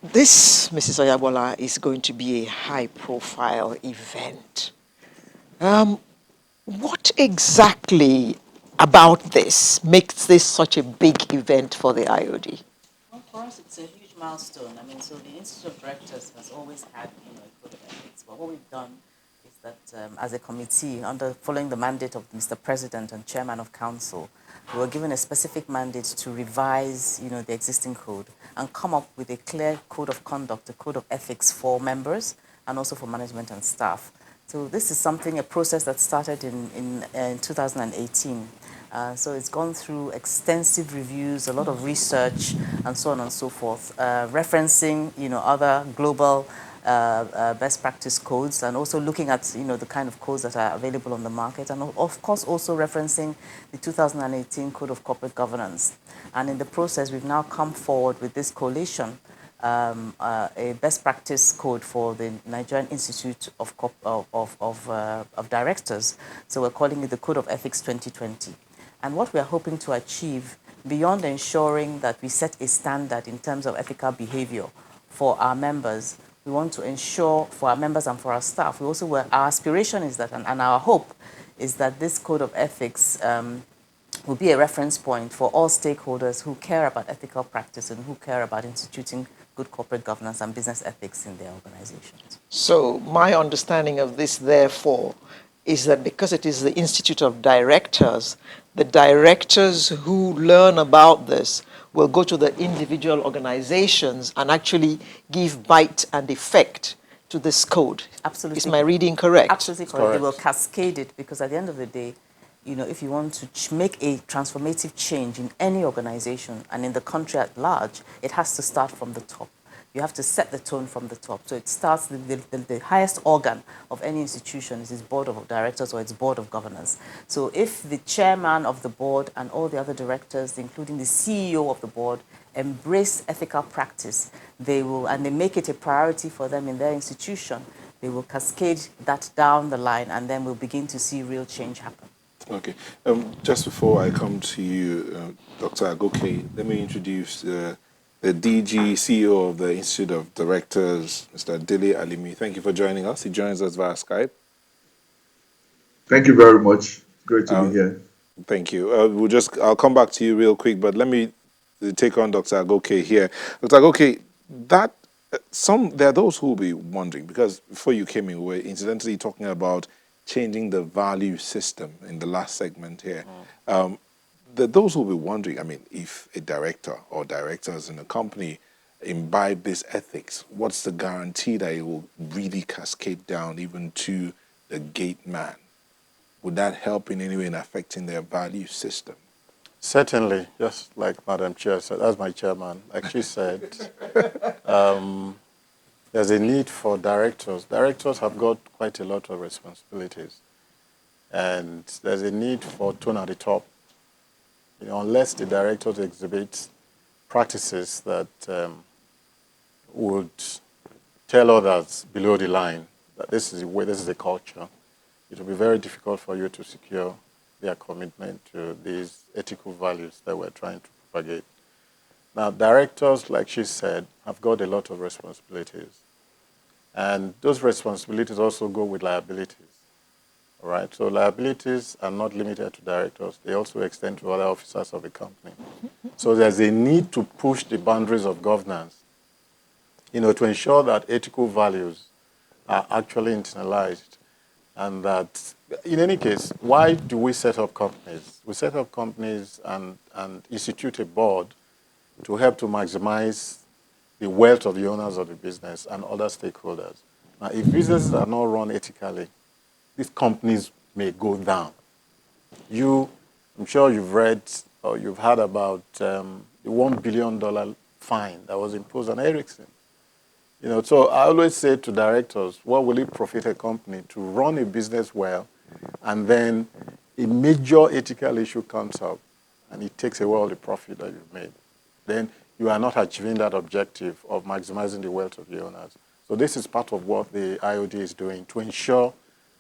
this, Mrs. Oyabola, is going to be a high-profile event. What exactly about this makes this such a big event for the IOD? Well, for us, it's a huge milestone. I mean, so the Institute of Directors has always had, a code of ethics. But what we've done is that as a committee, following the mandate of Mr. President and Chairman of Council, we were given a specific mandate to revise, the existing code and come up with a clear code of conduct, a code of ethics for members and also for management and staff. So this is a process that started in 2018. So it's gone through extensive reviews, a lot of research, and so on and so forth, referencing, other global best practice codes, and also looking at, the kind of codes that are available on the market, and of course also referencing the 2018 Code of Corporate Governance. And in the process, we've now come forward with this coalition, a best practice code for the Nigerian Institute of Directors. So we're calling it the Code of Ethics 2020. And what we are hoping to achieve, beyond ensuring that we set a standard in terms of ethical behavior for our members, we want to ensure for our members and for our staff, our aspiration is that, and our hope is that this code of ethics will be a reference point for all stakeholders who care about ethical practice and who care about instituting good corporate governance and business ethics in their organizations. So my understanding of this, therefore, is that because it is the Institute of Directors, the directors who learn about this will go to the individual organizations and actually give bite and effect to this code. Absolutely. Is my reading correct? Absolutely correct. They will cascade it because at the end of the day, if you want to make a transformative change in any organization and in the country at large, it has to start from the top. You have to set the tone from the top. So it starts, the highest organ of any institution is its board of directors or its board of governors. So if the chairman of the board and all the other directors, including the CEO of the board, embrace ethical practice, they make it a priority for them in their institution, they will cascade that down the line, and then we'll begin to see real change happen. Okay. Just before I come to you, Dr. Agoke, let me introduce the DG CEO of the Institute of Directors, Mr. Dele Alimi. Thank you for joining us. He joins us via Skype. Thank you very much. Great to be here. Thank you. I'll come back to you real quick, but let me take on Dr. Agoke here. Dr. Agoke, there are those who will be wondering, because before you came in, we were incidentally talking about changing the value system in the last segment here. Those who will be wondering, if a director or directors in a company imbibe this ethics, what's the guarantee that it will really cascade down even to the gate man? Would that help in any way in affecting their value system? Certainly, just like Madam Chair said, as my chairman, like she said, there's a need for directors. Directors have got quite a lot of responsibilities. And there's a need for tone at the top. Unless the directors exhibit practices that would tell others below the line that this is the culture, it will be very difficult for you to secure their commitment to these ethical values that we're trying to propagate. Now, directors, like she said, have got a lot of responsibilities. And those responsibilities also go with liabilities. All right. So liabilities are not limited to directors. They also extend to other officers of the company. So there's a need to push the boundaries of governance, to ensure that ethical values are actually internalized, and that, in any case, why do we set up companies? We set up companies and institute a board to help to maximize the wealth of the owners of the business and other stakeholders. Now, if businesses are not run ethically, these companies may go down. I'm sure you've read or you've heard about the $1 billion fine that was imposed on Ericsson. So I always say to directors, what will it profit a company to run a business well, and then a major ethical issue comes up and it takes away all the profit that you've made? Then you are not achieving that objective of maximizing the wealth of the owners. So this is part of what the IOD is doing to ensure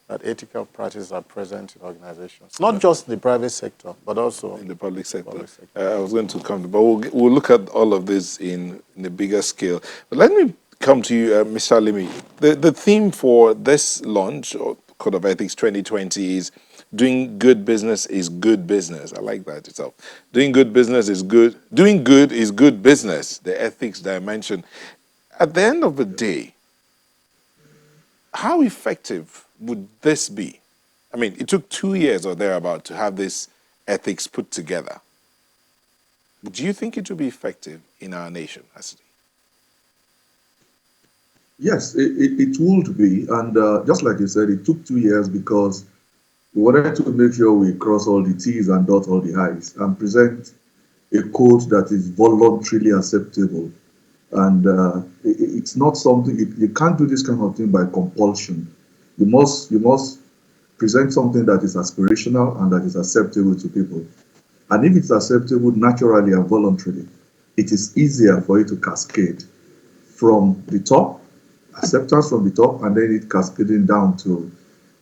that ethical practices are present in organizations, not just in the private sector, but also in the public sector. Public sector. I was going to come, but we'll look at all of this in a bigger scale. But let me come to you, Mr. Alimi. The theme for this launch, or Code of Ethics 2020, is doing good business is good business. I like that itself. Doing good business is good. Doing good is good business, the ethics dimension. At the end of the day, how effective would this be? I mean, it took 2 years or thereabout to have this ethics put together. Do you think it will be effective in our nation, Asidi? Yes, it would be. And just like you said, it took 2 years because we wanted to make sure we cross all the T's and dot all the I's and present a code that is voluntarily acceptable. And it's not something, you can't do this kind of thing by compulsion. You must present something that is aspirational and that is acceptable to people. And if it's acceptable naturally and voluntarily, it is easier for it to cascade from the top, acceptance from the top, and then it cascading down to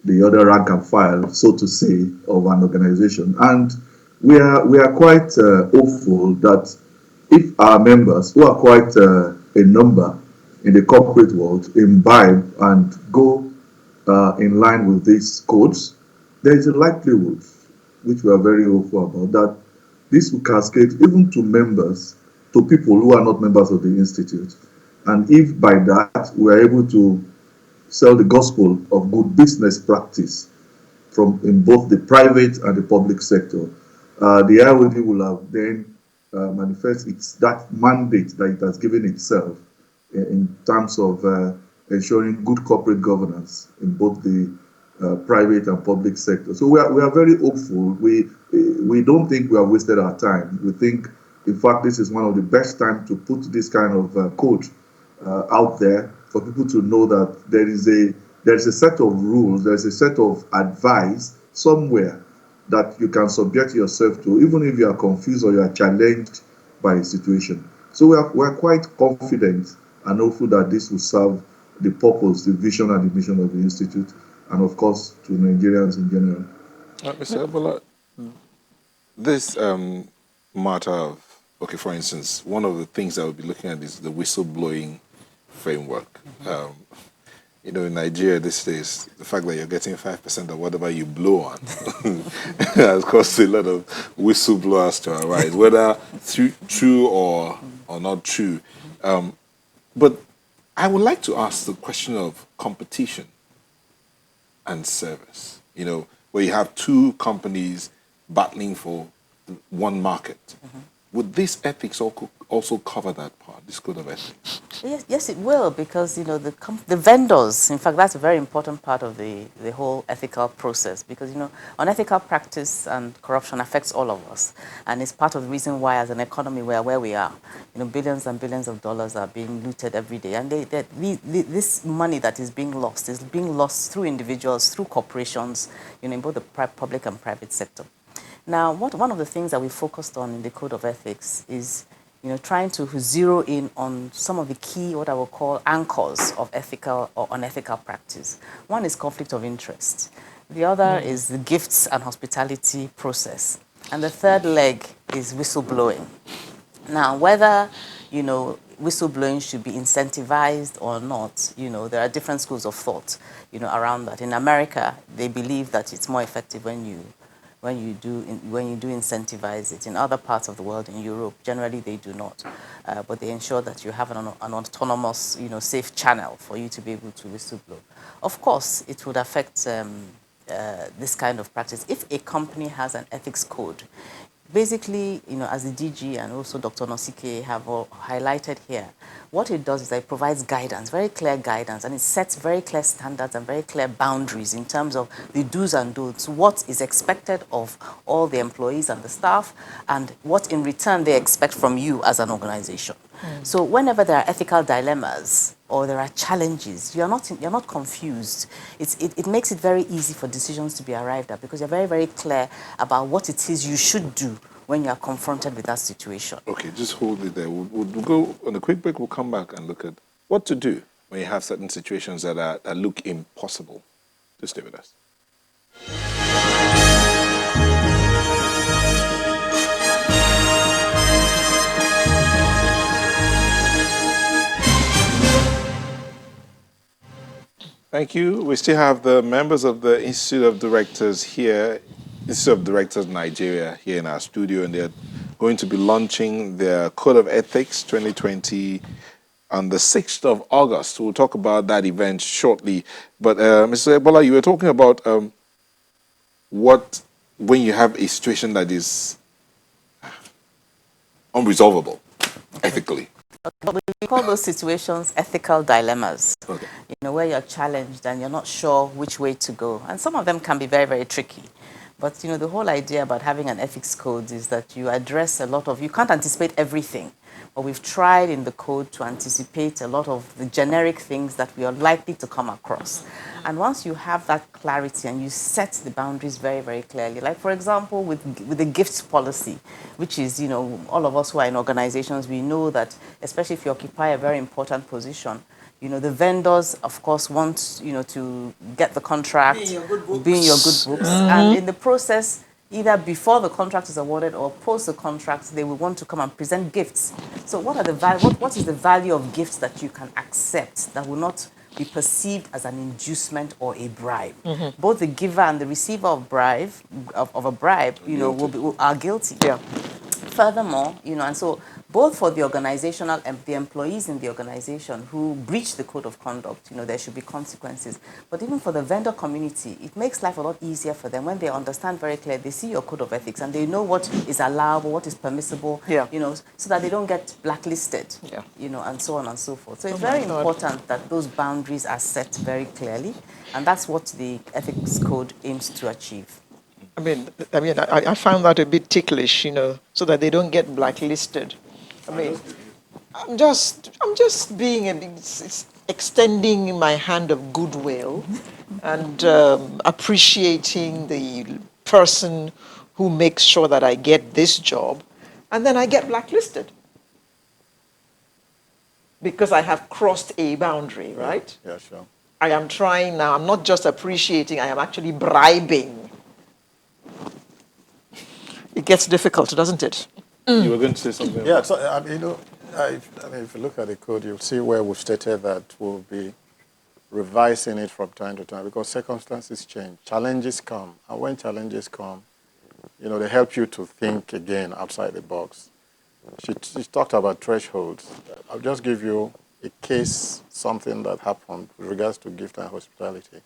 the other rank and file, so to say, of an organization. And we are quite hopeful that if our members, who are quite a number in the corporate world, imbibe and go in line with these codes, there is a likelihood, which we are very hopeful about, that this will cascade even to members, to people who are not members of the institute. And if by that we are able to sell the gospel of good business practice from in both the private and the public sector, the IOD will have then manifest that mandate that it has given itself in terms of ensuring good corporate governance in both the private and public sector. So we are very hopeful. We don't think we have wasted our time. We think, in fact, this is one of the best times to put this kind of code out there for people to know that there is a set of rules, there is a set of advice somewhere that you can subject yourself to, even if you are confused or you are challenged by a situation. So we are quite confident and hopeful that this will serve the purpose, the vision, and the mission of the institute, and of course to Nigerians in general. Mr. Ebola, this matter of, okay, for instance, one of the things that we'll be looking at is the whistleblowing framework. In Nigeria these days, the fact that you're getting 5% of whatever you blow on has caused a lot of whistleblowers to arise, whether true or not true. But I would like to ask the question of competition and service, where you have two companies battling for one market. Would this ethics also cover that part, this code of ethics? Yes, it will, because the vendors. In fact, that's a very important part of the whole ethical process, because unethical practice and corruption affects all of us, and it's part of the reason why, as an economy, we are where we are. Billions and billions of dollars are being looted every day, and this money that is being lost through individuals, through corporations, in both the public and private sector. Now, one of the things that we focused on in the Code of Ethics is, trying to zero in on some of the key, what I will call, anchors of ethical or unethical practice. One is conflict of interest. The other is the gifts and hospitality process. And the third leg is whistleblowing. Now, whether whistleblowing should be incentivized or not. There are different schools of thought, around that. In America, they believe that it's more effective when you do incentivize it. In other parts of the world, in Europe, generally they do not, but they ensure that you have an autonomous, safe channel for you to be able to whistleblow. Of course, it would affect this kind of practice. If a company has an ethics code, basically, as the DG and also Dr. Nosike have all highlighted here, what it does is that it provides guidance, very clear guidance, and it sets very clear standards and very clear boundaries in terms of the do's and don'ts, what is expected of all the employees and the staff, and what in return they expect from you as an organization. So whenever there are ethical dilemmas or there are challenges, you're not confused. It makes it very easy for decisions to be arrived at because you're very, very clear about what it is you should do when you are confronted with that situation. Okay, just hold it there. We'll go on a quick break. We'll come back and look at what to do when you have certain situations that look impossible. Just stay with us. Thank you. We still have the members of the Institute of Directors here, Institute of Directors Nigeria here in our studio, and they're going to be launching their Code of Ethics 2020 on the 6th of August. We'll talk about that event shortly. But Mr. Ebola, you were talking about when you have a situation that is unresolvable ethically. We call those situations ethical dilemmas. Okay. Where you're challenged and you're not sure which way to go. And some of them can be very, very tricky. But, the whole idea about having an ethics code is that you address you can't anticipate everything. But we've tried in the code to anticipate a lot of the generic things that we are likely to come across. And once you have that clarity and you set the boundaries very, very clearly, like for example, with the gifts policy, which is, all of us who are in organizations, we know that, especially if you occupy a very important position, the vendors, of course, want, to get the contract, be in your good books. And in the process, either before the contract is awarded or post the contract, they will want to come and present gifts. So what is the value of gifts that you can accept that will not be perceived as an inducement or a bribe? Both the giver and the receiver of a bribe, are guilty. Yeah. Furthermore, and so both for the organizational and the employees in the organization who breach the code of conduct, there should be consequences. But even for the vendor community, it makes life a lot easier for them when they understand very clearly, they see your code of ethics and they know what is allowable, what is permissible, so that they don't get blacklisted, and so on and so forth. So it's very important that those boundaries are set very clearly, and that's what the ethics code aims to achieve. I found that a bit ticklish, so that they don't get blacklisted. I'm just extending my hand of goodwill and appreciating the person who makes sure that I get this job, and then I get blacklisted because I have crossed a boundary, right? Yeah, sure. I am trying now. I'm not just appreciating, I am actually bribing. It gets difficult, doesn't it? You were going to say something? Yeah, so, if you look at the code, you'll see where we've stated that we'll be revising it from time to time because circumstances change, challenges come, and when challenges come, they help you to think again outside the box. She talked about thresholds. I'll just give you a case, something that happened with regards to gift and hospitality.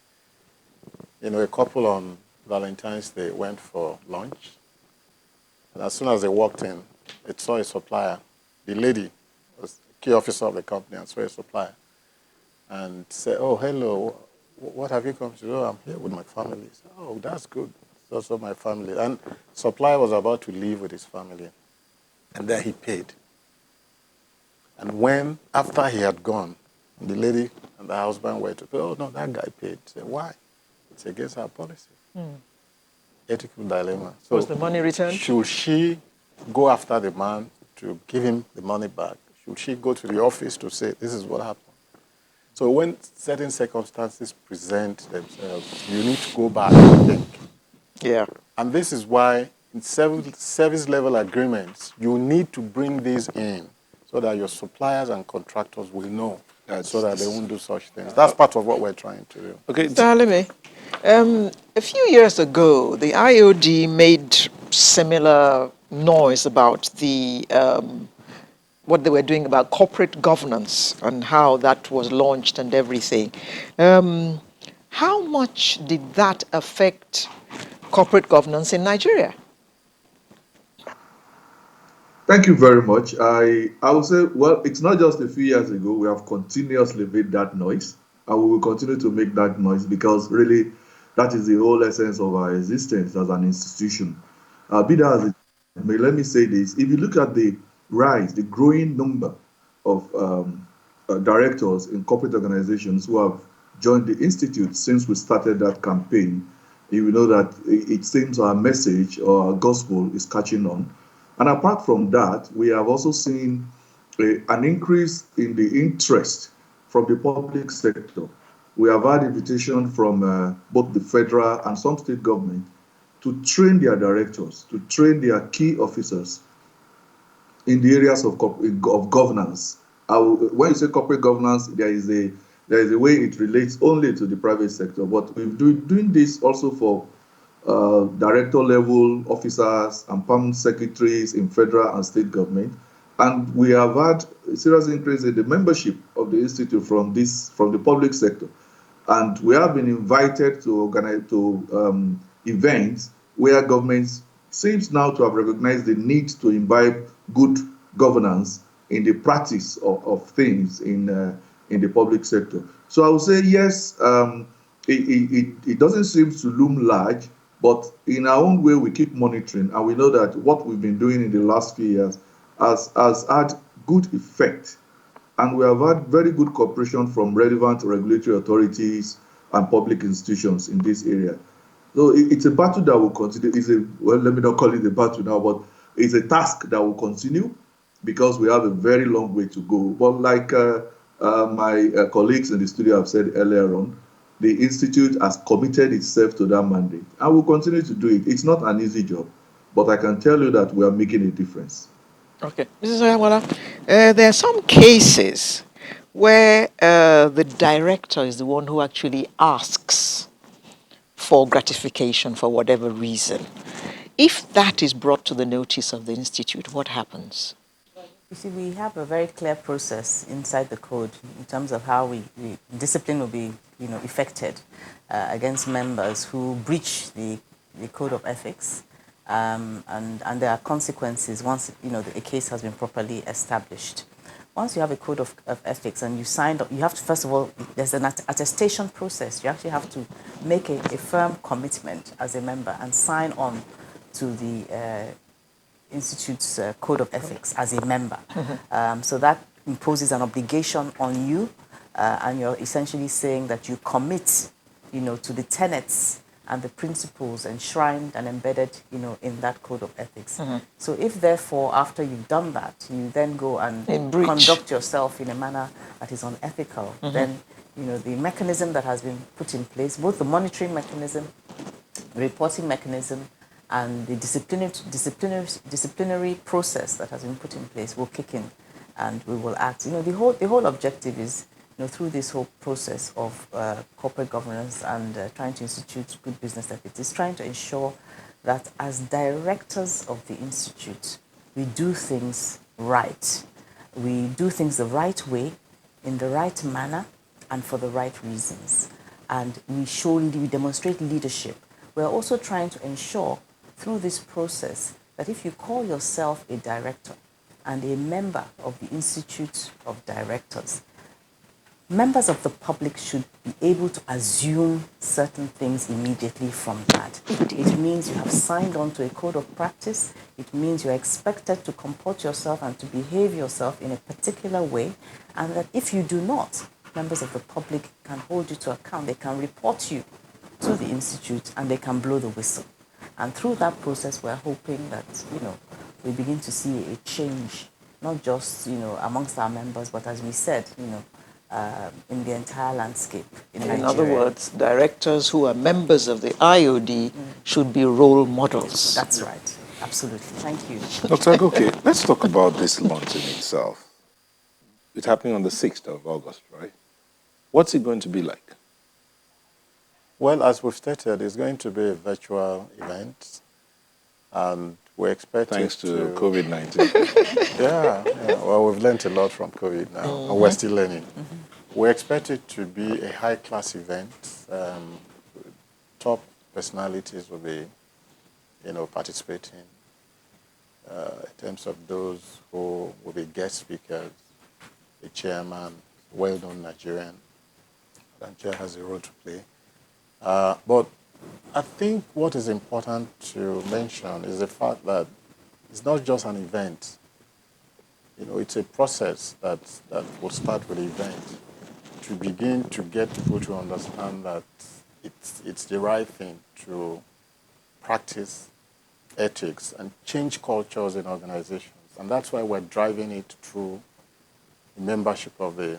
A couple on Valentine's Day went for lunch, and as soon as they walked in, they saw a supplier. The lady was the key officer of the company and saw a supplier and said, "Oh, hello, what have you come to do?" "I'm here with my family." Said, "Oh, that's good. It's also my family." And supplier was about to leave with his family, and then he paid. And after he had gone, the lady and the husband were to pay. "Oh, no, that guy paid." He said, "Why?" "It's against our policy." Ethical dilemma. So Was the money returned? Should she go after the man to give him the money back? Should she go to the office to say, "This is what happened"? So when certain circumstances present themselves, you need to go back and think. Yeah. And this is why in service level agreements, you need to bring these in so that your suppliers and contractors will know, so that they won't do such things. That's part of what we're trying to do. Okay. Salome, a few years ago, the IOD made similar noise about the what they were doing about corporate governance and how that was launched and everything. How much did that affect corporate governance in Nigeria? Thank you very much. I would say, well, it's not just a few years ago. We have continuously made that noise, and we will continue to make that noise because really, that is the whole essence of our existence as an institution. Be that as it may, let me say this: if you look at the rise, the growing number of directors in corporate organizations who have joined the institute since we started that campaign, you will know that it seems our message or our gospel is catching on. And apart from that, we have also seen an increase in the interest from the public sector. We have had invitation from both the federal and some state government to train their directors, to train their key officers in the areas of governance. When you say corporate governance, there is a way it relates only to the private sector, but we're doing this also for director level officers and permanent secretaries in federal and state government. And we have had a serious increase in the membership of the institute from the public sector. And we have been invited to organize events where governments seems now to have recognized the need to imbibe good governance in the practice of things in the public sector. So I would say yes, it doesn't seem to loom large, but in our own way we keep monitoring, and we know that what we've been doing in the last few years has had good effect. And we have had very good cooperation from relevant regulatory authorities and public institutions in this area. So it's a battle that will continue. Well, let me not call it a battle now, but it's a task that will continue because we have a very long way to go. But like my colleagues in the studio have said earlier on, the Institute has committed itself to that mandate and will continue to do it. It's not an easy job, but I can tell you that we are making a difference. Okay. Mrs. Oyawala, there are some cases where the director is the one who actually asks for gratification for whatever reason. If that is brought to the notice of the institute, what happens? You see, we have a very clear process inside the code in terms of how discipline will be, effected against members who breach the code of ethics, and there are consequences once a case has been properly established. Once you have a code of ethics and you signed up, you have to, first of all, there's an attestation process. You actually have to make a firm commitment as a member and sign on to the Institute's code of ethics as a member. So that imposes an obligation on you, and you're essentially saying that you commit, to the tenets and the principles enshrined and embedded, in that code of ethics. So if therefore, after you've done that, you then go and conduct yourself in a manner that is unethical, then, the mechanism that has been put in place, both the monitoring mechanism, the reporting mechanism, and the disciplinary process that has been put in place will kick in, and we will act. The whole objective is, through this whole process of corporate governance and trying to institute good business ethics, is trying to ensure that as directors of the institute, we do things right. We do things the right way, in the right manner, and for the right reasons. And we demonstrate leadership. We're also trying to ensure through this process that if you call yourself a director and a member of the Institute of Directors, members of the public should be able to assume certain things immediately from that. It means you have signed on to a code of practice. It means you're expected to comport yourself and to behave yourself in a particular way, and that if you do not, members of the public can hold you to account. They can report you to the Institute and they can blow the whistle. And through that process, we're hoping that, we begin to see a change, not just, amongst our members, but as we said, in the entire landscape in Nigeria. In other words, directors who are members of the IOD should be role models. That's right. Absolutely. Thank you. Dr. Agoke, let's talk about this launch in itself. It's happening on the 6th of August, right? What's it going to be like? Well, as we've stated, it's going to be a virtual event, and we expect Thanks it to to... COVID-19. Yeah, well, we've learned a lot from COVID now, and we're still learning. We expect it to be a high-class event. Top personalities will be, participating. In terms of those who will be guest speakers, the chairman, well-known Nigerian. Nigeria has a role to play. But I think what is important to mention is the fact that it's not just an event. It's a process that will start with the event to begin to get people to understand that it's the right thing to practice ethics and change cultures in organizations. And that's why we're driving it through the membership of the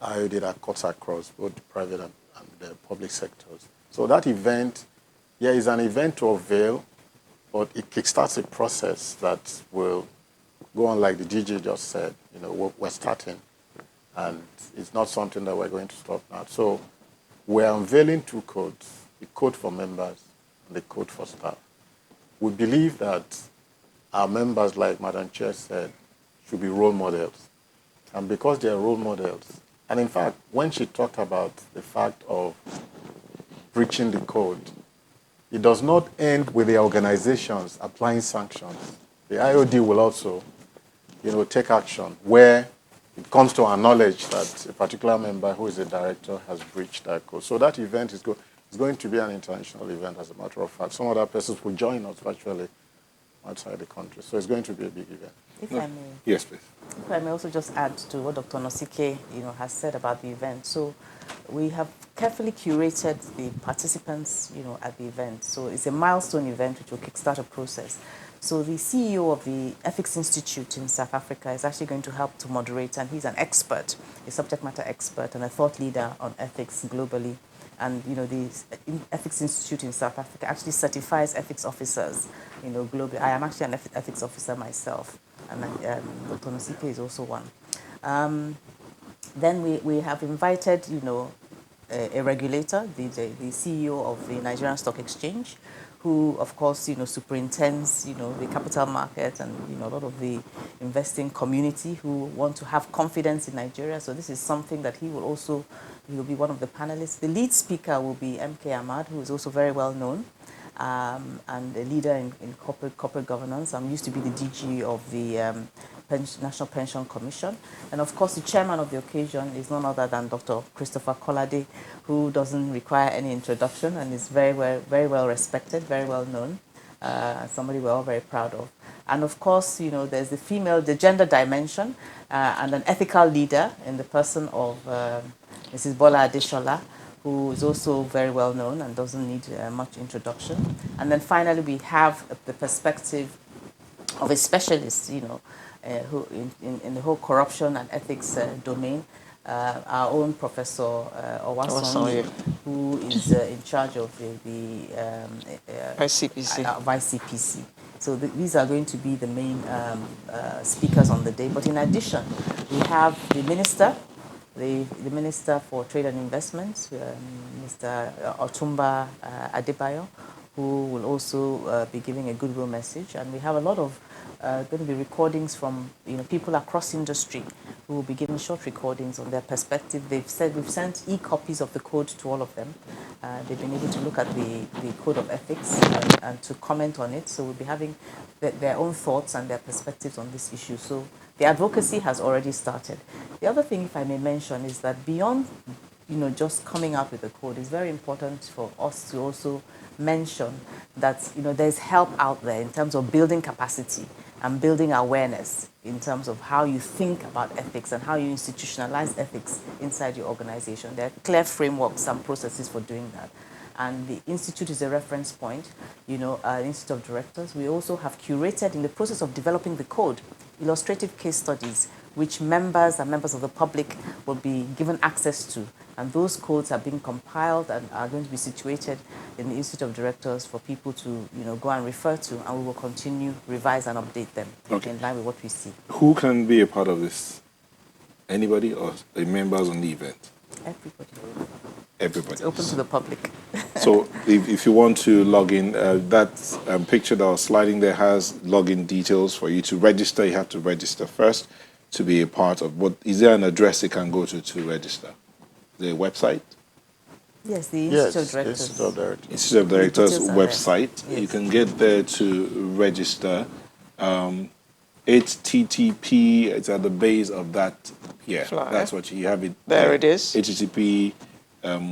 IOD that cuts across both the private and the public sectors. So that event, is an event to avail, but it kickstarts a process that will go on like the DJ just said. We're starting, and it's not something that we're going to stop now. So we're unveiling two codes, the code for members and the code for staff. We believe that our members, like Madam Chair said, should be role models. And because they are role models, and in fact, when she talked about the fact of breaching the code, it does not end with the organizations applying sanctions. The IOD will also, take action where it comes to our knowledge that a particular member who is a director has breached that code. So that event is going to be an international event, as a matter of fact. Some other persons will join us virtually outside the country. So it's going to be a big event. If I may. Yes, please. If I may also just add to what Dr. Nosike, has said about the event. So we have carefully curated the participants, at the event. So it's a milestone event which will kickstart a process. So the CEO of the Ethics Institute in South Africa is actually going to help to moderate, and he's an expert, a subject matter expert and a thought leader on ethics globally. And the Ethics Institute in South Africa actually certifies ethics officers, globally. I am actually an ethics officer myself, and Dr. Nosike is also one. Then we have invited, a regulator, the CEO of the Nigerian Stock Exchange, who, of course, superintends, the capital market and, a lot of the investing community who want to have confidence in Nigeria. So this is something that he will be one of the panelists. The lead speaker will be MK Ahmad, who is also very well known, and a leader in corporate governance. I'm used to be the DG of the National Pension Commission. And of course, the chairman of the occasion is none other than Dr. Christopher Kolade, who doesn't require any introduction and is very well respected, very well known, somebody we're all very proud of. And of course, there's the gender dimension, and an ethical leader in the person of Mrs. Bola Adeshola, who is also very well known and doesn't need much introduction. And then finally, we have the perspective of a specialist, who in the whole corruption and ethics domain, our own Professor Owasonye, who is in charge of the ICPC. ICPC. So these are going to be the main speakers on the day. But in addition, we have the minister, the Minister for Trade and Investments, Mr. Otumba Adebayo, who will also be giving a goodwill message. And we have a lot of going to be recordings from people across industry who will be giving short recordings on their perspective. They've said we've sent e-copies of the code to all of them. They've been able to look at the code of ethics and to comment on it. So we'll be having their own thoughts and their perspectives on this issue. So the advocacy has already started. The other thing, if I may mention, is that beyond just coming out with the code, it's very important for us to also mention that there's help out there in terms of building capacity and building awareness in terms of how you think about ethics and how you institutionalize ethics inside your organization. There are clear frameworks and processes for doing that. And the Institute is a reference point, Institute of Directors. We also have curated, in the process of developing the code, illustrative case studies which members and members of the public will be given access to. And those codes are being compiled and are going to be situated in the Institute of Directors for people to go and refer to, and we will continue, revise and update them in line with what we see. Who can be a part of this Anybody or the members on the event? Everybody. Everybody. It's open to the public. So if you want to log in, that picture that was sliding there has login details for you to register. You have to register first to be a part of. But is there an address they can go to register? The website? Yes, the Yes, Institute of the Directors. Institute of Directors. Institute of The Directors details are there. website. Yes. You can get there to register. HTTP, it's at the base of that. Yeah, Flyer. that's what you have it. There it is. HTTP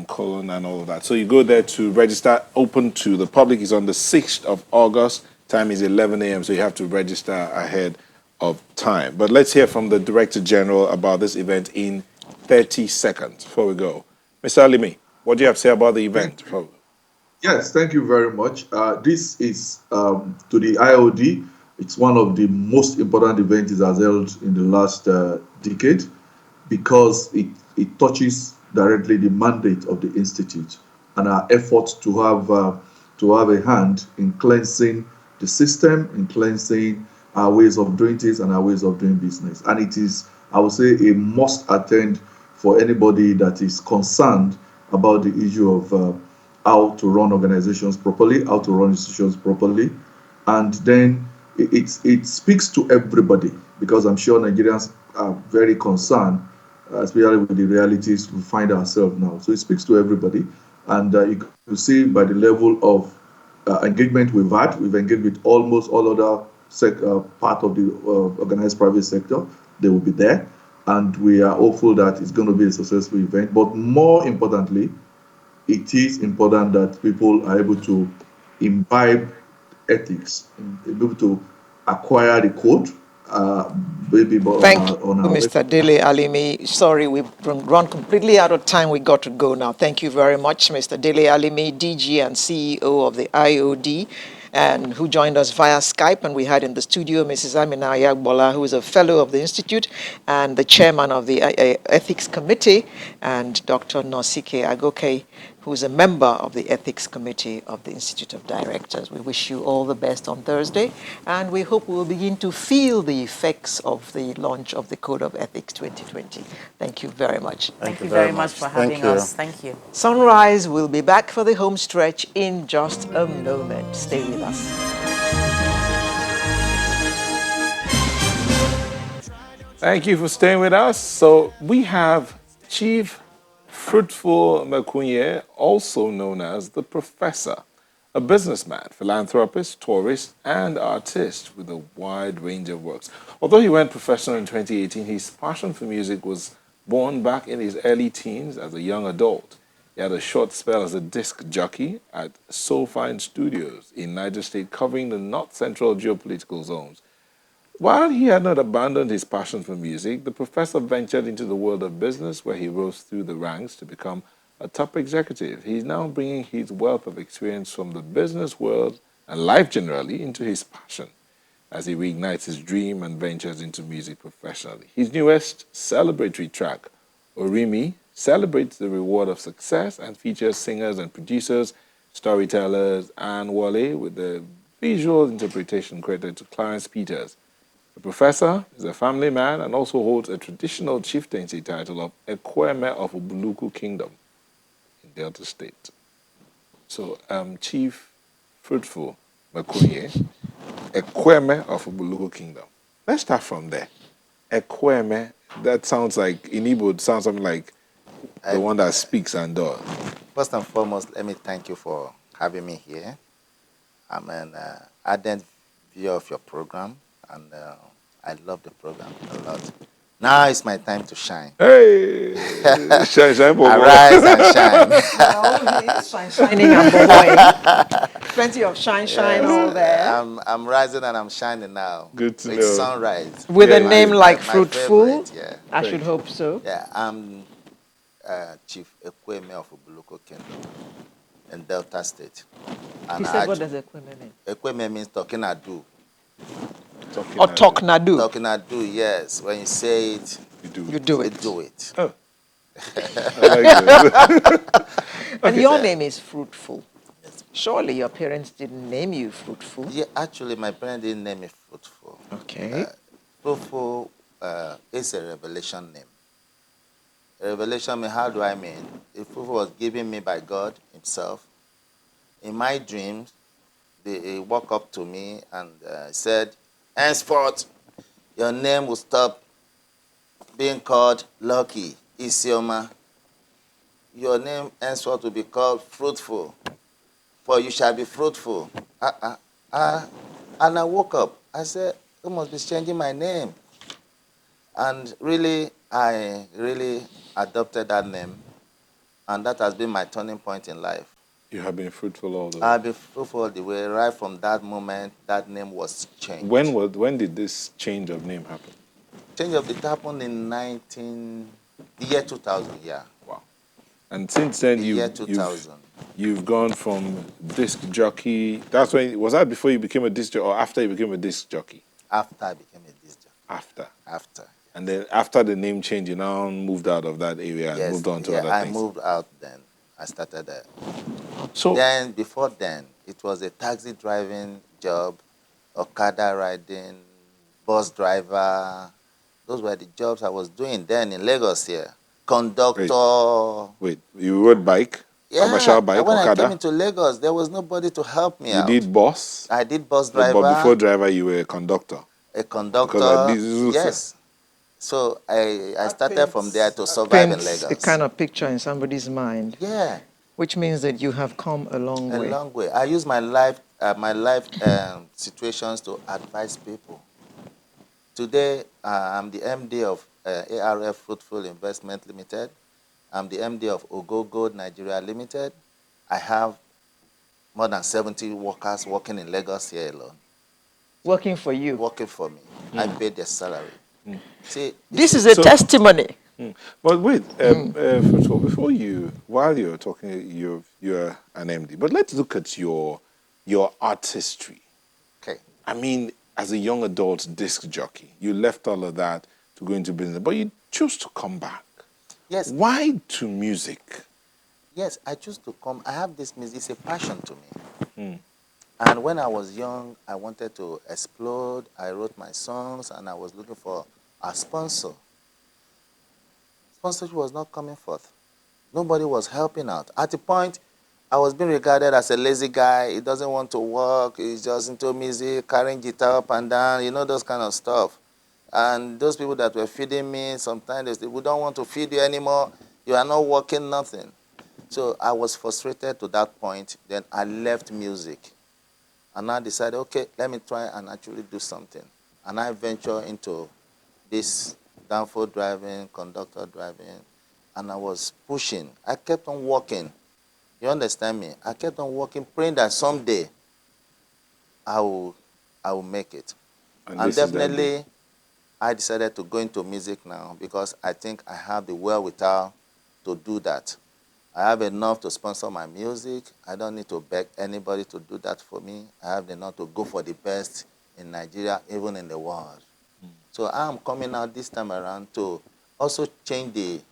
colon and all of that. So you go there to register. Open to the public is on the 6th of August. Time is 11 a.m. So you have to register ahead of time. But let's hear from the Director General about this event in 30 seconds before we go. Mr. Alimi, what do you have to say about the event? Yes, thank you very much. This is to the IOD. It's one of the most important events it has held in the last decade because it touches directly the mandate of the institute and our efforts to have a hand in cleansing the system, in cleansing our ways of doing things and our ways of doing business. And it is, I would say, a must attend for anybody that is concerned about the issue of how to run organizations properly, how to run institutions properly, and then it speaks to everybody because I'm sure Nigerians are very concerned, especially with the realities we find ourselves now. So it speaks to everybody, and you can see by the level of engagement we've had, we've engaged with almost all other part of the organized private sector. They will be there, and we are hopeful that it's going to be a successful event. But more importantly, it is important that people are able to imbibe ethics, able to acquire the code, maybe Thank you, on our Mr. Dele Alimi. Sorry, we've run completely out of time. We got to go now. Thank you very much, Mr. Dele Alimi, DG and CEO of the IOD, and who joined us via Skype. And we had in the studio Mrs. Amina Ayagbola, who is a fellow of the Institute and the chairman of the Ethics Committee, and Dr. Nosike Agoke, who is a member of the Ethics Committee of the Institute of Directors. We wish you all the best on Thursday, and we hope we will begin to feel the effects of the launch of the Code of Ethics 2020. Thank you very much. Thank you very much for having us. Thank you. Sunrise will be back for the home stretch in just a moment. Stay with us. Thank you for staying with us. So we have Chief Fruitful Mekunye, also known as the Professor, a businessman, philanthropist, tourist, and artist with a wide range of works. Although he went professional in 2018, his passion for music was born back in his early teens as a young adult. He had a short spell as a disc jockey at Soulfine Studios in Niger State, covering the north-central geopolitical zones. While he had not abandoned his passion for music, the professor ventured into the world of business where he rose through the ranks to become a top executive. He's now bringing his wealth of experience from the business world and life generally into his passion as he reignites his dream and ventures into music professionally. His newest celebratory track, Orimi, celebrates the reward of success and features singers and producers, storytellers, and Wale with the visual interpretation credited to Clarence Peters. The professor is a family man and also holds a traditional chieftaincy title of Ekweme of Ubuluku Kingdom in Delta State. So, Chief Fruitful Mekunye, Ekweme of Ubuluku Kingdom. Let's start from there. Ekweme, that sounds like, in Igbo, it sounds something like the one that speaks and does. First and foremost, let me thank you for having me here. I'm an ardent viewer of your program, and I love the program a lot. Now it's my time to shine. Hey! Shine, shine, boy. Arise and shine. Shining and boy. Plenty of shine all there. I'm rising and I'm shining now. Good to It's know. sunrise. With a Yeah, name like My Fruitful, favorite, yeah. I should hope so. Yeah, I'm Chief Ekweme of Ubuluko Kingdom in Delta State. And He said, what does Ekweme mean? Ekweme means talking ado. Or talk nadu. Talking ado, yes. When you say it, You do it. you do it. Oh. I like this. And your name is Fruitful. Surely your parents didn't name you Fruitful. Yeah, actually, my parents didn't name me Fruitful. Okay. Fruitful is a revelation name. Revelation mean, how do I mean? If it was given me by God himself, in my dreams, he walked up to me and said, henceforth, your name will stop being called Lucky, Isioma. Your name henceforth will be called Fruitful, for you shall be fruitful. And I woke up. I said, you must be changing my name. And really, I really adopted that name. And that has been my turning point in life. You have been fruitful all the way. I've been fruitful all the way. Right from that moment, that name was changed. When did this change of name happen? Change of it happened in the year 2000, yeah. Wow. And since then, The year 2000. you've gone from disc jockey. That's when, was that before you became a disc jockey or after you became a disc jockey? After I became a disc jockey. After. After. And then after the name change, you now moved out of that area and moved on to other things. I moved out then. I started there. So then, before then, it was a taxi driving job, Okada riding, bus driver. Those were the jobs I was doing then in Lagos here. Conductor. Wait, you rode bike? Yeah, commercial bike, when Okada? I came into Lagos, there was nobody to help me You out. did bus? I did bus driver. But before driver, you were a conductor? A conductor, Because this is yes. So I started from there to survive in Paints Lagos. a kind of picture in somebody's mind. Yeah. Which means that you have come a long way. A long way. I use my life situations to advise people. Today, I'm the MD of ARF Fruitful Investment Limited. I'm the MD of Ogogo Nigeria Limited. I have more than 70 workers working in Lagos here alone. Working for you. Working for me. I pay their salary. See, this is a testimony. But wait, first of all, while you're talking, you're an MD. But let's look at your artistry. Okay. I mean, as a young adult disc jockey, you left all of that to go into business, but you chose to come back. Yes. Why to music? Yes, I choose to come. I have this music. It's a passion to me. And when I was young, I wanted to explode. I wrote my songs, and I was looking for a sponsor. Sponsorship was not coming forth. Nobody was helping out. At the point, I was being regarded as a lazy guy. He doesn't want to work. He's just into music, carrying guitar up and down, those kind of stuff. And those people that were feeding me, sometimes they said, we don't want to feed you anymore. You are not working, nothing. So I was frustrated to that point. Then I left music. And I decided, okay, let me try and actually do something. And I ventured into this downfall driving, conductor driving, and I was pushing. I kept on working. You understand me? I kept on working, praying that someday I will make it. And definitely, I decided to go into music now because I think I have the wherewithal to do that. I have enough to sponsor my music. I don't need to beg anybody to do that for me. I have enough to go for the best in Nigeria, even in the world. So I'm coming out this time around to also change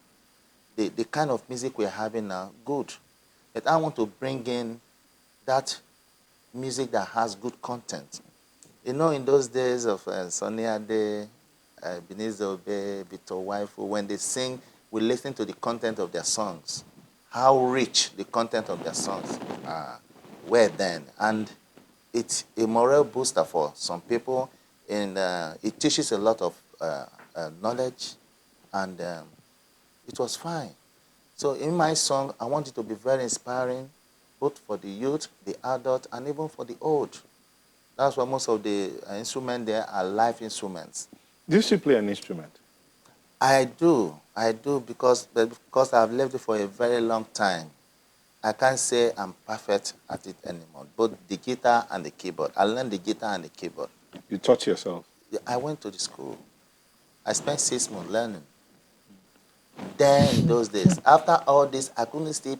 the kind of music we're having now. Good. But I want to bring in that music that has good content. In those days of Sonny Ade, Ebenezer Obey, Victor Waifu, when they sing, we listen to the content of their songs. How rich the content of their songs were then. And it's a moral booster for some people. And it teaches a lot of knowledge. And it was fine. So in my song, I want it to be very inspiring, both for the youth, the adult, and even for the old. That's why most of the instruments there are live instruments. Do you still play an instrument? I do because I've lived it for a very long time. I can't say I'm perfect at it anymore. Both the guitar and the keyboard. I learned the guitar and the keyboard. You taught yourself? I went to the school. I spent 6 months learning. Then in those days, after all this, I couldn't still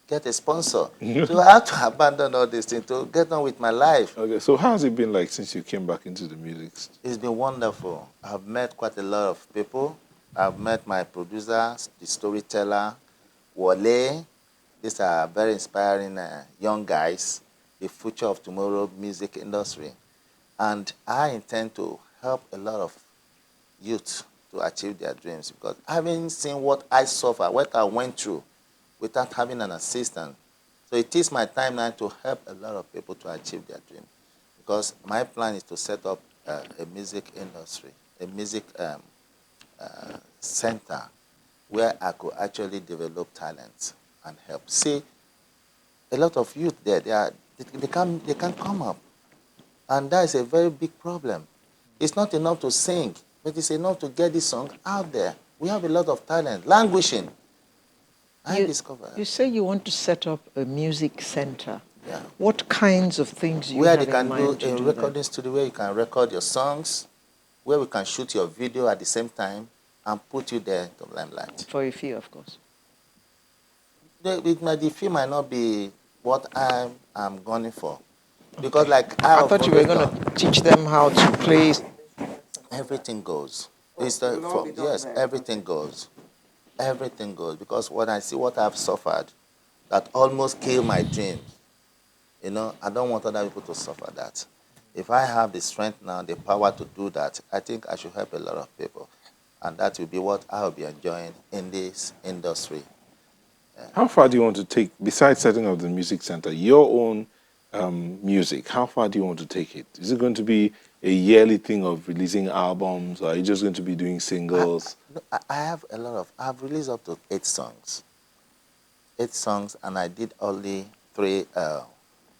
get a sponsor. So I had to abandon all these things to get on with my life. Okay, so how has it been like since you came back into the music? It's been wonderful. I've met quite a lot of people. I've met my producer, the storyteller, Wale. These are very inspiring young guys, the future of tomorrow music industry. And I intend to help a lot of youth to achieve their dreams, because having seen what I suffer, what I went through without having an assistant, so it is my time now to help a lot of people to achieve their dream. Because my plan is to set up a music industry, a music center where I could actually develop talents and help. See, a lot of youth there, they can't come up. And that is a very big problem. It's not enough to sing, but it's enough to get this song out there. We have a lot of talent, languishing. I discovered You say you want to set up a music center. Yeah. What kinds of things do you Where have they in can do mind a to do recording that? studio where you can record your songs, where we can shoot your video at the same time and put you there to limelight. For a fee, of course. The fee might not be what I'm gunning for. Because like I I have thought you were always going done, to teach them how to play. everything goes. Yes, everything goes. Everything goes. Because when I see what I've suffered, that almost killed my dreams, I don't want other people to suffer that. If I have the strength now, the power to do that, I think I should help a lot of people. And that will be what I'll be enjoying in this industry. How far do you want to take, besides setting up the music center, your own music? How far do you want to take it? Is it going to be a yearly thing of releasing albums, or are you just going to be doing singles? I have I've released up to 8 songs. 8 songs, and I did only 3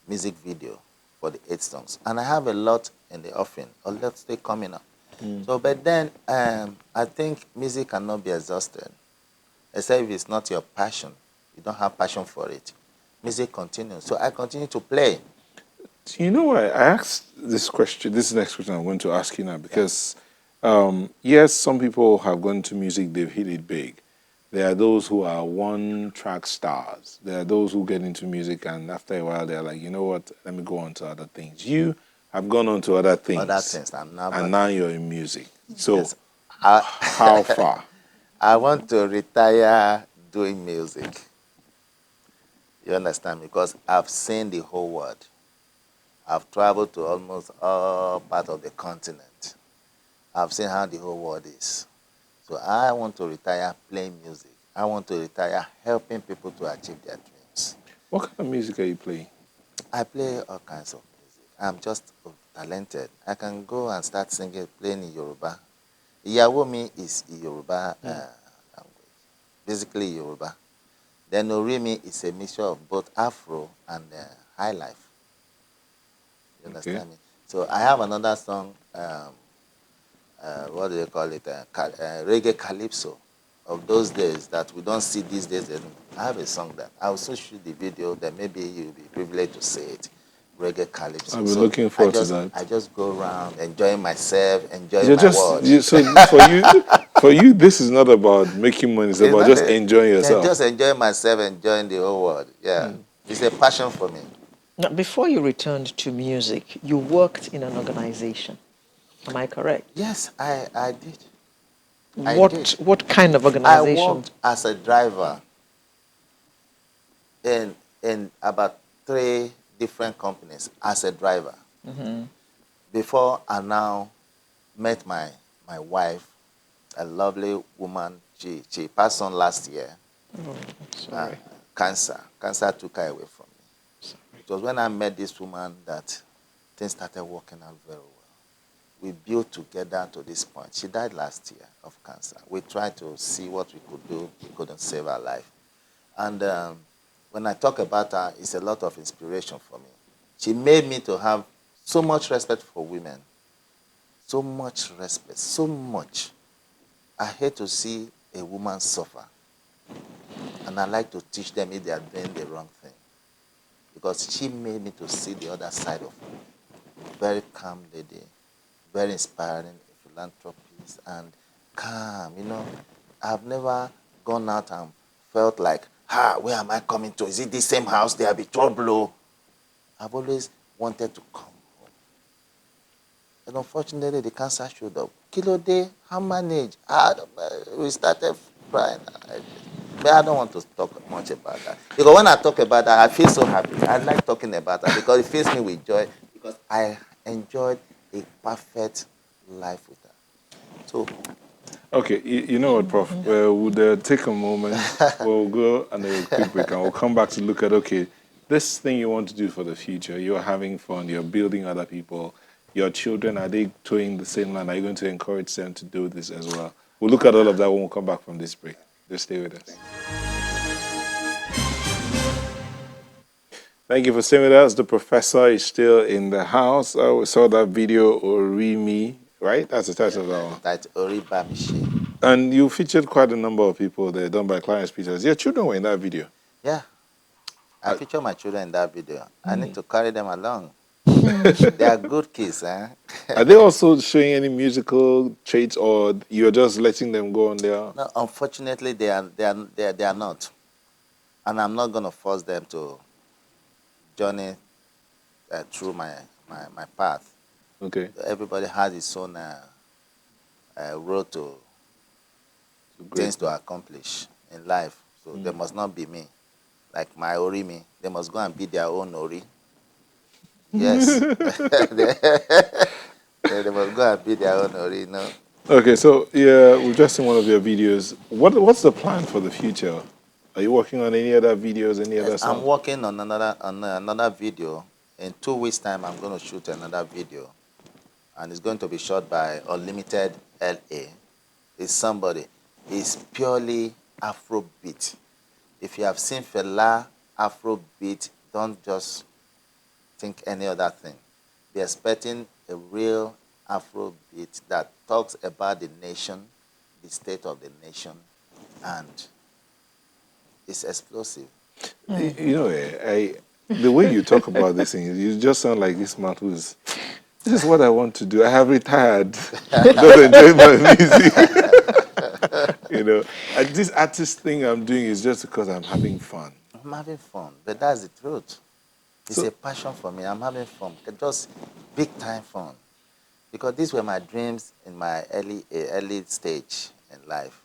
music video for the 8 songs. And I have a lot in the offing, a lot still coming up. So, but then I think music cannot be exhausted, except if it's not your passion. You don't have passion for it. Music continues. So I continue to play. You know why I asked this question? This is the next question I'm going to ask you now, because yes, some people have gone to music, they've hit it big. There are those who are one-track stars. There are those who get into music and after a while they're like, you know what, let me go on to other things. You have gone on to other things. Other things. And now you're in music. So Yes. how far? I want to retire doing music. You understand? Because I've seen the whole world. I've traveled to almost all parts of the continent. I've seen how the whole world is. So I want to retire playing music. I want to retire helping people to achieve their dreams. What kind of music are you playing? I play all kinds of music. I'm just talented. I can go and start singing, playing in Yoruba. Ìyàwó mi is Yoruba language, basically Yoruba. Then Orimi is a mixture of both Afro and high life. You understand me? So I have another song, what do they call it? Reggae Calypso, of those days that we don't see these days. And I have a song that I also shoot the video, that maybe you'll be privileged to see it. Reggae Calypso. I'll be looking forward to that. I just go around enjoying myself, enjoying You're my just world. so for you, this is not about making money. It's about just enjoying yourself. Just enjoying myself, enjoying the whole world. Yeah, it's a passion for me. Now, before you returned to music, you worked in an organization. Am I correct? Yes, I did. What kind of I organization? worked as a driver in about 3 different companies as a driver. Before I now met my wife, a lovely woman. She passed on last year. Sorry. Cancer took her away from me. It was when I met this woman that things started working out very well. We built together to this point. She died last year of cancer. We tried to see what we could do. We couldn't save her life. And when I talk about her, it's a lot of inspiration for me. She made me to have so much respect for women. So much respect, so much. I hate to see a woman suffer. And I like to teach them if they are doing the wrong thing. Because she made me to see the other side of it. Very calm lady, very inspiring, a philanthropist, and calm. I've never gone out and felt like, where am I coming to? Is it the same house? There'll be trouble. I've always wanted to come home. And unfortunately, the cancer showed up. Kilo day, how manage? We started crying. But I don't want to talk much about that. Because when I talk about that, I feel so happy. I like talking about that because it fills me with joy. Because I enjoyed a perfect life with her. So, Okay, you know what, Prof? We'll take a moment. We'll go and a quick break, and we'll come back to look at, okay, this thing you want to do for the future. You're having fun. You're building other people. Your children, are they towing the same line? Are you going to encourage them to do this as well? We'll look at all of that when we come back from this break. Just stay with us. Thank you for staying with us. The professor is still in the house. We saw that video, Orimi, right? That's the title of that one. That's Oriba Mishi. And you featured quite a number of people there, done by client speakers. Your children were in that video. Yeah, I feature my children in that video. I need to carry them along. They are good kids, eh? Are they also showing any musical traits, or you're just letting them go on there? No, unfortunately, they are not, and I'm not going to force them to journey through my path. Okay. Everybody has his own road to things to accomplish in life. So they must not be me. Like my Orimi, they must go and be their own Ori. Yes. they must go and be their own Ori, you know. Okay, so yeah, we've just seen one of your videos. What's the plan for the future? Are you working on any other videos, any other songs? I'm working on another video. In 2 weeks' time, I'm going to shoot another video, and it's going to be shot by Unlimited LA. It's somebody. It's purely Afrobeat. If you have seen Fela Afrobeat, don't just think any other thing. Be expecting a real Afrobeat that talks about the nation, the state of the nation, and it's explosive. You know, the way you talk about this thing, you just sound like this man who's, this is what I want to do. I have retired. I'm just enjoying my music. You know, and this artist thing I'm doing is just because I'm having fun. I'm having fun, but that's the truth. It's a passion for me. I'm having fun, just big time fun, because these were my dreams in my early stage in life.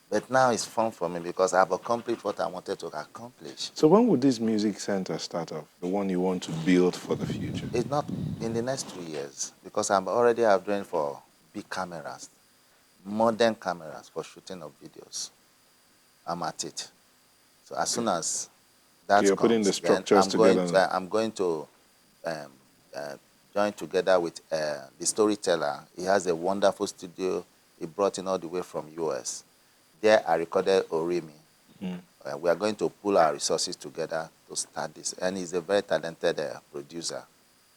But now it's fun for me because I've accomplished what I wanted to accomplish. So when would this music center start up? The one you want to build for the future? It's not in the next 2 years, because I'm already have drained for big cameras, modern cameras for shooting of videos. I'm at it. So as soon as that You're putting the structures together. I'm going to join together with the storyteller. He has a wonderful studio. He brought in all the way from US. There I recorded Orimi. We are going to pull our resources together to start this. And he's a very talented producer.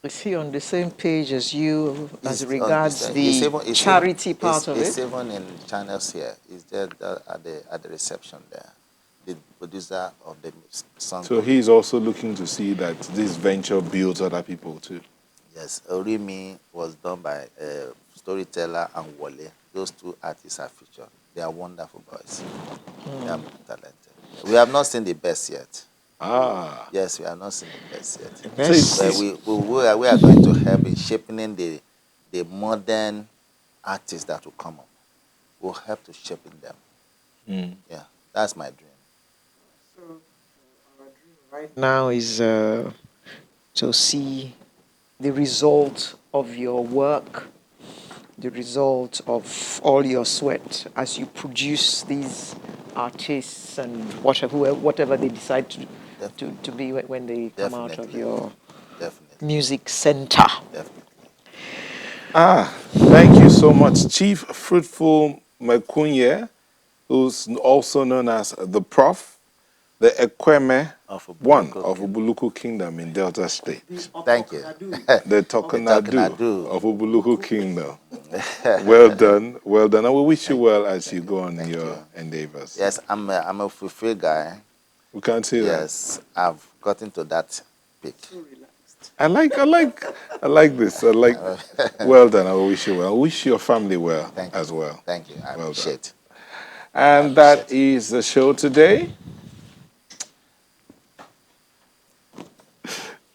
Is he on the same page as you as He's regards the charity part of it? He's even in channels here. He's there at the reception there. The producer of the song. So he's also looking to see that this venture builds other people too. Yes, Orimi was done by Storyteller and Wale. Those two artists are featured. They are wonderful boys. They are talented. We have not seen the best yet. Ah. Yes, we have not seen the best yet. So we are going to help in shaping the modern artists that will come up. We'll help to shape them. Yeah, that's my dream. So our dream right now is to see the result of your work, the result of all your sweat as you produce these artists and whatever they decide to be when they come out of your music center. Definitely. Thank you so much, Chief Fruitful Mekunye, who's also known as the Prof, the Ekweme one of Ubuluku Kingdom in Delta State. Thank you. The Tokonadu of Ubuluku Kingdom. Well done, well done. And we wish you well as you go on your endeavors. Yes, I'm a fulfilled guy. We can't say that. Yes, I've gotten to that peak. I like this. Well done. I wish you well. I wish your family well as well. Thank you. I appreciate it. And that is the show today.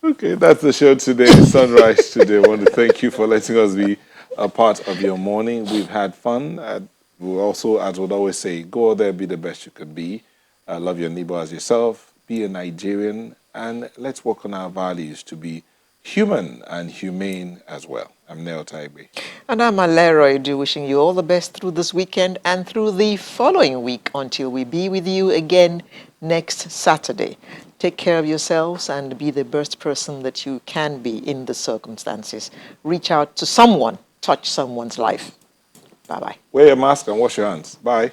Okay, that's the show today. Sunrise today. I want to thank you for letting us be a part of your morning. We've had fun. We'll also, as we'd always say, go out there, be the best you could be. Love your neighbor as yourself. Be a Nigerian. And let's work on our values to be human and humane as well. I'm Neo Taigbe. And I'm Leroy Do, wishing you all the best through this weekend and through the following week until we be with you again next Saturday. Take care of yourselves and be the best person that you can be in the circumstances. Reach out to someone, touch someone's life. Bye-bye. Wear your mask and wash your hands. Bye.